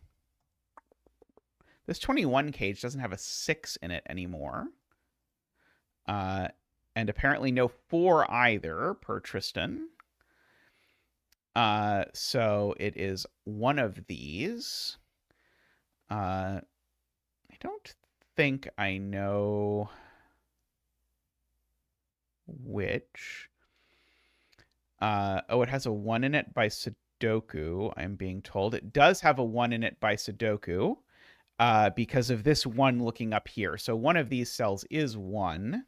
This 21 cage doesn't have a 6 in it anymore. And apparently no 4 either, per Tristan. So it is one of these. I don't think I know which. Oh, it has a 1 in it by sudoku, I'm being told. It does have a 1 in it by sudoku because of this 1 looking up here. So one of these cells is 1.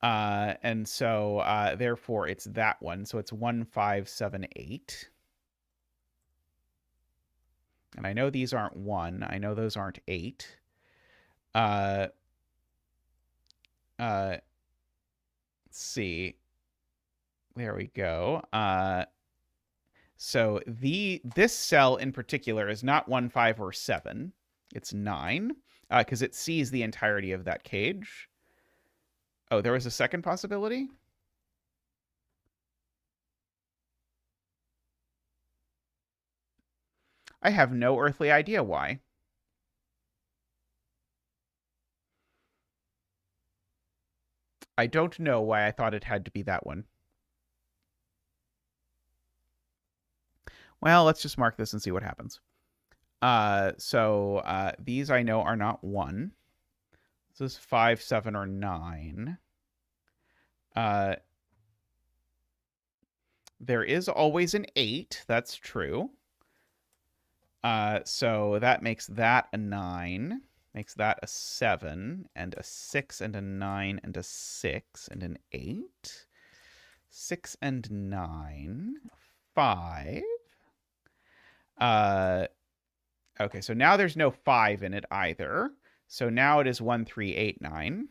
And so therefore it's that one. So it's 1, 5, 7, 8. And I know these aren't 1. I know those aren't 8. Let's see. There we go. So this cell in particular is not 1, 5, or 7. It's 9 because it sees the entirety of that cage. Oh, there was a second possibility? I have no earthly idea why. I don't know why I thought it had to be that one. Well, let's just mark this and see what happens. So these I know are not 1. This is 5, 7, or 9. There is always an 8. That's true. So that makes that a 9. Makes that a 7, and a 6, and a 9, and a 6, and an 8. 6 and 9. 5. Okay, so now there's no 5 in it either. So now it is 1, 3, 8, 9.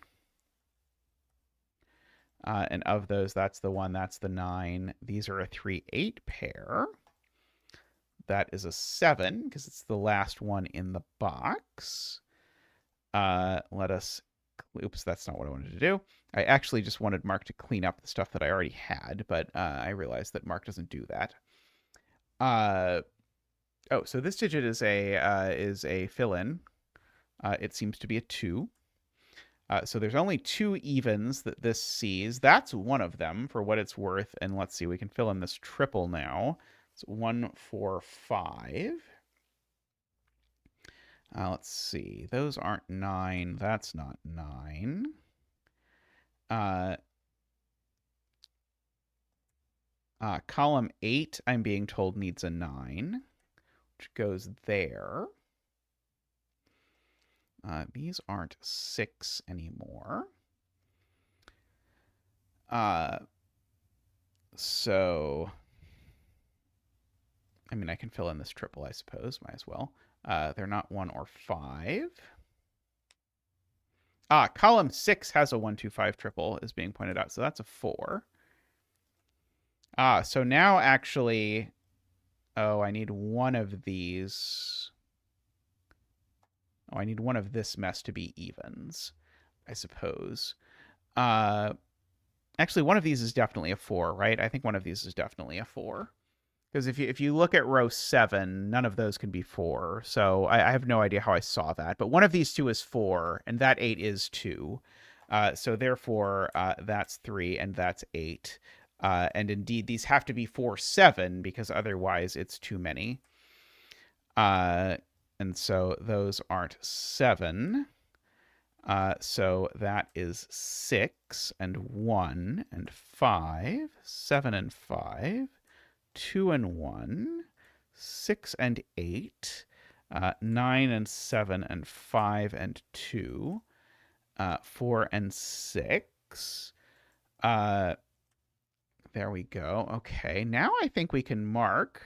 And of those, that's the 1, that's the 9. These are a 3, 8 pair. That is a 7, because it's the last one in the box. Let us... Oops, that's not what I wanted to do. I actually just wanted Mark to clean up the stuff that I already had, but I realized that Mark doesn't do that. Oh, so this digit is a fill-in. It seems to be a 2. So there's only 2 evens that this sees. That's one of them for what it's worth. And let's see, we can fill in this triple now. It's 1, 4, 5. Let's see. Those aren't 9. That's not 9. Column 8, I'm being told, needs a 9, which goes there. These aren't 6 anymore. So, I mean, I can fill in this triple, I suppose. Might as well. They're not 1 or 5. Column 6 has a 1, 2, 5 triple, is being pointed out. So that's a 4. So now actually, oh, I need one of these. Oh, I need one of this mess to be evens, I suppose. Uh, Actually, one of these is definitely a 4, right? I think one of these is definitely a 4. Because if you look at row 7, none of those can be 4. So I have no idea how I saw that. But one of these two is 4, and that 8 is 2. So therefore, that's 3, and that's 8. And indeed, these have to be 4, 7, because otherwise it's too many. And so those aren't 7. So that is 6 and 1 and 5, 7 and 5, 2 and 1, 6 and 8, 9 and 7 and 5 and 2, 4 and 6. There we go. Okay, now I think we can mark,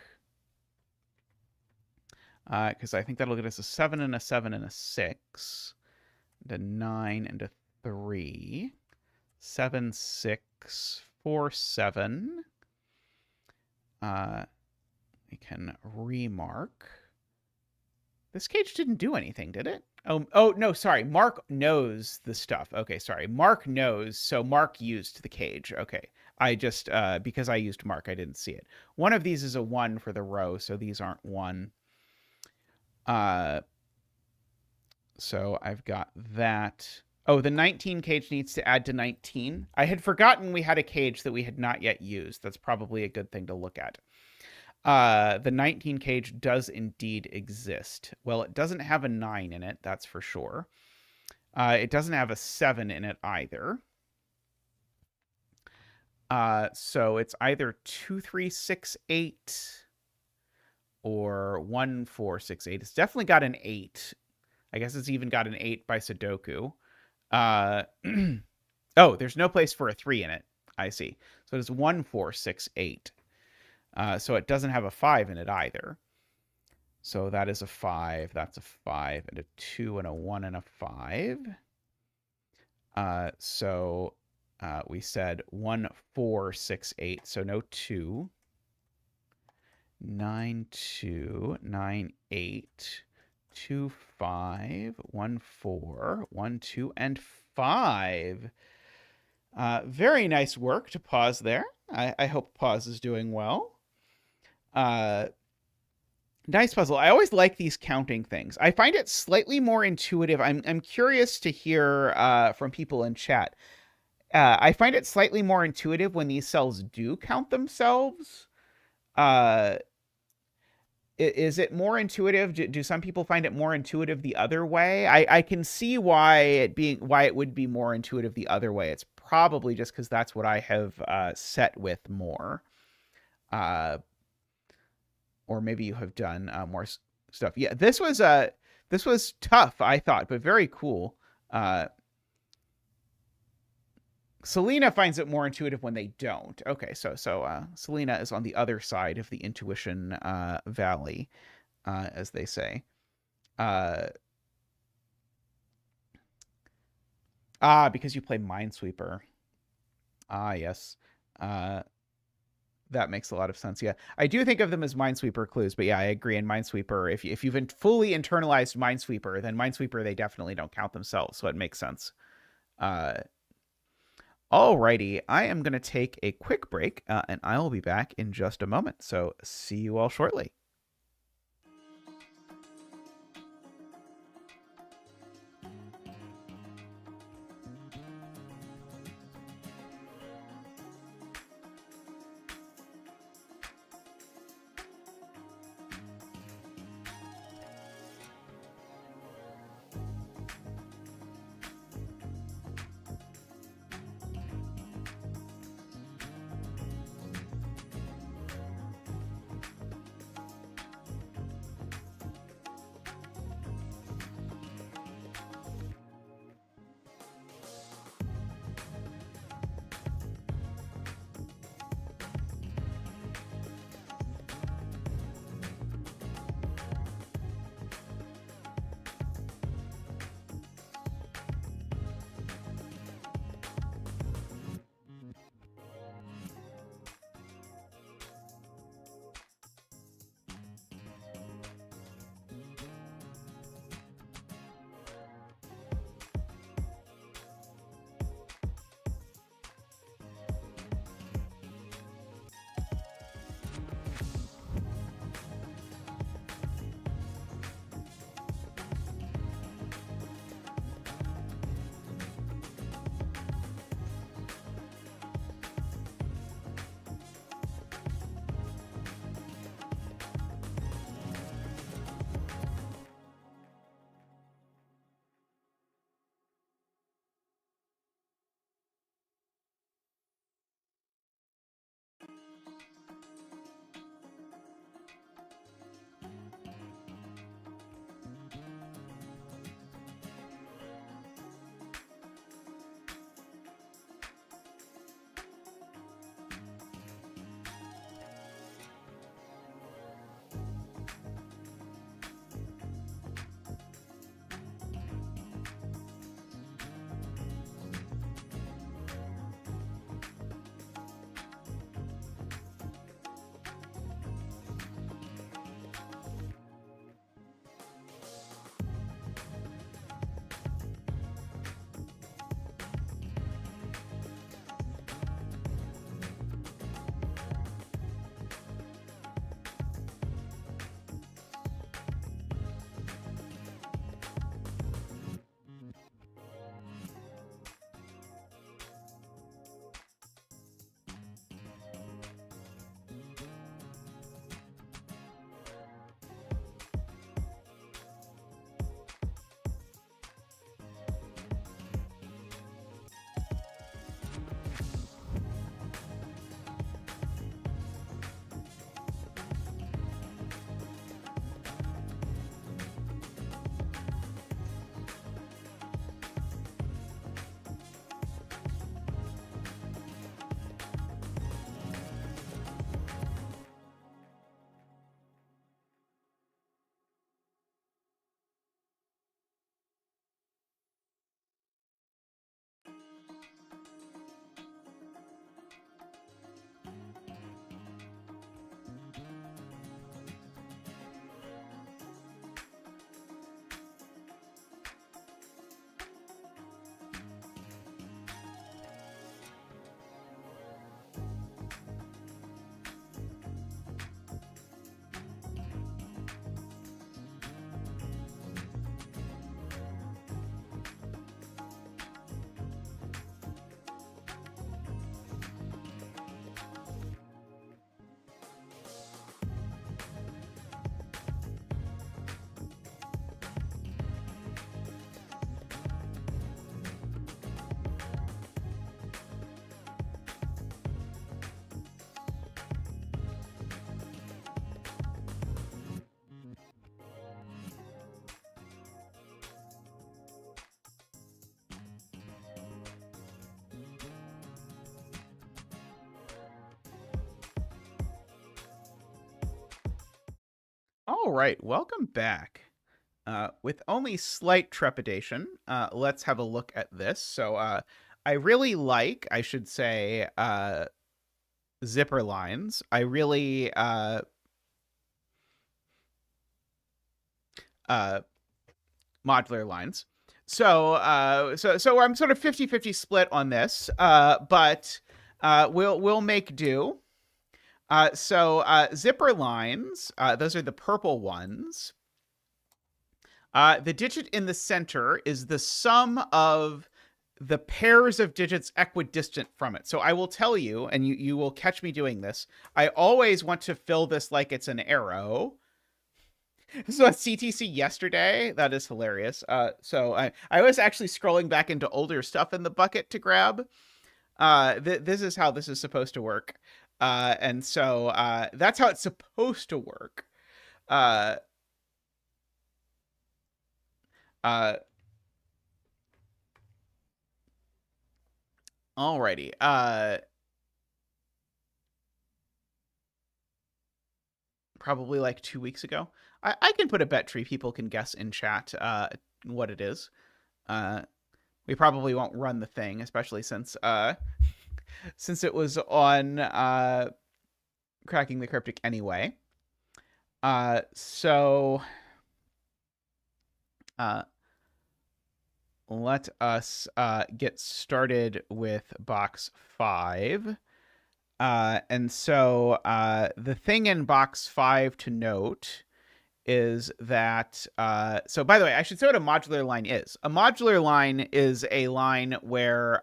because I think that'll get us a 7 and a 7 and a 6, and a 9 and a 3, 7, 6, 4, 7. We can remark. This cage didn't do anything, did it? Oh no, sorry. Mark knows the stuff. Okay, sorry. Mark knows, so Mark used the cage. Okay. I just, because I used Mark, I didn't see it. One of these is a 1 for the row, so these aren't 1. So I've got that. Oh, the 19 cage needs to add to 19. I had forgotten we had a cage that we had not yet used. That's probably a good thing to look at. The 19 cage does indeed exist. Well, it doesn't have a 9 in it, that's for sure. It doesn't have a 7 in it either. So it's either 2, 3, 6, 8 or 1, 4, 6, 8. It's definitely got an 8. I guess it's even got an 8 by sudoku. Oh, there's no place for a 3 in it. I see. So it's 1, 4, 6, 8. So it doesn't have a 5 in it either. So that is a 5. That's a 5 and a 2 and a 1 and a 5. So we said 1, 4, 6, 8. So no 2. 9, 2, 9, 8. 2, 5, 1, 4, 1, 2, and 5. Very nice work to pause there. I hope pause is doing well. Nice puzzle. I always like these counting things. I find it slightly more intuitive. I'm curious to hear from people in chat. I find it slightly more intuitive when these cells do count themselves. Is it more intuitive? Do some people find it more intuitive the other way? I can see why it would be more intuitive the other way. It's probably just because that's what I have set with more. Or maybe you have done more stuff. Yeah, this was tough, I thought, but very cool. Selena finds it more intuitive when they don't. Okay, so Selena is on the other side of the intuition valley, as they say. Because you play Minesweeper. Yes. That makes a lot of sense. Yeah, I do think of them as Minesweeper clues, but yeah, I agree. In Minesweeper, if you've fully internalized Minesweeper, then Minesweeper, they definitely don't count themselves, so it makes sense. Alrighty, I am going to take a quick break, and I will be back in just a moment. So see you all shortly. All right, welcome back. With only slight trepidation, let's have a look at this. So, I really like, I should say, zipper lines. I really uh, modular lines. So I'm sort of 50-50 split on this, but we'll make do. Zipper lines, those are the purple ones. The digit in the center is the sum of the pairs of digits equidistant from it. So I will tell you, and you will catch me doing this, I always want to fill this like it's an arrow. So at CTC yesterday, that is hilarious. I was actually scrolling back into older stuff in the bucket to grab. This is how this is supposed to work. That's how it's supposed to work. Uh, uh, Alrighty. Probably like 2 weeks ago. I can put a bet tree. People can guess in chat what it is. We probably won't run the thing, especially since it was on Cracking the Cryptic anyway. Let us get started with box 5. The thing in box 5 to note is that, so by the way, I should say what a modular line is. A modular line is a line where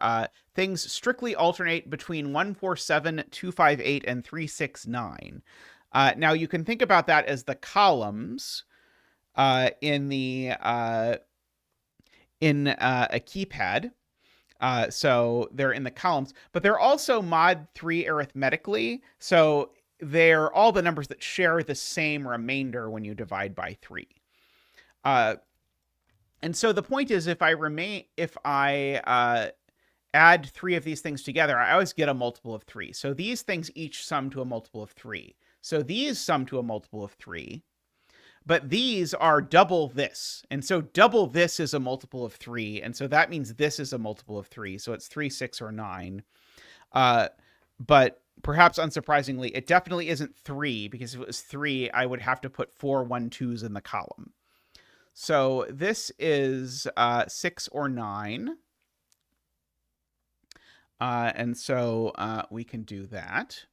things strictly alternate between 147, 258, and 369. Now, you can think about that as the columns in a keypad. So they're in the columns, but they're also mod 3 arithmetically. So they're all the numbers that share the same remainder when you divide by 3. And so the point is, if I add 3 of these things together, I always get a multiple of 3. So these things each sum to a multiple of 3. So these sum to a multiple of 3. But these are double this. And so double this is a multiple of 3. And so that means this is a multiple of 3. So it's 3, 6, or 9. But perhaps unsurprisingly, it definitely isn't 3, because if it was 3, I would have to put 4 1 2s in the column. So this is 6 or 9. We can do that.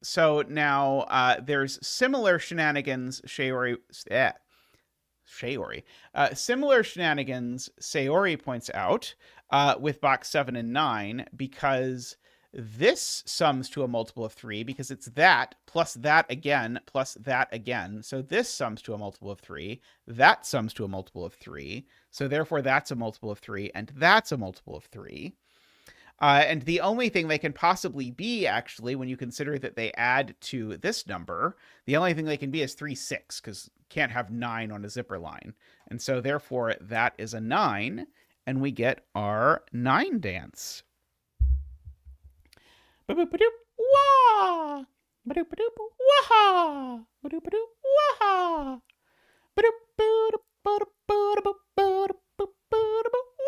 So now there's similar shenanigans, Sayori points out with box 7 and 9, because this sums to a multiple of 3, because it's that plus that again plus that again. So this sums to a multiple of 3. That sums to a multiple of 3. So therefore that's a multiple of 3, and that's a multiple of 3. And the only thing they can possibly be, actually, when you consider that they add to this number, the only thing they can be is 3, 6, because can't have 9 on a zipper line. And so therefore that is a 9, and we get our 9 dance. Ba-boop-a-doop, wah! Ba-doop-a-doop, wah! Ba-doop-a-doop, wah!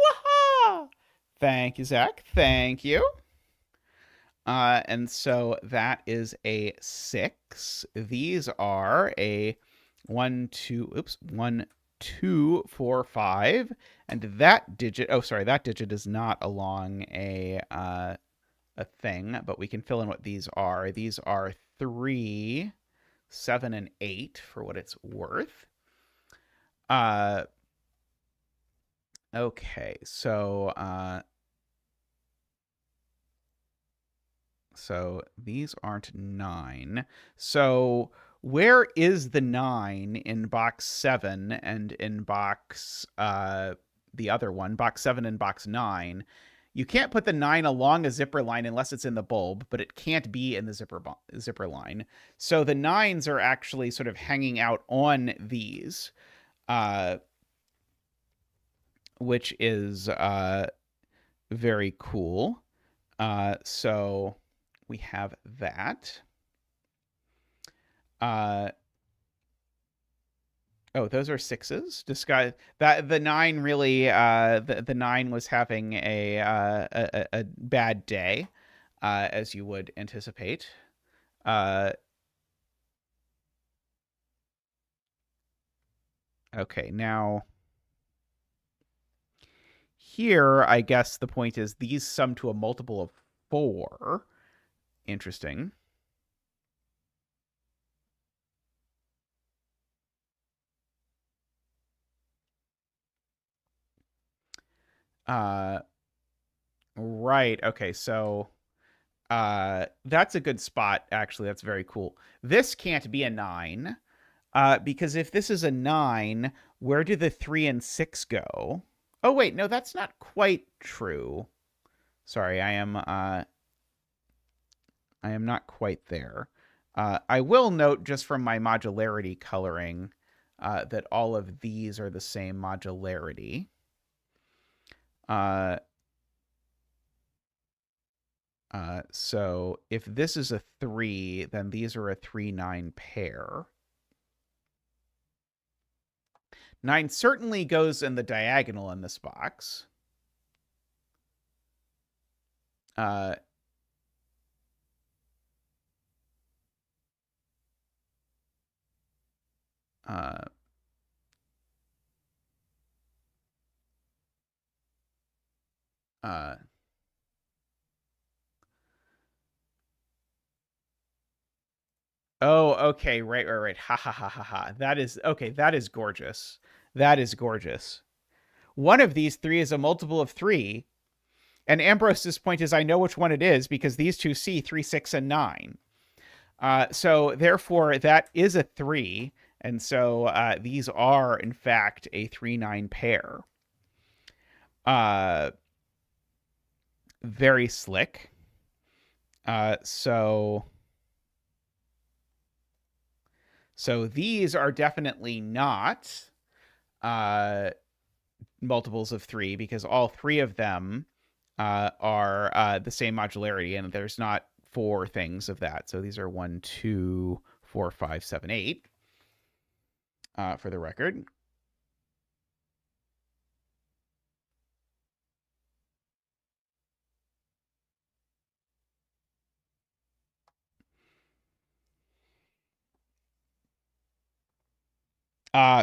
Wah! Thank you, Zach. Thank you. And so that is a 6. These are a 1, 2, 4, 5. And that digit, that digit is not along a thing, but we can fill in what these are. These are 3, 7, and 8 for what it's worth. Okay, so these aren't 9. So where is the 9 in box 7 and in box the other one, box 7 and box 9? You can't put the 9 along a zipper line unless it's in the bulb, but it can't be in the zipper line. So the 9s are actually sort of hanging out on these, which is very cool. So we have that. Oh, those are sixes. Disguise that the nine really the nine was having a bad day, as you would anticipate. Uh, okay, now here I guess the point is these sum to a multiple of 4. Interesting. Uh, right. Okay, so that's a good spot actually. That's very cool. This can't be a 9. Because if this is a 9, where do the 3 and 6 go? Oh wait, no, that's not quite true. Sorry, I am not quite there. I will note just from my modularity coloring that all of these are the same modularity. Uh, so if this is a 3, then these are a 3-9 pair. 9 certainly goes in the diagonal in this box. Uh, uh, uh, Oh, okay. Right. Ha ha ha ha ha. That is okay. That is gorgeous. That is gorgeous. One of these 3 is a multiple of 3. And Ambrose's point is I know which one it is because these two see 3, 6, and 9. So therefore, that is a 3. And so these are, in fact, a 3-9 pair. Very slick. So these are definitely not multiples of 3 because all 3 of them are the same modularity, and there's not 4 things of that. So these are 1, 2, 4, 5, 7, 8 for the record.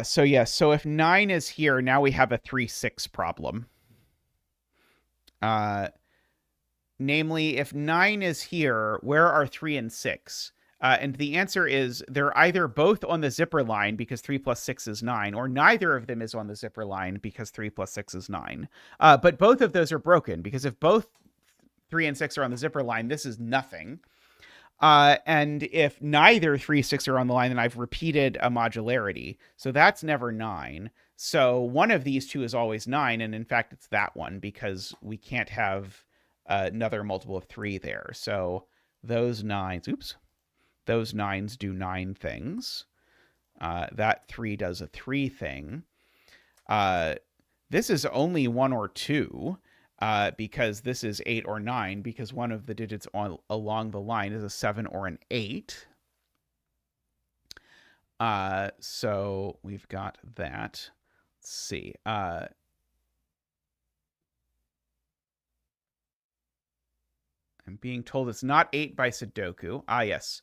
So yes, so if 9 is here, now we have a 3, 6 problem. Namely, if 9 is here, where are 3 and 6? And the answer is they're either both on the zipper line because 3 plus 6 is 9, or neither of them is on the zipper line because 3 plus 6 is 9. But both of those are broken because if both 3 and 6 are on the zipper line, this is nothing. And if neither 3, 6 are on the line, then I've repeated a modularity. So that's never 9. So one of these two is always 9. And in fact, it's that one because we can't have another multiple of 3 there. So those 9s, those 9s do 9 things. That 3 does a 3 thing. This is only 1 or 2. Because this is 8 or 9, because one of the digits along the line is a 7 or an 8. So we've got that. Let's see. I'm being told it's not 8 by Sudoku. Yes.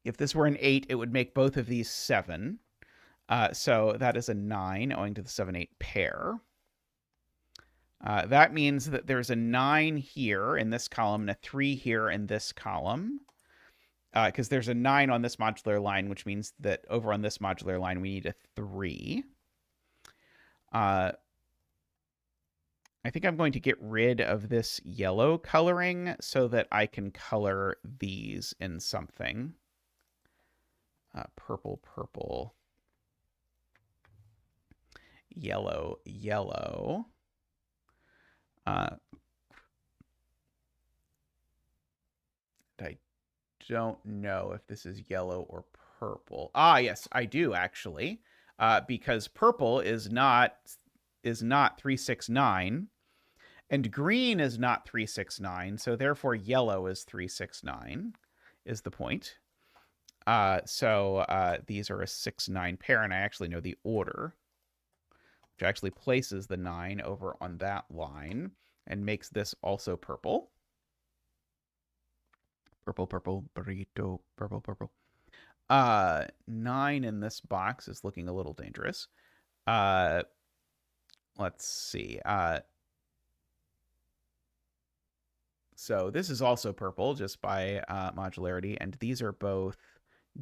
If this were an 8, it would make both of these 7. So that is a 9 owing to the 7-8 pair. That means that there's a 9 here in this column and a 3 here in this column. Because there's a 9 on this modular line, which means that over on this modular line, we need a 3. I think I'm going to get rid of this yellow coloring so that I can color these in something. Purple, purple. Yellow, yellow. I don't know if this is yellow or purple. Yes, I do actually, because purple is not 369, and green is not 369. So therefore, yellow is 369. Is the point? So these are a 6-9 pair, and I actually know the order, which actually places the 9 over on that line and makes this also purple. Purple, purple, burrito, purple, purple. 9 in this box is looking a little dangerous. Let's see. So this is also purple just by modularity, and these are both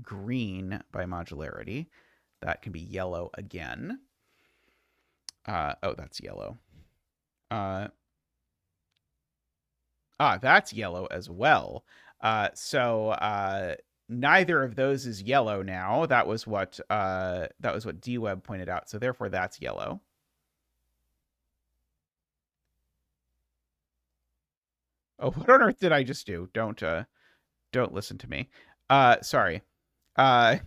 green by modularity. That can be yellow again. Oh, that's yellow. That's yellow as well. So neither of those is yellow now. That was what DWeb pointed out. So therefore, that's yellow. Oh, what on earth did I just do? Don't listen to me. Sorry. Uh,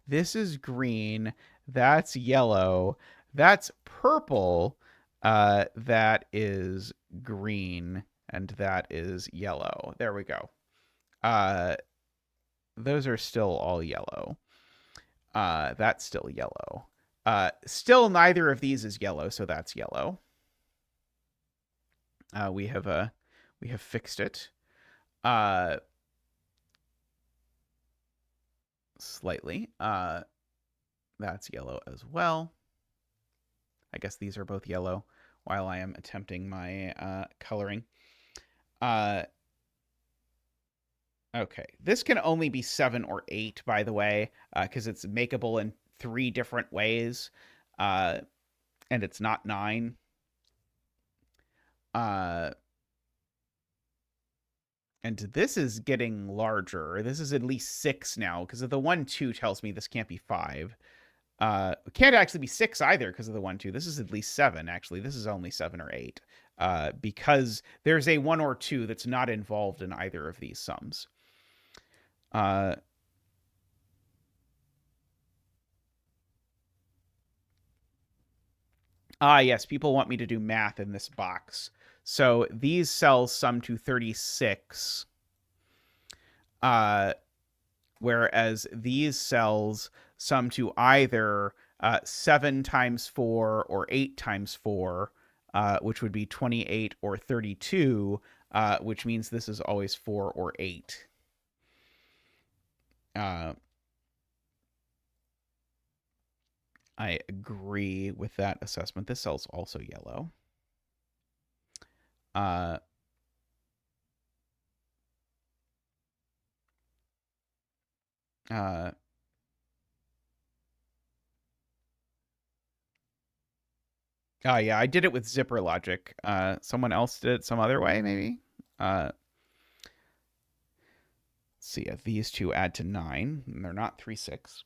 this is green. That's yellow. That's purple. That is green, and that is yellow. There we go. Those are still all yellow. That's still yellow. Still neither of these is yellow, so that's yellow. We have fixed it. Slightly. That's yellow as well. I guess these are both yellow while I am attempting my coloring. Okay, this can only be 7 or 8, by the way, because it's makeable in 3 different ways, and it's not 9. And this is getting larger. This is at least 6 now, because of the 1, 2 tells me this can't be 5. It can't actually be 6 either because of the 1, 2. This is at least 7, actually. This is only 7 or 8, because there's a 1 or 2 that's not involved in either of these sums. Yes, people want me to do math in this box. So these cells sum to 36, whereas these cells sum to either 7 times 4 or 8 times 4, which would be 28 or 32, which means this is always 4 or 8. I agree with that assessment. This cell's also yellow. Yeah, I did it with zipper logic. Someone else did it some other way, maybe. Let's see if these two add to 9, and they're not 3, 6.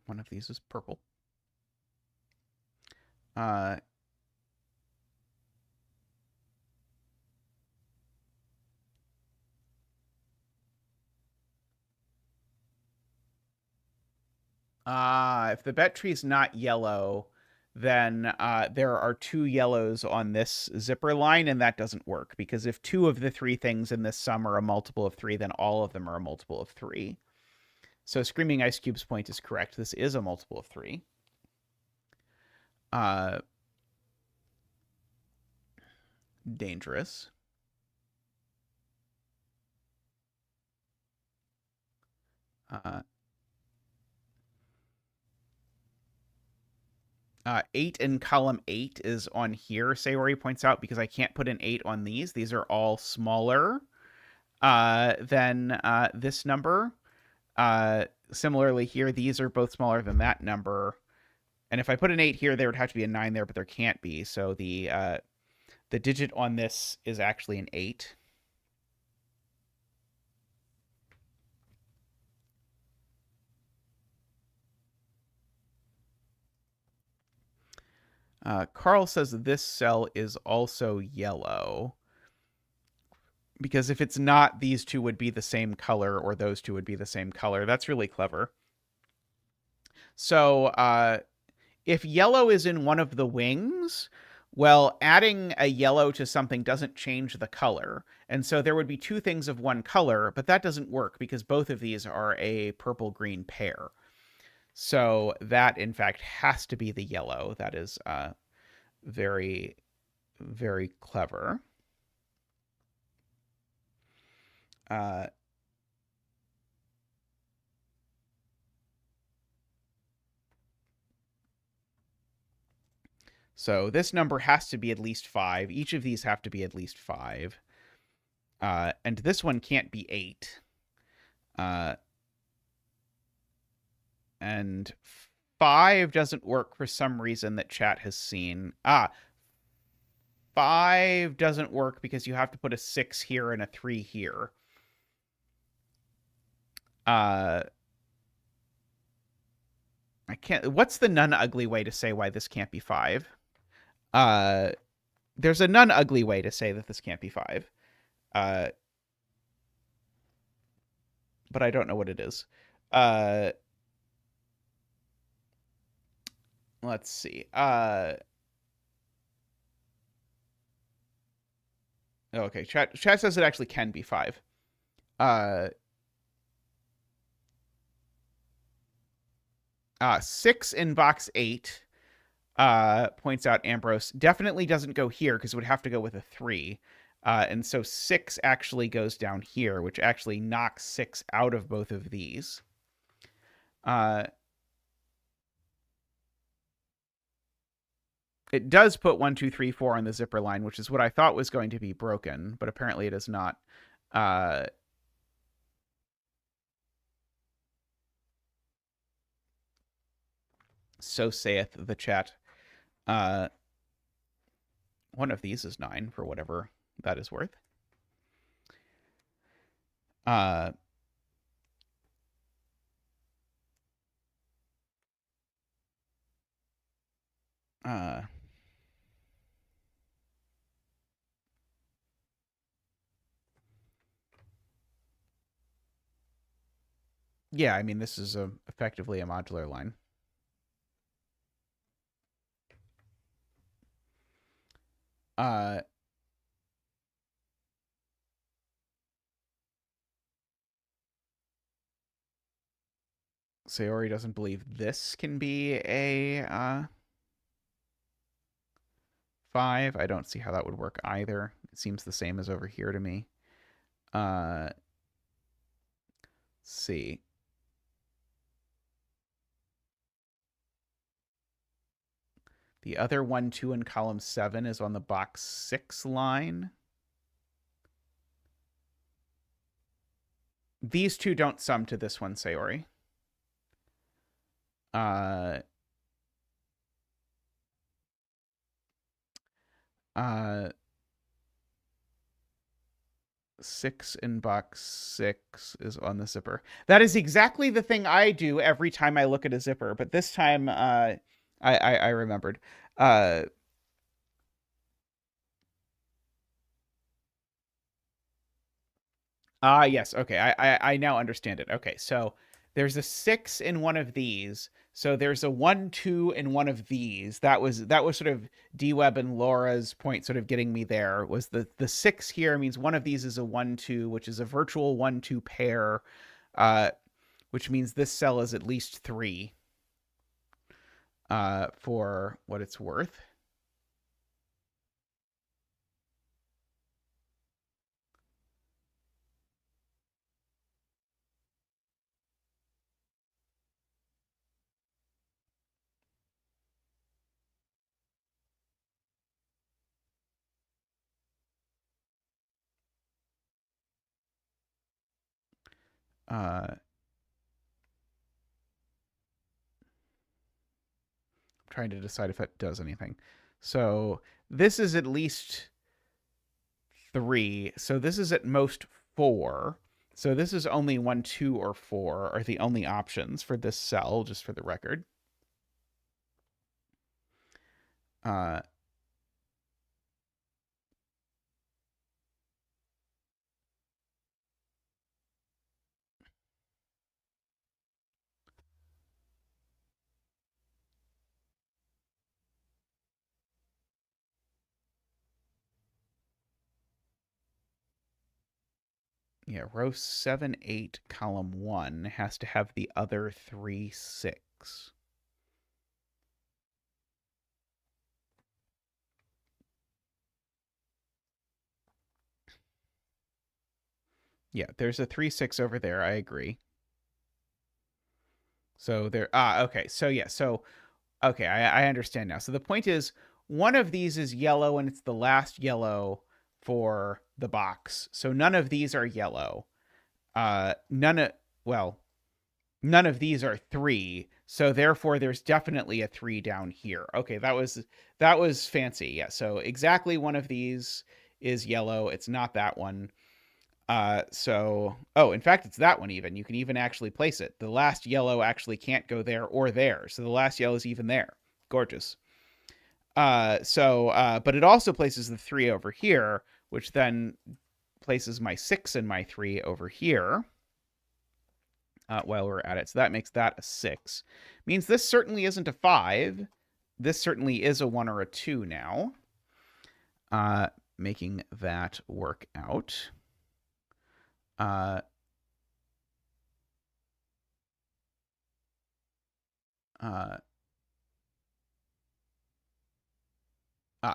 One of these is purple. If the bet tree is not yellow, then there are 2 yellows on this zipper line, and that doesn't work, because if 2 of the 3 things in this sum are a multiple of 3, then all of them are a multiple of 3. So Screaming Ice Cube's point is correct. This is a multiple of 3. Dangerous. 8 in column 8 is on here, Sayori points out, because I can't put an 8 on these. These are all smaller than this number. Similarly here, these are both smaller than that number. And if I put an 8 here, there would have to be a 9 there, but there can't be. So the digit on this is actually an 8. Carl says this cell is also yellow, because if it's not, these two would be the same color, or those two would be the same color. That's really clever. So if yellow is in one of the wings, well, adding a yellow to something doesn't change the color. And so there would be two things of one color, but that doesn't work because both of these are a purple-green pair. So that, in fact, has to be the yellow. That is very, very clever. Uh, so this number has to be at least 5. Each of these have to be at least 5. And this one can't be 8. And 5 doesn't work for some reason that chat has seen. 5 doesn't work because you have to put a 6 here and a 3 here. I can't. What's the non-ugly way to say why this can't be 5? There's a non-ugly way to say that this can't be 5. But I don't know what it is. Let's see. Okay, chat says it actually can be 5. 6 in box 8, points out Ambrose, definitely doesn't go here because it would have to go with a 3. And so 6 actually goes down here, which actually knocks 6 out of both of these. It does put 1, 2, 3, 4 on the zipper line, which is what I thought was going to be broken, but apparently it is not. So saith the chat. One of these is 9 for whatever that is worth. Yeah, I mean, this is effectively a modular line. Sayori doesn't believe this can be a 5. I don't see how that would work either. It seems the same as over here to me. Let's see. The other 1, 2 in column 7 is on the box 6 line. These two don't sum to this one, Sayori. 6 in box 6 is on the zipper. That is exactly the thing I do every time I look at a zipper, but this time I remembered. Yes. Okay. I now understand it. Okay. So there's a 6 in one of these. So there's a 1, 2 in one of these. That was sort of D-Web and Laura's point, sort of getting me there. Was the 6 here means one of these is a 1, 2, which is a virtual 1, 2 pair, which means this cell is at least 3. For what it's worth. Trying to decide if that does anything. So this is at least 3. So this is at most 4. So this is only 1, 2, or 4 are the only options for this cell, just for the record. Uh, Yeah, row 7, 8, column 1 has to have the other 3, 6. Yeah, there's a 3, 6 over there. I agree. So there. Okay. So yeah. So okay, I understand now. So the point is, one of these is yellow, and it's the last yellow for the box. So none of these are yellow. None of well, none of these are 3. So therefore, there's definitely a 3 down here. Okay, that was fancy. Yeah. So exactly one of these is yellow. It's not that one. Oh, in fact, it's that one even. You can even actually place it. The last yellow actually can't go there or there. So the last yellow is even there. Gorgeous. But it also places the 3 over here, which then places my 6 and my 3 over here while we're at it. So that makes that a 6. Means this certainly isn't a 5. This certainly is a 1 or a 2 now. Making that work out.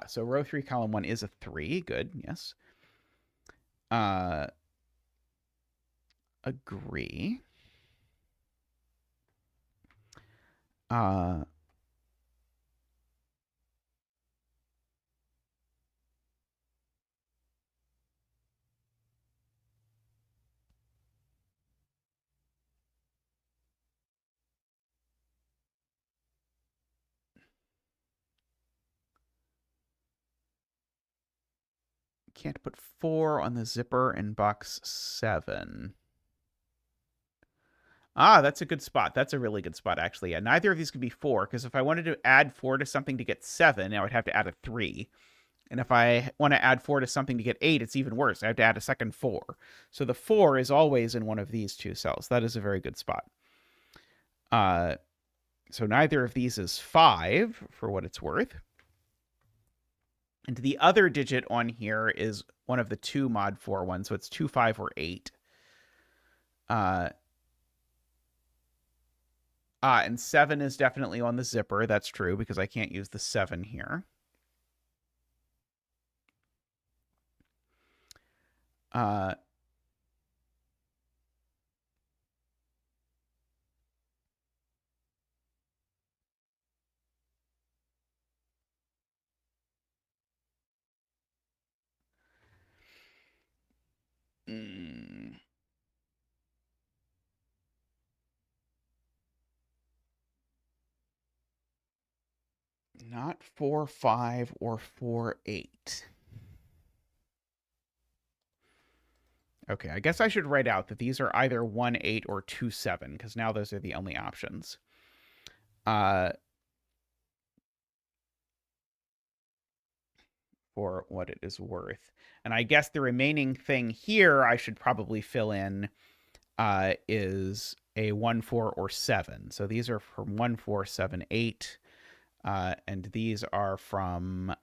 So row 3, column 1 is a 3. Good, yes. Agree. Can't put 4 on the zipper in box 7. That's a good spot. That's a really good spot, actually. Yeah, neither of these could be 4, because if I wanted to add 4 to something to get 7, I would have to add a 3. And if I want to add 4 to something to get 8, it's even worse. I have to add a second 4. So the 4 is always in one of these two cells. That is a very good spot. So neither of these is 5, for what it's worth. And the other digit on here is one of the 2 mod 4 ones, so it's 2, 5, or 8. And 7 is definitely on the zipper. That's true, because I can't use the 7 here. Not 4, 5, or 4, 8. Okay, I guess I should write out that these are either 1, 8 or 2, 7, because now those are the only options. For what it is worth. And I guess the remaining thing here I should probably fill in is a 1, 4, or 7. So these are from 1, 4, 7, 8. And these are from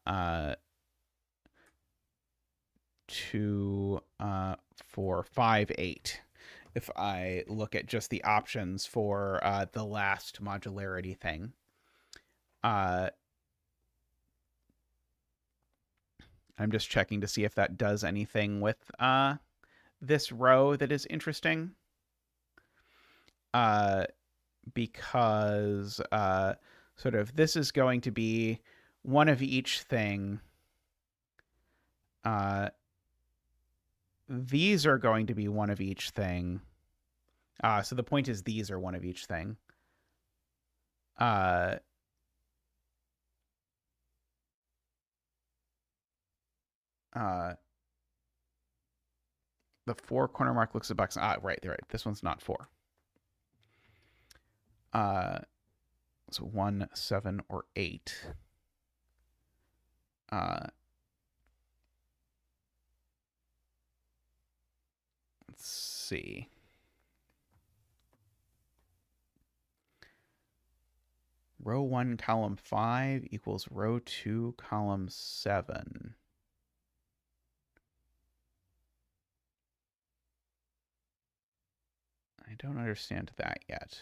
2, 4, 5, 8. If I look at just the options for the last modularity thing. I'm just checking to see if that does anything with this row that is interesting. Because sort of this is going to be one of each thing. These are going to be one of each thing. So the point is these are one of each thing. The 4 corner mark looks at box. Right, they're right. This one's not 4. So 1, 7, or 8. Let's see. Row 1, column 5 equals row 2, column 7. don't understand that yet.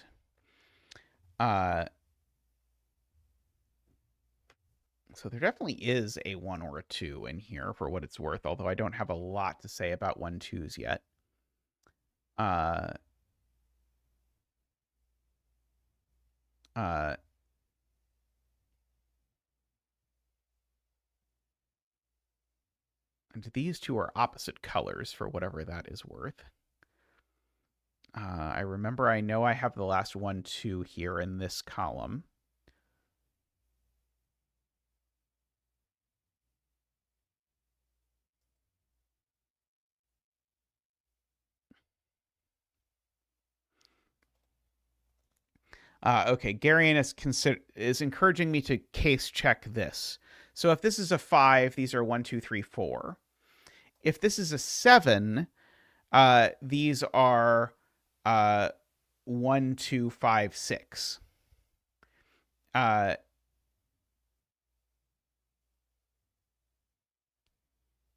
So there definitely is a 1 or a 2 in here for what it's worth, although I don't have a lot to say about 1-2s yet. And these two are opposite colors for whatever that is worth. I remember I know I have the last 1-2 here in this column. Okay, Garion is encouraging me to case check this. So if this is a 5, these are 1, 2, 3, 4. If this is a 7, these are 1, 2, 5, 6.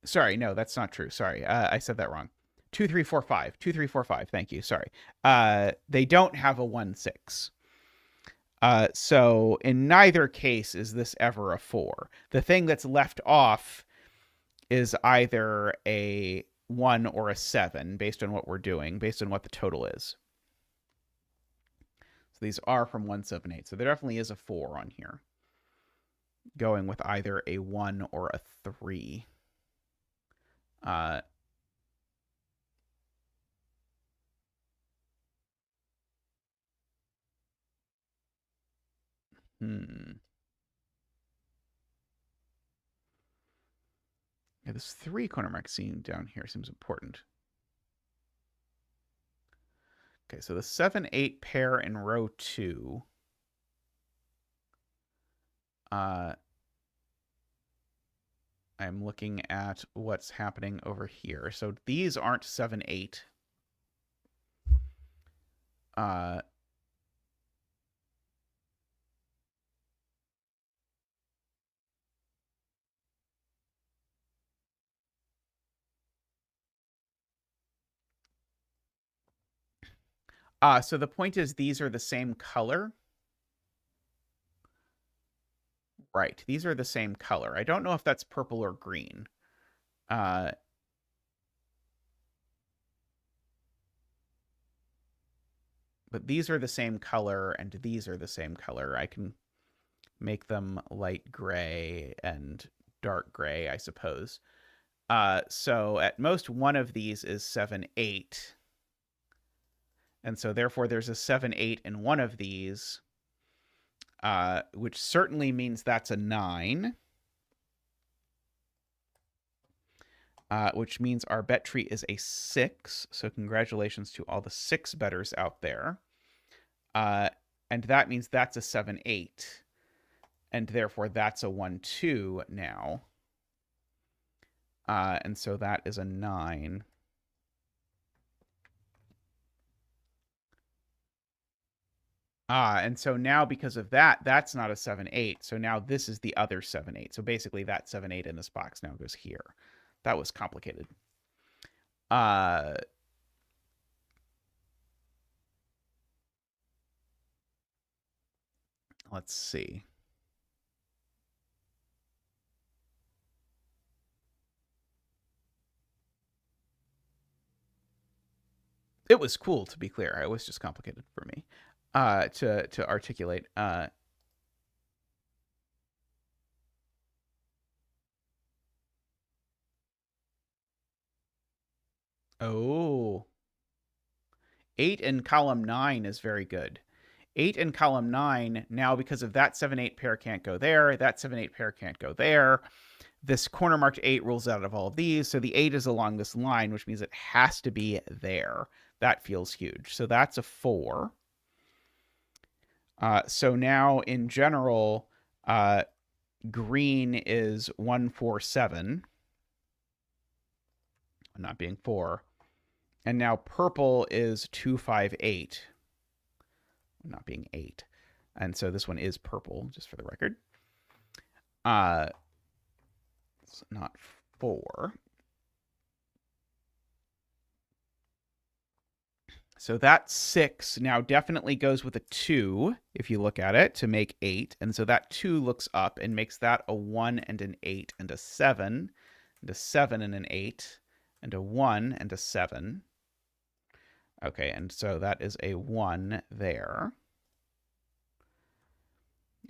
Sorry, no, that's not true. Sorry, I said that wrong. 2, 3, 4, 5. 2, 3, 4, 5. Thank you. Sorry. They don't have a 1, 6. So in neither case is this ever a 4. The thing that's left off is either a 1 or a 7 based on what we're doing, based on what the total is. So these are from 178. So there definitely is a 4 on here, going with either a 1 or a 3. Yeah, this 3 corner mark seam down here seems important. Okay, so the 7-8 pair in row 2. I'm looking at what's happening over here. So these aren't 7-8. So the point is these are the same color. Right, these are the same color. I don't know if that's purple or green. But these are the same color, and these are the same color. I can make them light gray and dark gray, I suppose. So at most, one of these is 7-8. And so therefore there's a 7-8 in one of these, which certainly means that's a 9. Which means our bet tree is a 6. So congratulations to all the 6 bettors out there. And that means that's a 7-8. And therefore that's a 1-2 now. And so that is a 9. And so now because of that, that's not a 7-8. So now this is the other 7-8. So basically that 7-8 in this box now goes here. That was complicated. Let's see. It was cool, to be clear. It was just complicated for me to articulate. Oh. 8 in column 9 is very good. 8 in column 9, now because of that 7-8 pair can't go there, that 7-8 pair can't go there. This corner marked 8 rules out of all of these, so the 8 is along this line, which means it has to be there. That feels huge. So that's a 4. So now, in general, green is 147, not being 4. And now purple is 258, not being 8. And so this one is purple, just for the record. It's not 4. So that 6 now definitely goes with a 2, if you look at it, to make 8. And so that 2 looks up and makes that a 1 and an 8 and a 7, and a 7 and an 8, and a 1 and a 7. Okay, and so that is a 1 there.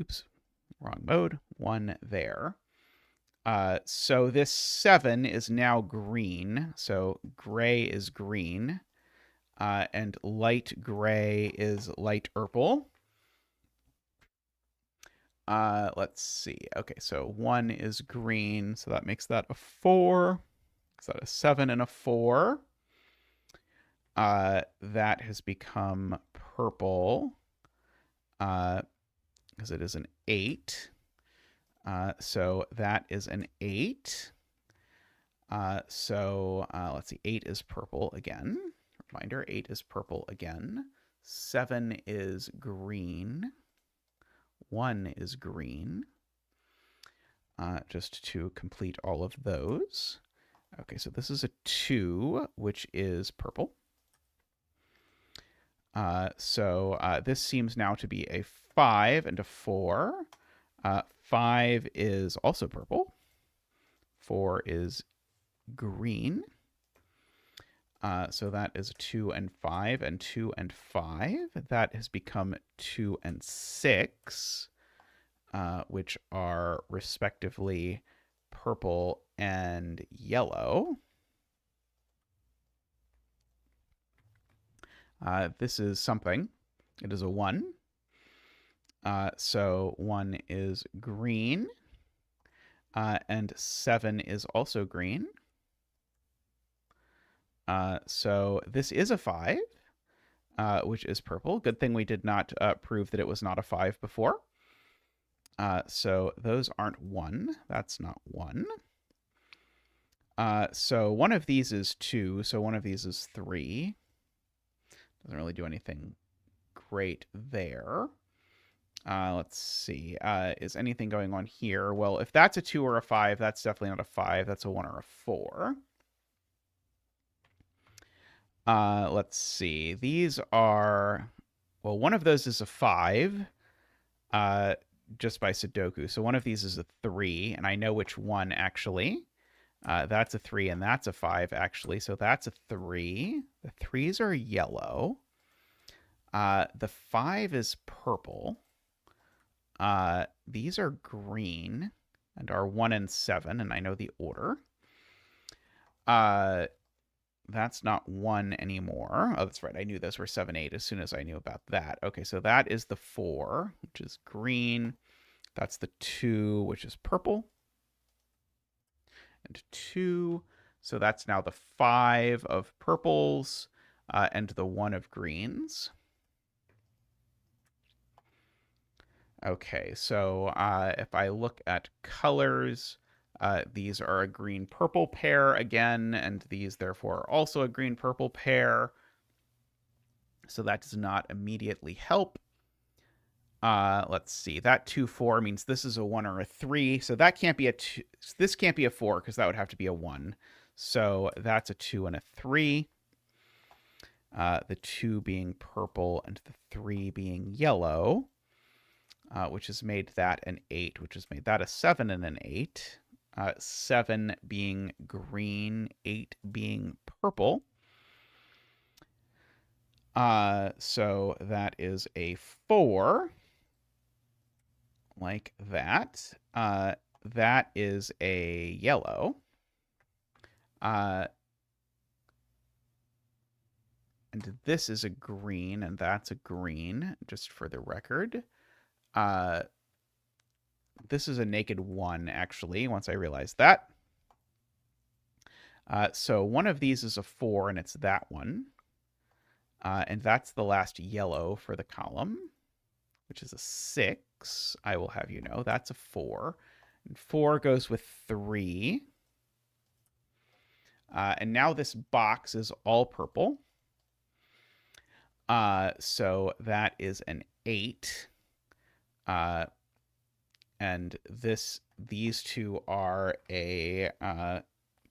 Oops, wrong mode. 1 there. So this 7 is now green. So gray is green. And light gray is light purple. Let's see. Okay, so 1 is green, so that makes that a 4. Is that a 7 and a 4? That has become purple, because it is an 8. So that is an 8. So let's see. 8 is purple again. Reminder, 8 is purple again. 7 is green. 1 is green. Just to complete all of those. Okay, so this is a 2, which is purple. So this seems now to be a 5 and a 4. 5 is also purple. 4 is green. So that is 2 and 5, and 2 and 5. That has become 2 and 6, which are respectively purple and yellow. This is something. It is a 1. So 1 is green, and 7 is also green. So this is a 5, which is purple. Good thing we did not prove that it was not a 5 before. So those aren't 1. That's not 1. So one of these is 2, so one of these is 3. Doesn't really do anything great there. Let's see. Is anything going on here? Well, if that's a 2 or a 5, that's definitely not a 5. That's a 1 or a 4. Let's see. These are... Well, one of those is a 5, just by sudoku. So one of these is a 3, and I know which one, actually. That's a 3, and that's a 5, actually. So that's a 3. The 3s are yellow. The 5 is purple. These are green and are 1 and 7, and I know the order. That's not 1 anymore. Oh, that's right. I knew those were 7, 8 as soon as I knew about that. Okay, so that is the 4, which is green. That's the 2, which is purple. And 2. So that's now the 5 of purples and the 1 of greens. Okay, so if I look at colors, these are a green-purple pair again, and these, therefore, are also a green-purple pair. So that does not immediately help. Let's see. That 2, 4 means this is a 1 or a 3. So that can't be a 2. This can't be a 4 because that would have to be a 1. So that's a 2 and a 3. The 2 being purple and the 3 being yellow, which has made that an 8, which has made that a 7 and an 8. 7 being green, 8 being purple. So that is a 4. Like that. That is a yellow. And this is a green, and that's a green, just for the record. This is a naked 1, actually, once I realized that. So one of these is a 4, and it's that one. And that's the last yellow for the column, which is a 6, I will have you know. That's a 4. And 4 goes with 3. And now this box is all purple. So that is an 8. And these two are a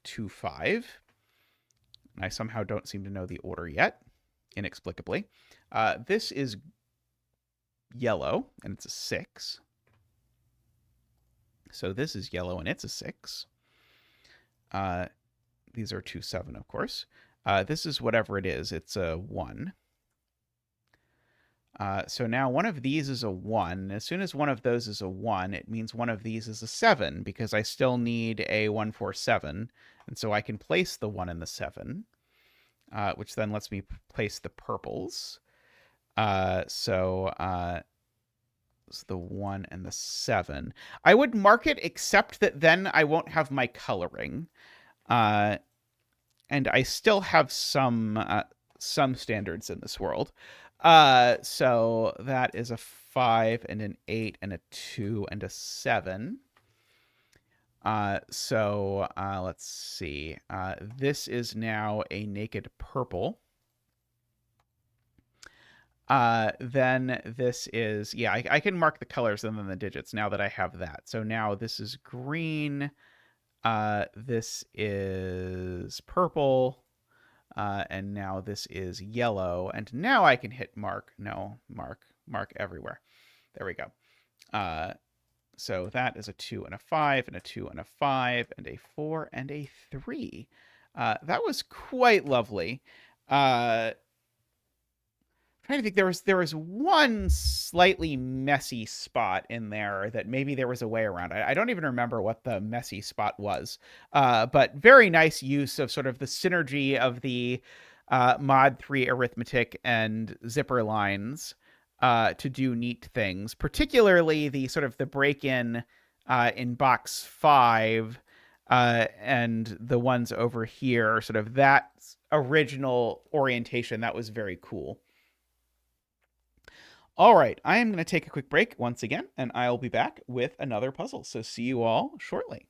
2, 5. And I somehow don't seem to know the order yet. inexplicably. This is yellow, and it's a 6. So this is yellow, and it's a 6. These are 2, 7, of course. This is whatever it is. It's a 1. So now one of these is a 1. As soon as one of those is a 1, it means one of these is a 7, because I still need a 1, 4, 7. And so I can place the 1 and the 7, which then lets me place the purples. So it's the 1 and the 7. I would mark it, except that then I won't have my coloring. And I still have some standards in this world. So that is a 5 and an 8 and a 2 and a 7. So let's see. This is now a naked purple. Then this is, yeah, I can mark the colors and then the digits now that I have that. So now this is green. This is purple. And now this is yellow. And now I can hit mark. No, mark everywhere. There we go. So that is a 2 and a 5 and a 2 and a 5 and a 4 and a 3. That was quite lovely. Trying to think, there was one slightly messy spot in there that maybe there was a way around. I don't even remember what the messy spot was, but very nice use of sort of the synergy of the mod 3 arithmetic and zipper lines to do neat things, particularly the sort of the break-in in box 5 and the ones over here, sort of that original orientation. That was very cool. All right, I am going to take a quick break once again, and I'll be back with another puzzle. So see you all shortly.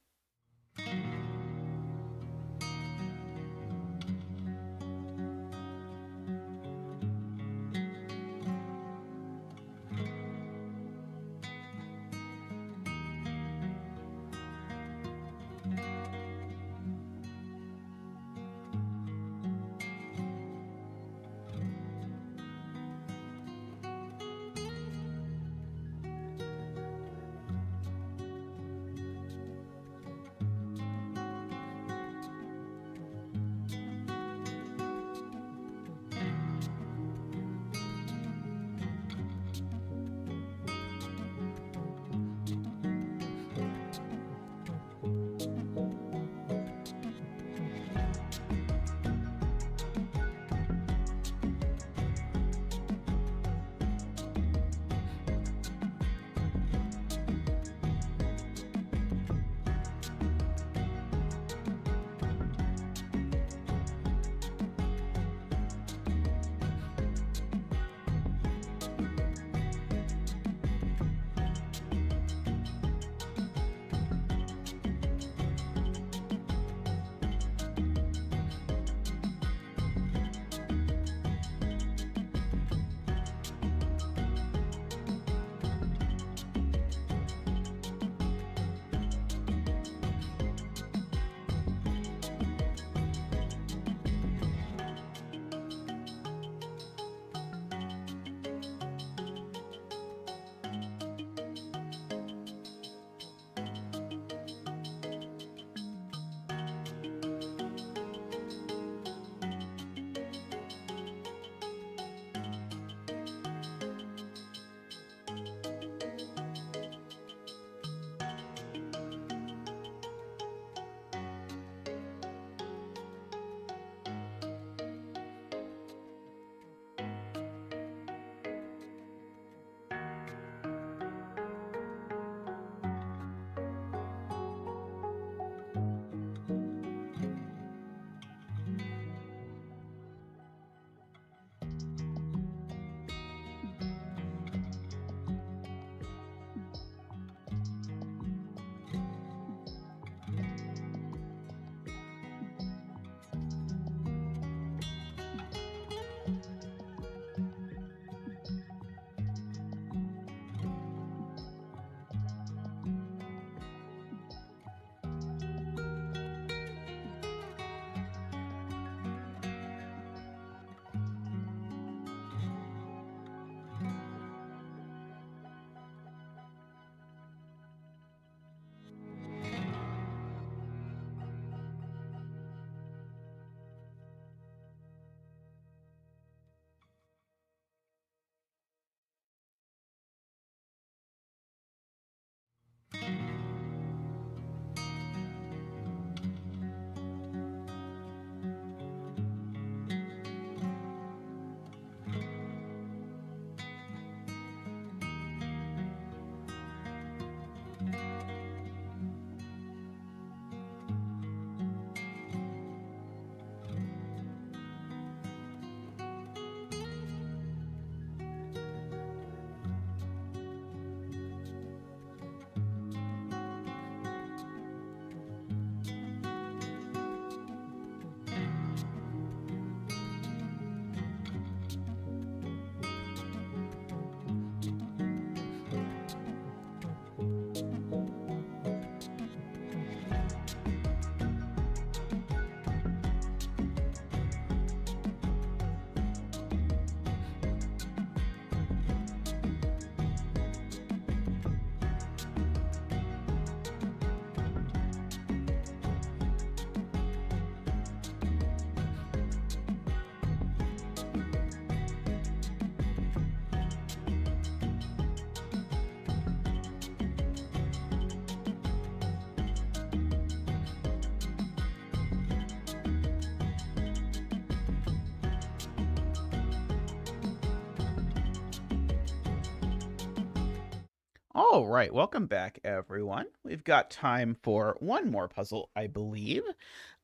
All right, welcome back, everyone. We've got time for one more puzzle, I believe.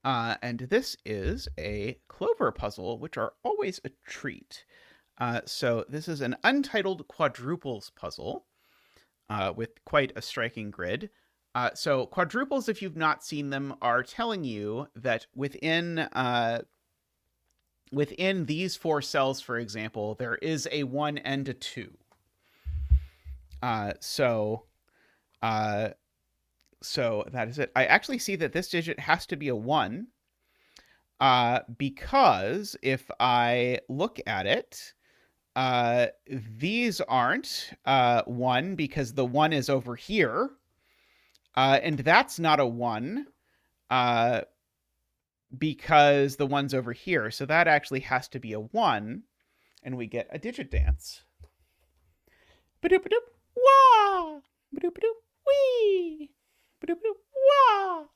And this is a clover puzzle, which are always a treat. So this is an untitled quadruples puzzle with quite a striking grid. So quadruples, if you've not seen them, are telling you that within these four cells, for example, there is a 1 and a 2. So that is it. I actually see that this digit has to be a 1 because if I look at it, these aren't 1 because the 1 is over here, and that's not a 1 because the 1's over here. So that actually has to be a 1, and we get a digit dance. Ba-doop-a-doop, wah! Ba-doop-a-doop, wee! Ba-doop-a-doop, wah!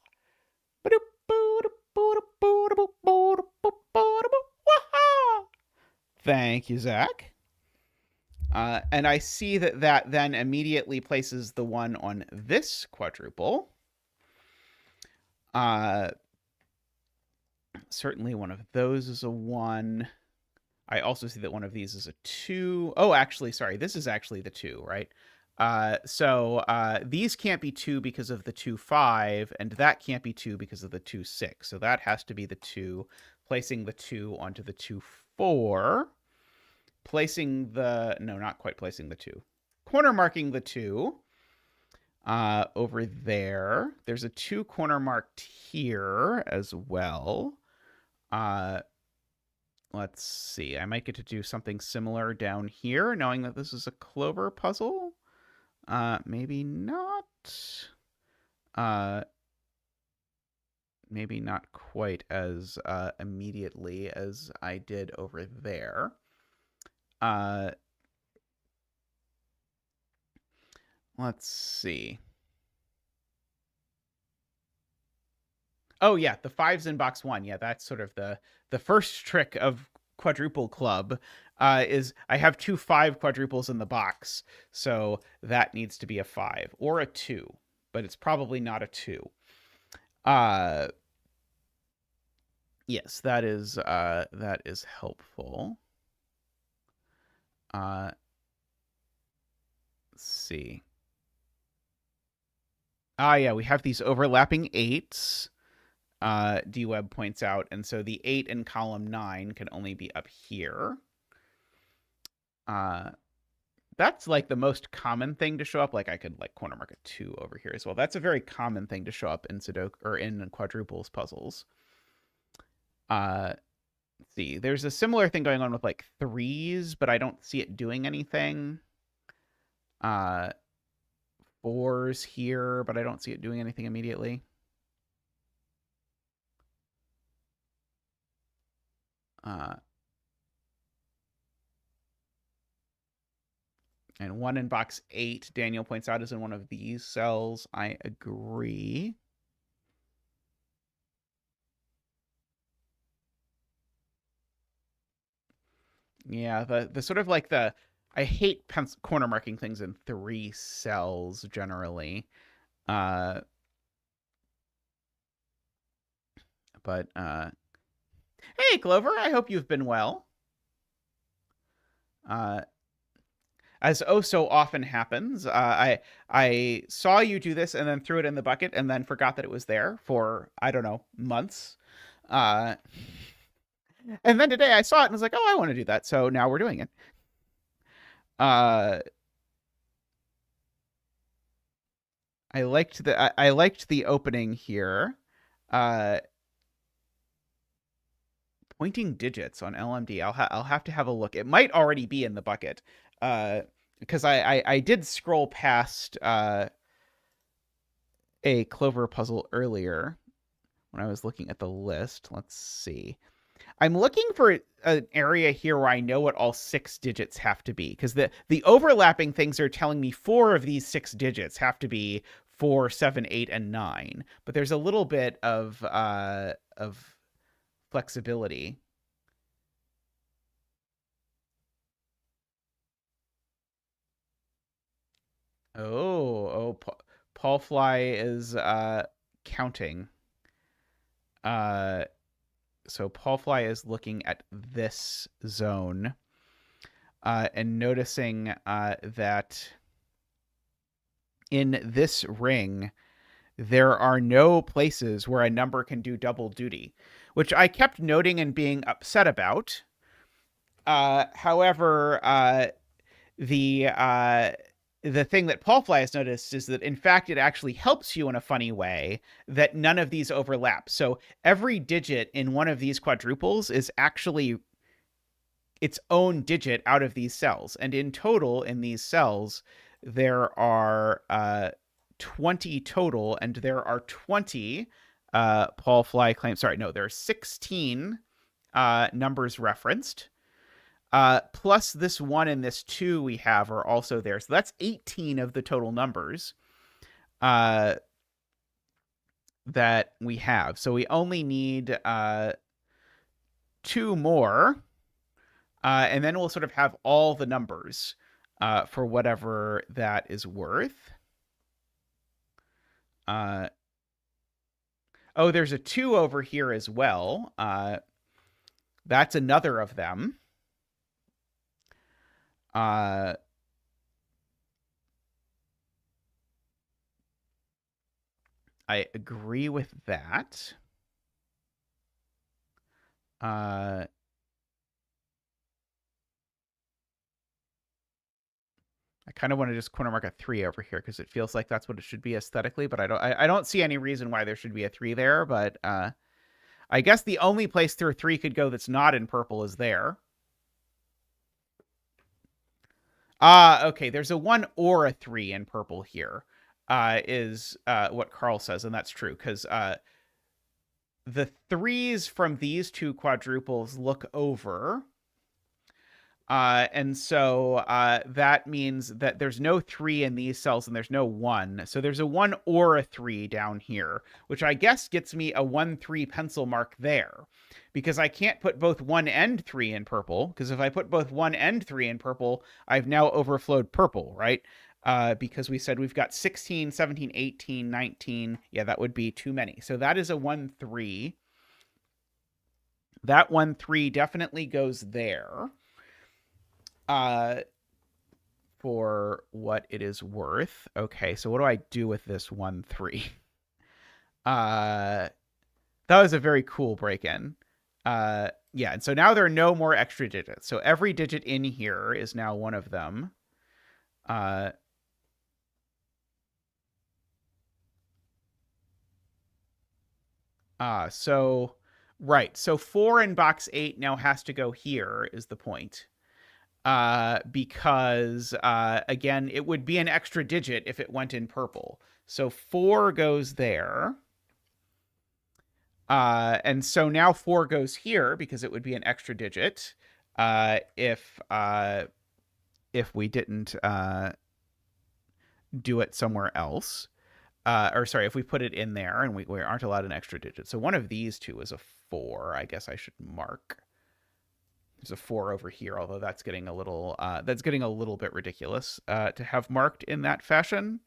Thank you, Zach. And I see that then immediately places the 1 on this quadruple. Certainly one of those is a 1. I also see that one of these is a 2. Oh, actually, sorry. This is actually the 2, right? So these can't be 2 because of the 2, 5, and that can't be 2 because of the 2, 6. So that has to be the 2, placing the 2 onto the 2, 4, placing the, no, not quite placing the 2, corner marking the 2 over there. There's a 2 corner marked here as well. Let's see. I might get to do something similar down here, knowing that this is a clover puzzle. Maybe not. Maybe not quite as immediately as I did over there. Let's see. Oh yeah, the 5's in box 1. Yeah, that's sort of the first trick of quadruple club. Is I have 2 5 quadruples in the box, so that needs to be a 5 or a 2, but it's probably not a 2. Yes, that is helpful. Let's see. Yeah, we have these overlapping 8s. DWeb points out, and so the 8 in column 9 can only be up here. That's like the most common thing to show up. Like I could like corner mark a 2 over here as well. That's a very common thing to show up in Sudoku or in quadruples puzzles. Let's see. There's a similar thing going on with like 3s, but I don't see it doing anything. 4s here, but I don't see it doing anything immediately. And 1 in box 8, Daniel points out, is in one of these cells. I agree. Yeah, the sort of like the, I hate corner marking things in 3 cells generally. But hey, Clover, I hope you've been well. As oh so often happens, I saw you do this and then threw it in the bucket and then forgot that it was there for, I don't know, months. And then today I saw it and was like, oh, I want to do that. So now we're doing it. I liked the opening here. Pointing digits on LMD. I'll have to have a look. It might already be in the bucket. Because I did scroll past a clover puzzle earlier when I was looking at the list. Let's see. I'm looking for an area here where I know what all 6 digits have to be, because the overlapping things are telling me 4 of these 6 digits have to be 4, 7, 8, and 9. But there's a little bit of flexibility. Paul Fly is counting. Uh, so Paul Fly is looking at this zone and noticing that in this ring there are no places where a number can do double duty, which I kept noting and being upset about. However, the the thing that Paul Fly has noticed is that in fact it actually helps you in a funny way that none of these overlap. So every digit in one of these quadruples is actually its own digit out of these cells, and in total in these cells there are 20 total, and there are 20 Paul Fly claims. Sorry, no, there are 16 numbers referenced. Plus this 1 and this 2 we have are also there. So that's 18 of the total numbers that we have. So we only need 2 more. And then we'll sort of have all the numbers for whatever that is worth. Oh, there's a 2 over here as well. That's another of them. I agree with that. I kind of want to just corner mark a 3 over here because it feels like that's what it should be aesthetically, but I don't see any reason why there should be a 3 there, but I guess the only place their 3 could go that's not in purple is there. Okay, there's a 1 or a 3 in purple here, is what Carl says, and that's true, because the 3s from these 2 quadruples look over. And so that means that there's no 3 in these cells and there's no 1. So there's a 1 or a 3 down here, which I guess gets me a 1-3 pencil mark there. Because I can't put both 1 and 3 in purple, because if I put both 1 and 3 in purple, I've now overflowed purple, right? Because we said we've got 16, 17, 18, 19. Yeah, that would be too many. So that is a 1-3. That 1-3 definitely goes there. For what it is worth. Okay, so what do I do with this 1-3? That was a very cool break-in. Yeah, and so now there are no more extra digits. So every digit in here is now one of them. So right. So 4 in box 8 now has to go here is the point. Because again, it would be an extra digit if it went in purple. So 4 goes there. And so now 4 goes here because it would be an extra digit if we didn't do it somewhere else. Or sorry, if we put it in there and we aren't allowed an extra digit. So one of these 2 is a 4. I guess I should mark. There's a 4 over here, although that's getting a little bit ridiculous to have marked in that fashion.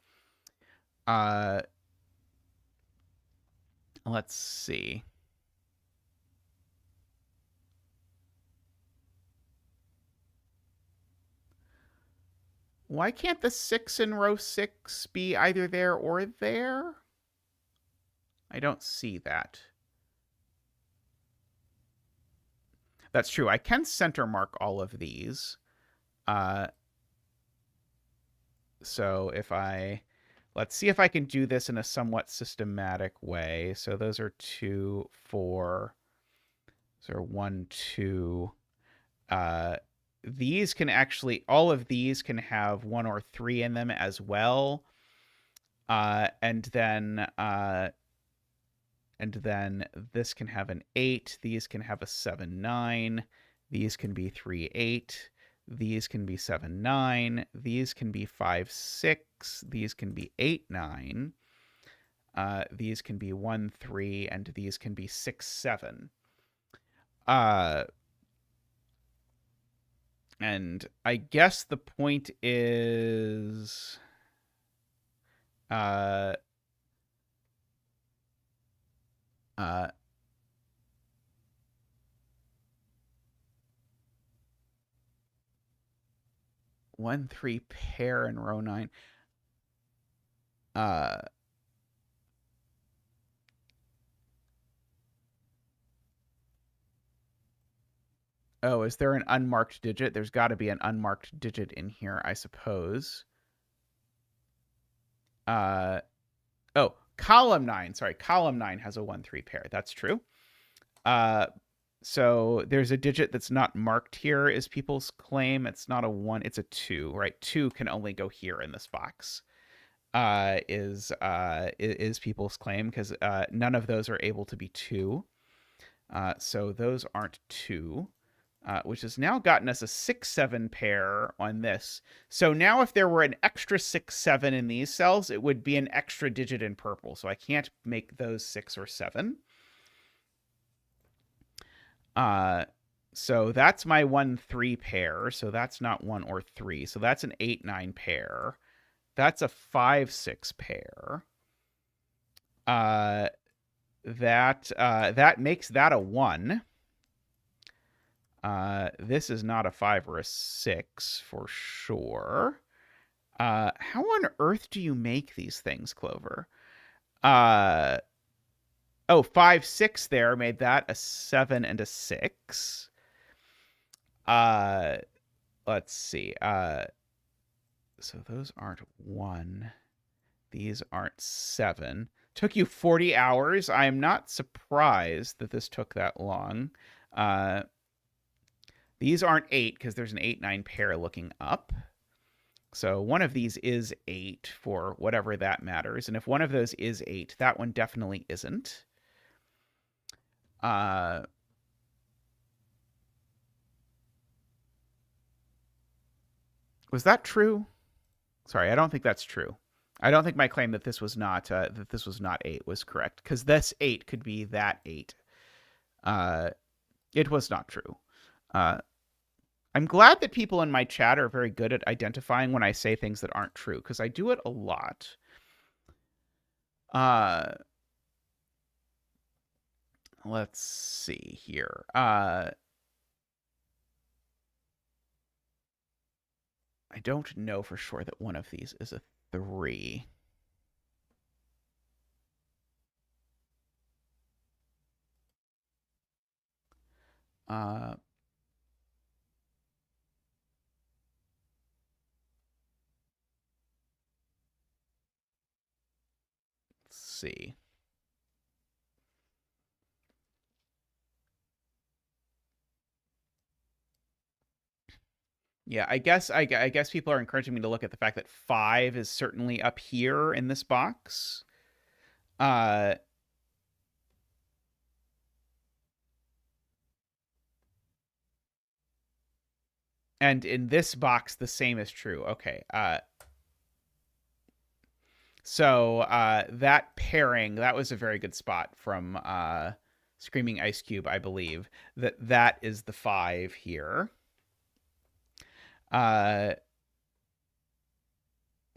Let's see. Why can't the 6 in row 6 be either there or there? I don't see that. That's true. I can center mark all of these. So if let's see if I can do this in a somewhat systematic way. So those are 2, 4. So 1, 2. These can actually, all of these can have 1 or 3 in them as well. And then this can have an 8. These can have a 7, 9. These can be 3, 8. These can be 7, 9. These can be 5, 6. These can be 8, 9. These can be 1, 3. And these can be 6, 7. And I guess the point is Uh, uh, 1, 3 pair in row 9. Uh, oh, is there an unmarked digit? There's got to be an unmarked digit in here, I suppose. Oh, column 9. Sorry, column 9 has a 1, 3 pair. That's true. So there's a digit that's not marked here is people's claim. It's not a 1, it's a 2, right? 2 can only go here in this box. Is people's claim because none of those are able to be 2. So those aren't 2. Which has now gotten us a 6-7 pair on this. So now if there were an extra 6-7 in these cells, it would be an extra digit in purple. So I can't make those 6 or 7. So that's my 1-3 pair. So that's not 1 or 3. So that's an 8-9 pair. That's a 5-6 pair. That makes that a 1. This is not a 5 or a 6 for sure. How on earth do you make these things, Clover? Oh, 5, 6 there made that a 7 and a 6. Let's see. So those aren't 1. These aren't 7. Took you 40 hours. I am not surprised that this took that long. These aren't 8 because there's an 8-9 pair looking up. So one of these is 8 for whatever that matters. And if one of those is 8, that one definitely isn't. Was that true? Sorry, I don't think that's true. I don't think my claim that this was not 8 was correct because this 8 could be that 8. It was not true. I'm glad that people in my chat are very good at identifying when I say things that aren't true, because I do it a lot. Let's see here. I don't know for sure that one of these is a 3. Let's see. Yeah, I guess people are encouraging me to look at the fact that 5 is certainly up here in this box. And in this box, the same is true. Okay. So that pairing, that was a very good spot from Screaming Ice Cube, I believe. That is the 5 here.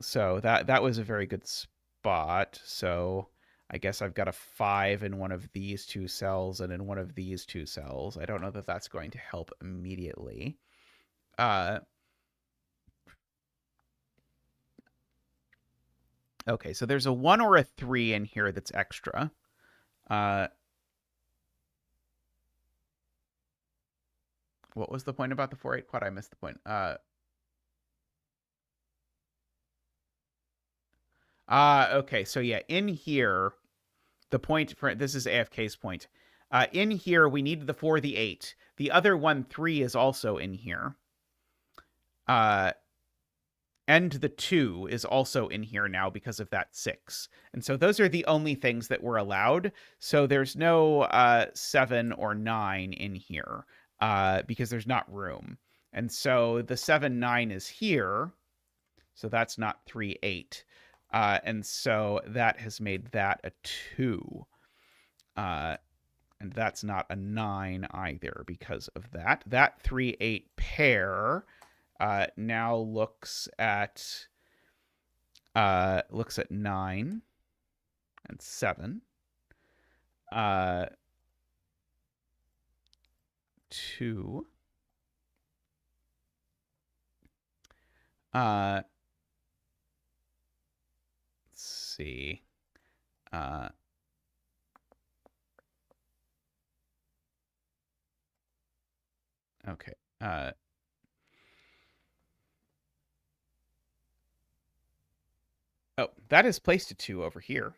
So that was a very good spot. So I guess I've got a 5 in one of these 2 cells and in one of these 2 cells. I don't know that that's going to help immediately. Okay, so there's a 1 or a 3 in here that's extra. What was the point about the 4-8 quad? I missed the point. Okay, so yeah, in here, the point for this is AFK's point. In here, we need the 4, the 8. The other 1, 3 is also in here. And the 2 is also in here now because of that 6. And so those are the only things that were allowed. So there's no 7 or 9 in here because there's not room. And so the 7, 9 is here. So that's not 3, 8. And so that has made that a 2. And that's not a 9 either because of that. That 3, 8 pair now looks at looks at 9 and 7. 2. Let's see. Okay. Oh, that is placed a 2 over here.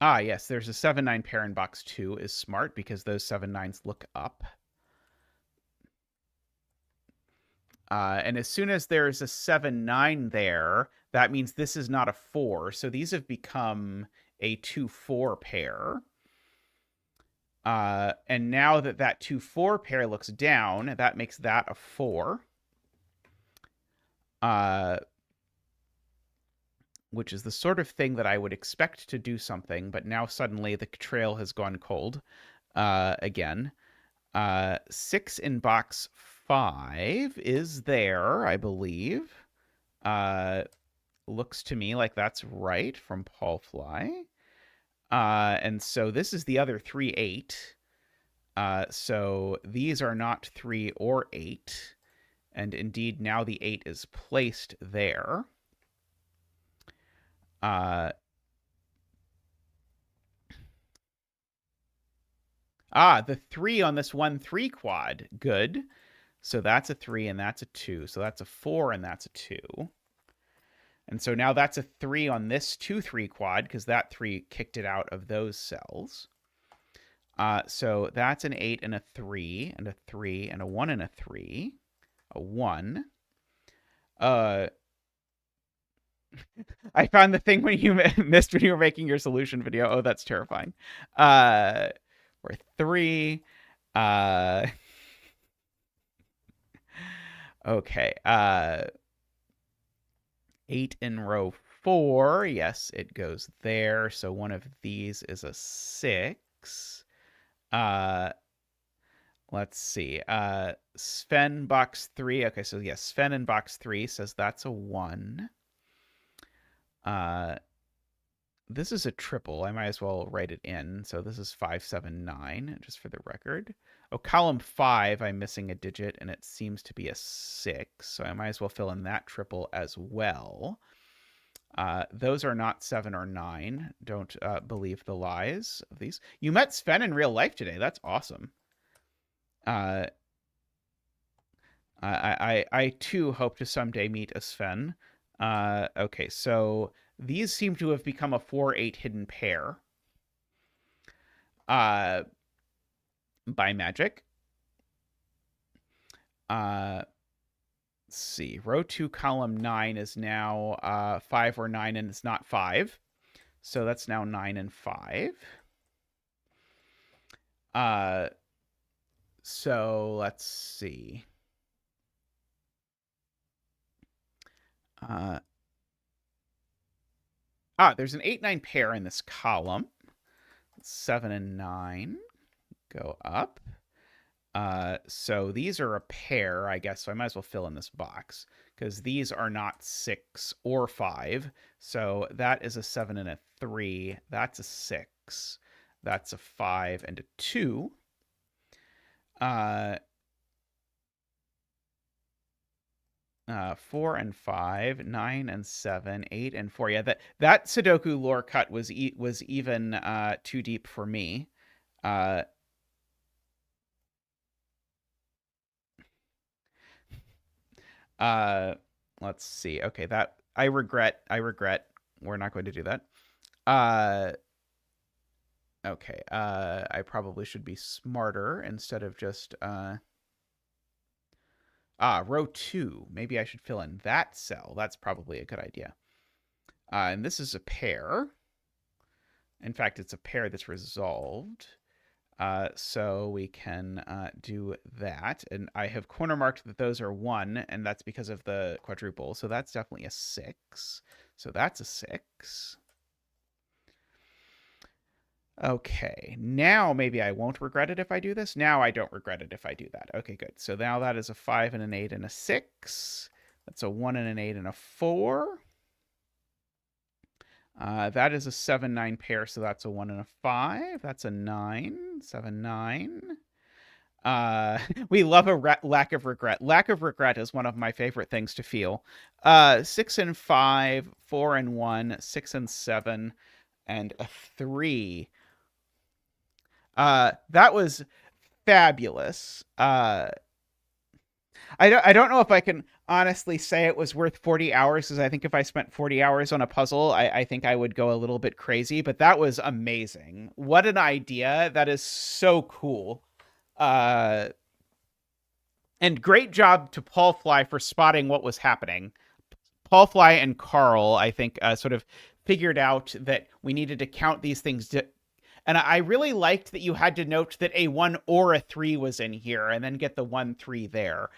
Yes, there's a 7-9 pair in box 2 is smart because those 7-9s look up. And as soon as there's a 7-9 there, that means this is not a 4. So these have become a 2-4 pair. And now that 2-4 pair looks down, that makes that a 4. Which is the sort of thing that I would expect to do something, but now suddenly the trail has gone cold again. 6 in box 5 is there, I believe. Looks to me like that's right from Paul Fly. And so this is the other 3-8. So these are not 3 or 8. And indeed, now the 8 is placed there. The 3 on this 1-3 quad. Good. So that's a 3 and that's a 2. So that's a 4 and that's a 2. And so now that's a 3 on this 2-3 quad because that 3 kicked it out of those cells. So that's an 8 and a 3 and a 3 and a 1 and a 3. A 1. I found the thing when you missed when you were making your solution video. Oh, that's terrifying. Or 3. Okay. 8 in row 4. Yes, it goes there. So one of these is a 6. Let's see. Sven box 3. Okay, so yes, Sven in box 3 says that's a 1. This is a triple. I might as well write it in. So this is 5, 7, 9, just for the record. Oh, column 5, I'm missing a digit, and it seems to be a 6. So I might as well fill in that triple as well. Those are not 7 or 9. Don't believe the lies of these. You met Sven in real life today. That's awesome. I too hope to someday meet a Sven. Okay, so these seem to have become a 4-8 hidden pair. By magic. Let's see. Row 2, column 9 is now 5 or 9, and it's not 5. So that's now 9 and 5. So let's see. There's an 8-9 pair in this column. 7 and 9 go up. So these are a pair, I guess. So I might as well fill in this box because these are not 6 or 5. So that is a 7 and a 3. That's a 6. That's a 5 and a 2. 4 and 5, 9 and 7, 8 and 4. Yeah, that Sudoku lore cut was even too deep for me. Let's see. Okay, that I regret. We're not going to do that. Okay. I probably should be smarter instead of just row 2. Maybe I should fill in that cell. That's probably a good idea. And this is a pair. In fact, it's a pair that's resolved. So we can do that. And I have corner marked that those are 1, and that's because of the quadruple. So that's definitely a 6. So that's a 6. Okay, now maybe I won't regret it if I do this. Now I don't regret it if I do that. Okay, good. So now that is a 5 and an 8 and a 6. That's a 1 and an 8 and a 4. That is a 7-9 pair, so that's a 1 and a 5. That's a 9. 7, 9. We love a lack of regret. Lack of regret is one of my favorite things to feel. 6 and 5, 4 and 1, 6 and 7, and a 3. That was fabulous. I don't know if I can honestly say it was worth 40 hours, because I think if I spent 40 hours on a puzzle, I think I would go a little bit crazy, but that was amazing. What an idea. That is so cool. Uh, and great job to Paul Fly for spotting what was happening. Paul Fly and Carl, I think, sort of figured out that we needed to count these things. And I really liked that you had to note that a 1 or a 3 was in here and then get the 1, 3 there.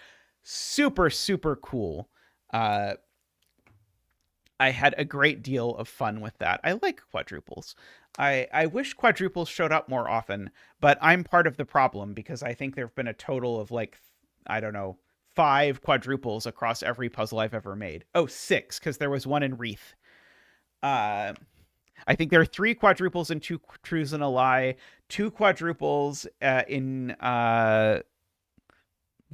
Super, super cool. I had a great deal of fun with that. I like quadruples. I wish quadruples showed up more often, but I'm part of the problem because I think there have been a total of like, I don't know, 5 quadruples across every puzzle I've ever made. Oh, 6, because there was one in Wreath. I think there are 3 quadruples and 2 truths and a lie, 2 quadruples in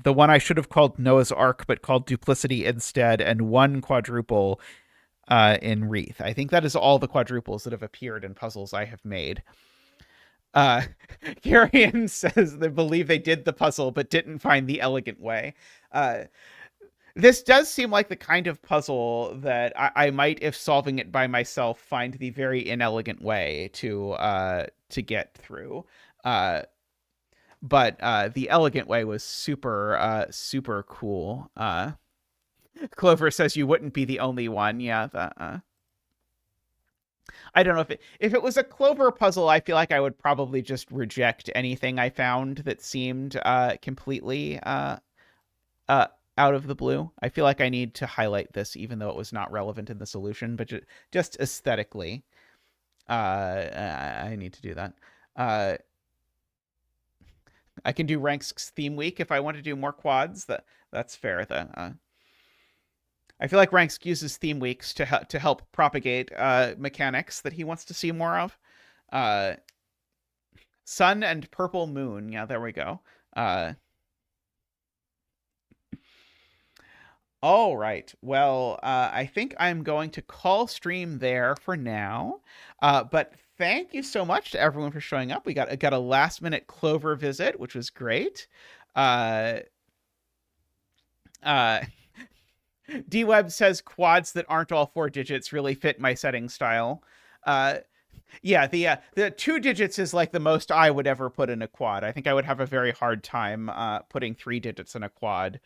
the one I should have called Noah's Ark, but called Duplicity instead, and 1 quadruple in Wreath. I think that is all the quadruples that have appeared in puzzles I have made. Carrion says they believe they did the puzzle, but didn't find the elegant way. This does seem like the kind of puzzle that I might, if solving it by myself, find the very inelegant way to get through. But the elegant way was super cool. Clover says you wouldn't be the only one. Yeah, I don't know if it was a Clover puzzle. I feel like I would probably just reject anything I found that seemed completely out of the blue. I feel like I need to highlight this, even though it was not relevant in the solution, but just aesthetically, I need to do that. I can do Ranks theme week if I want to do more quads. That's fair. I feel like Ranks uses theme weeks to help propagate mechanics that he wants to see more of. Sun and Purple Moon. Yeah, there we go. All right. Well, I think I'm going to call stream there for now. But thank you so much to everyone for showing up. We got a last minute Clover visit, which was great. D-Web says quads that aren't all 4 digits really fit my setting style. Yeah, the 2 digits is like the most I would ever put in a quad. I think I would have a very hard time putting 3 digits in a quad.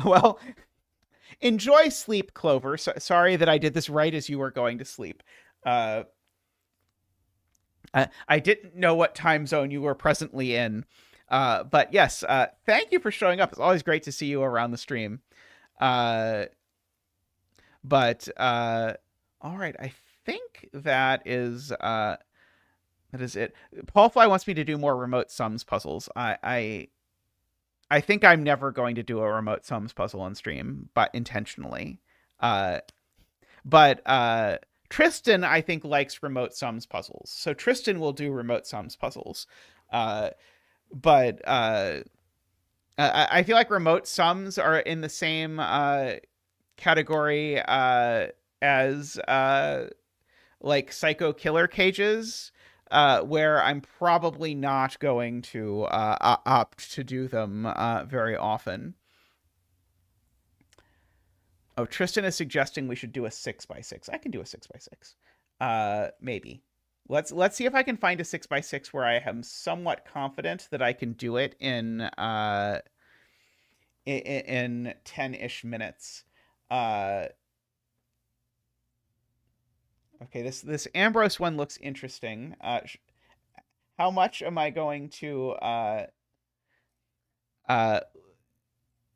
Well, enjoy sleep, Clover. Sorry that I did this right as you were going to sleep. I didn't know what time zone you were presently in. But yes, thank you for showing up. It's always great to see you around the stream. But all right, I think that is it. Paul Fly wants me to do more remote sums puzzles. I think I'm never going to do a remote sums puzzle on stream, but intentionally. But Tristan, I think, likes remote sums puzzles. So Tristan will do remote sums puzzles. But I feel like remote sums are in the same category as like Psycho Killer Cages. Where I'm probably not going to opt to do them very often. Oh, Tristan is suggesting we should do a 6x6. I can do a 6x6. Maybe. Let's see if I can find a 6x6 where I am somewhat confident that I can do it in 10-ish minutes. Okay, this Ambrose one looks interesting. How much am I going to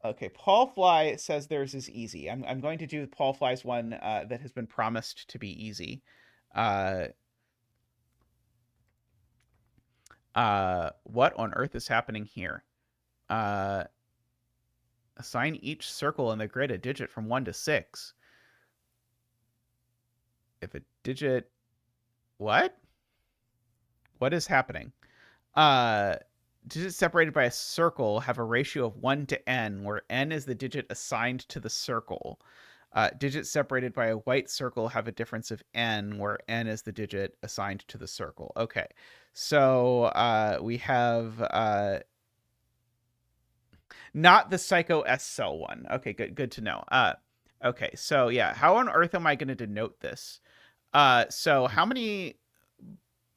okay, Paul Fly says theirs is easy. I'm going to do Paul Fly's one that has been promised to be easy. What on earth is happening here? Uh, Assign each circle in the grid a digit from 1 to 6. If a digit... What? What is happening? Digits separated by a circle have a ratio of 1 to n, where n is the digit assigned to the circle. Digits separated by a white circle have a difference of n, where n is the digit assigned to the circle. Okay, so we have not the Psycho S cell one. Okay, good to know. Okay, so yeah, how on earth am I going to denote this? So how many?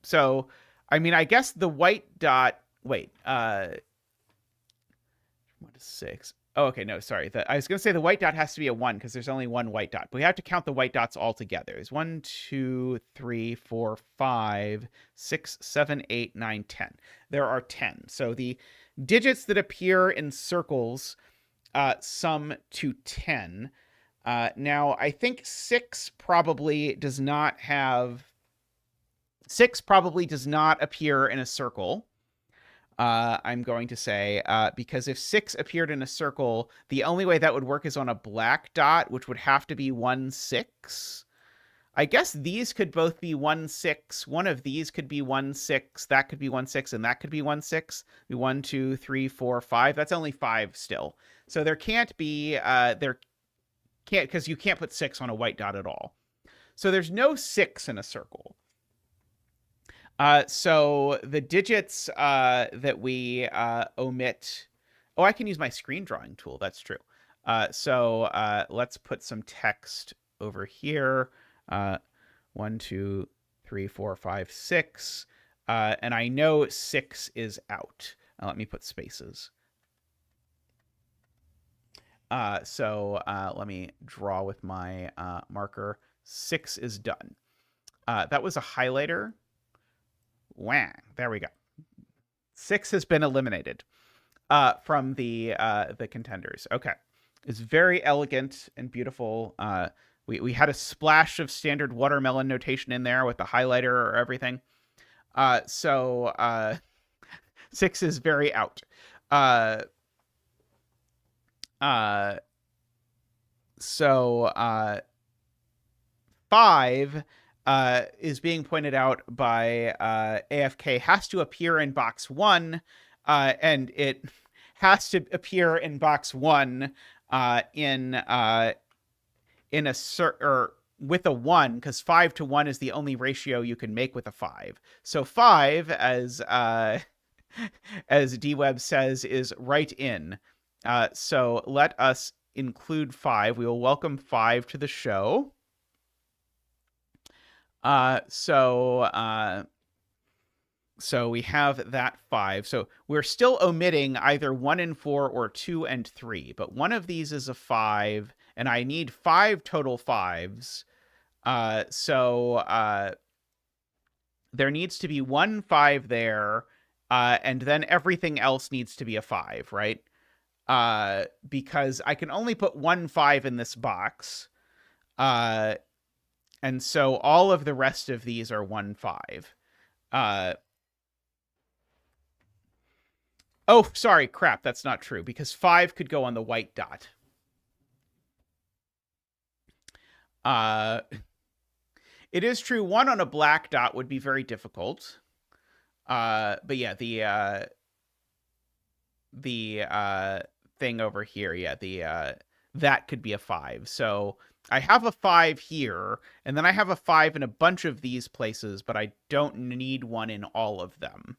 So, I mean, I guess the white dot. Wait, 1 to 6. Oh, okay, no, sorry. I was going to say the white dot has to be a 1 because there's only one white dot. But we have to count the white dots all together. There's 1, 2, 3, 4, 5, 6, 7, 8, 9, 10. There are 10. So the digits that appear in circles sum to 10. Now, I think 6 probably does not appear in a circle. I'm going to say, because if 6 appeared in a circle, the only way that would work is on a black dot, which would have to be 1, 6. I guess these could both be 1, 6. One of these could be 1, 6. That could be 1, 6, and that could be 1, 6. 1, 2, 3, 4, 5. That's only 5 still. So there can't be, because you can't put 6 on a white dot at all. So there's no 6 in a circle. So the digits that we omit... Oh, I can use my screen drawing tool. That's true. So let's put some text over here. 1, 2, 3, 4, 5, 6. And I know 6 is out. Let me put spaces. So let me draw with my marker. 6 is done. That was a highlighter. Wah, there we go. 6 has been eliminated from the contenders. Okay. It's very elegant and beautiful. We had a splash of standard watermelon notation in there with the highlighter or everything. So 6 is very out. So 5 is being pointed out by AFK has to appear in box 1, and it has to appear in box 1 in a or with a 1, because 5 to 1 is the only ratio you can make with a 5. So 5, as DWeb says, is right in. So let us include 5. We will welcome 5 to the show. So we have that 5. So we're still omitting either 1 and 4 or 2 and 3, but one of these is a 5, and I need 5 total 5s. So there needs to be 1 5 there, and then everything else needs to be a 5, right? Because I can only put 1 5 in this box. And so all of the rest of these are 1 5. Oh, sorry, crap, that's not true, because 5 could go on the white dot. It is true, 1 on a black dot would be very difficult. But yeah, the thing over here, yeah, that could be a 5. So I have a 5 here, and then I have a 5 in a bunch of these places, but I don't need 1 in all of them.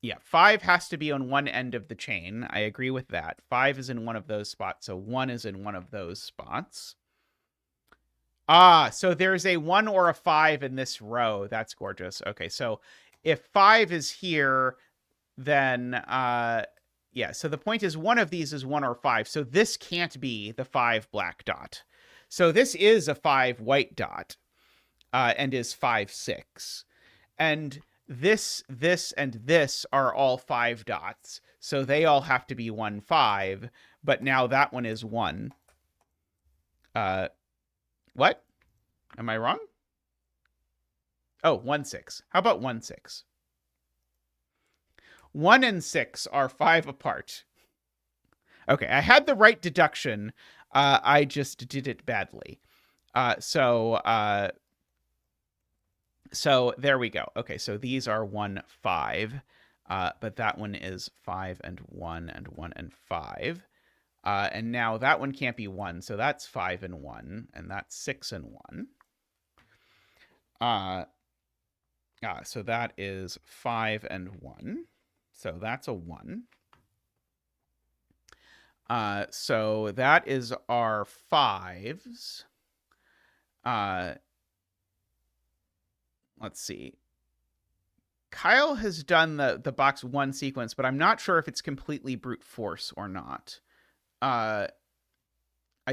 Yeah, 5 has to be on one end of the chain. I agree with that. 5 is in one of those spots, so 1 is in one of those spots. So there's a 1 or a 5 in this row. That's gorgeous. Okay, so if 5 is here, then, yeah, so the point is one of these is 1 or 5. So this can't be the 5 black dot. So this is a 5 white dot, and is 5, 6. And this, and this are all 5 dots. So they all have to be 1, 5, but now that one is 1. What? Am I wrong? Oh, 1, 6. How about 1, 6? 1 and 6 are 5 apart. Okay, I had the right deduction. I just did it badly. So there we go. Okay, so these are 1, 5. But that one is 5 and 1 and 1 and 5. And now that one can't be 1, so that's 5 and 1, and that's 6 and 1. So that is 5 and 1. So that's a 1. So that is our 5s. Let's see. Kyle has done the box 1 sequence, but I'm not sure if it's completely brute force or not. I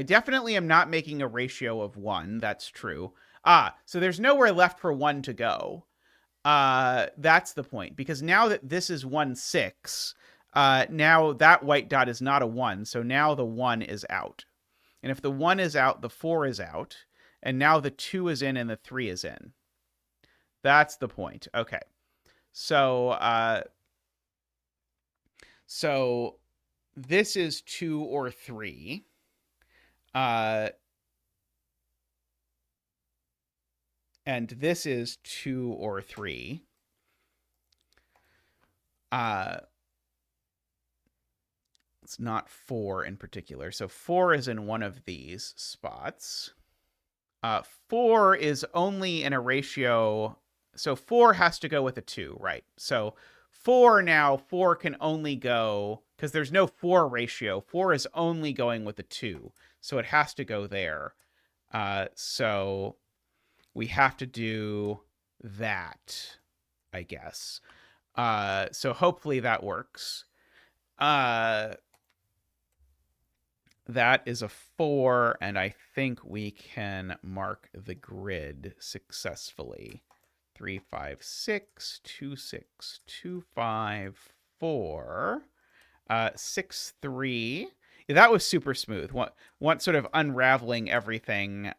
definitely am not making a ratio of 1. That's true. So there's nowhere left for 1 to go. That's the point. Because now that this is 1, 6, now that white dot is not a 1. So now the 1 is out. And if the 1 is out, the 4 is out. And now the 2 is in and the 3 is in. That's the point. Okay. So this is 2 or 3. And this is 2 or 3. It's not 4 in particular. So 4 is in one of these spots. 4 is only in a ratio. So 4 has to go with a 2, right? So 4 can only go, because there's no 4 ratio. 4 is only going with a 2. So it has to go there. So we have to do that, I guess. So hopefully that works. That is a 4, and I think we can mark the grid successfully. 3, 5, 6, 2, 6, 2, 5, 4, 6, 3. Yeah, that was super smooth. Once sort of unraveling everything.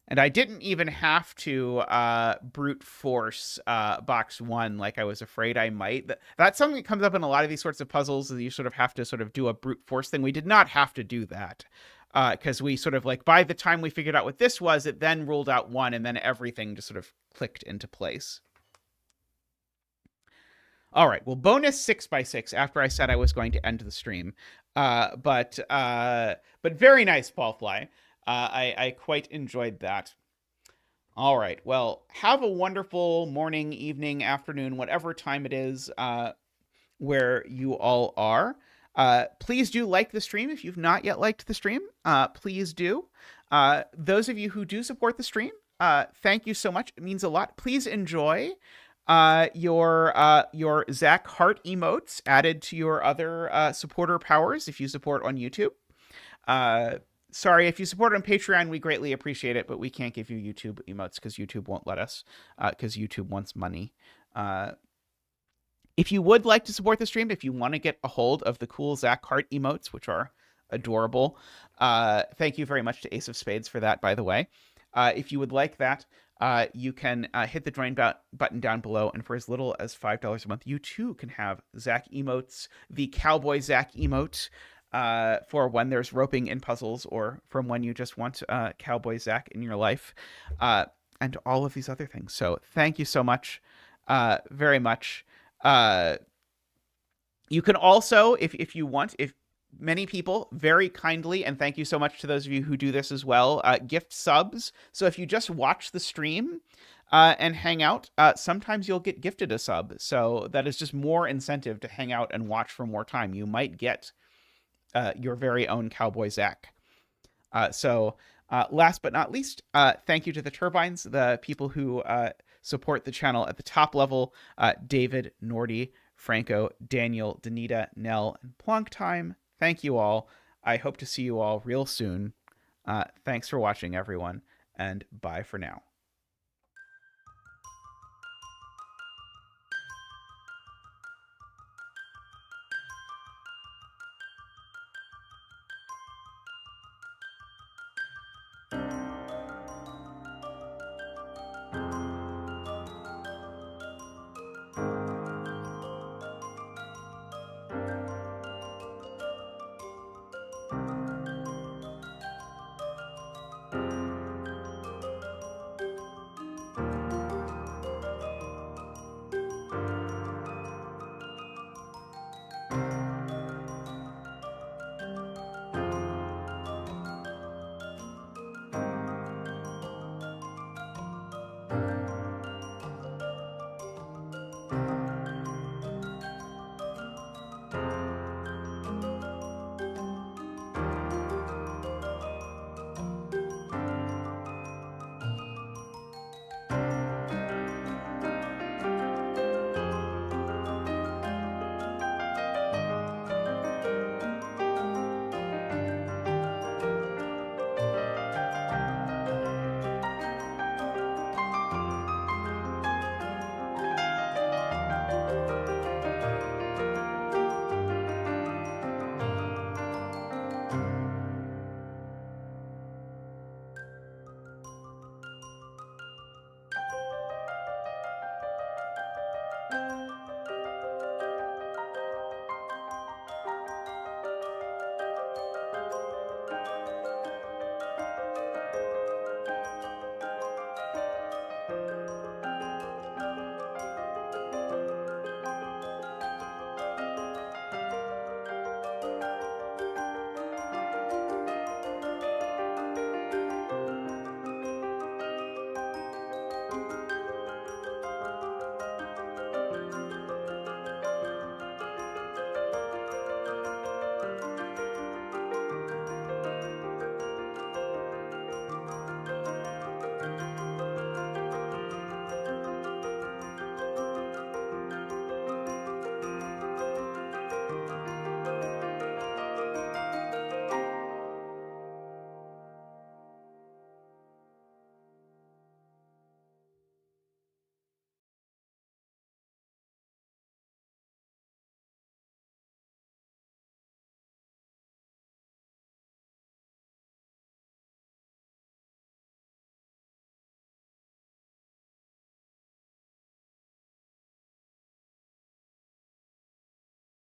And I didn't even have to brute force box 1 like I was afraid I might. That's something that comes up in a lot of these sorts of puzzles, is you sort of have to sort of do a brute force thing. We did not have to do that. Because we sort of like, by the time we figured out what this was, it then ruled out 1, and then everything just sort of clicked into place. All right, well, bonus 6x6 after I said I was going to end the stream. But very nice, Paulfly. I quite enjoyed that. All right, well, have a wonderful morning, evening, afternoon, whatever time it is where you all are. Please do like the stream if you've not yet liked the stream. Please do. Those of you who do support the stream, thank you so much. It means a lot. Please enjoy your Zach Hart emotes added to your other supporter powers if you support on YouTube. Sorry, if you support on Patreon, we greatly appreciate it, but we can't give you YouTube emotes because YouTube won't let us, because YouTube wants money. If you would like to support the stream, if you want to get a hold of the cool Zach Hart emotes, which are adorable, thank you very much to Ace of Spades for that, by the way. If you would like that, you can hit the join button down below, and for as little as $5 a month, you too can have Zach emotes, the Cowboy Zach emote, for when there's roping in puzzles, or from when you just want Cowboy Zach in your life, and all of these other things. So thank you so much, very much. You can also, if you want, if many people very kindly, and thank you so much to those of you who do this as well, gift subs. So if you just watch the stream and hang out, sometimes you'll get gifted a sub. So that is just more incentive to hang out and watch for more time. You might get your very own Cowboy Zach. So last but not least, thank you to the Turbines, the people who support the channel at the top level: David, Nordy, Franco, Daniel, Danita, Nell, and Plonk Time. Thank you all. I hope to see you all real soon. Thanks for watching, everyone, and bye for now.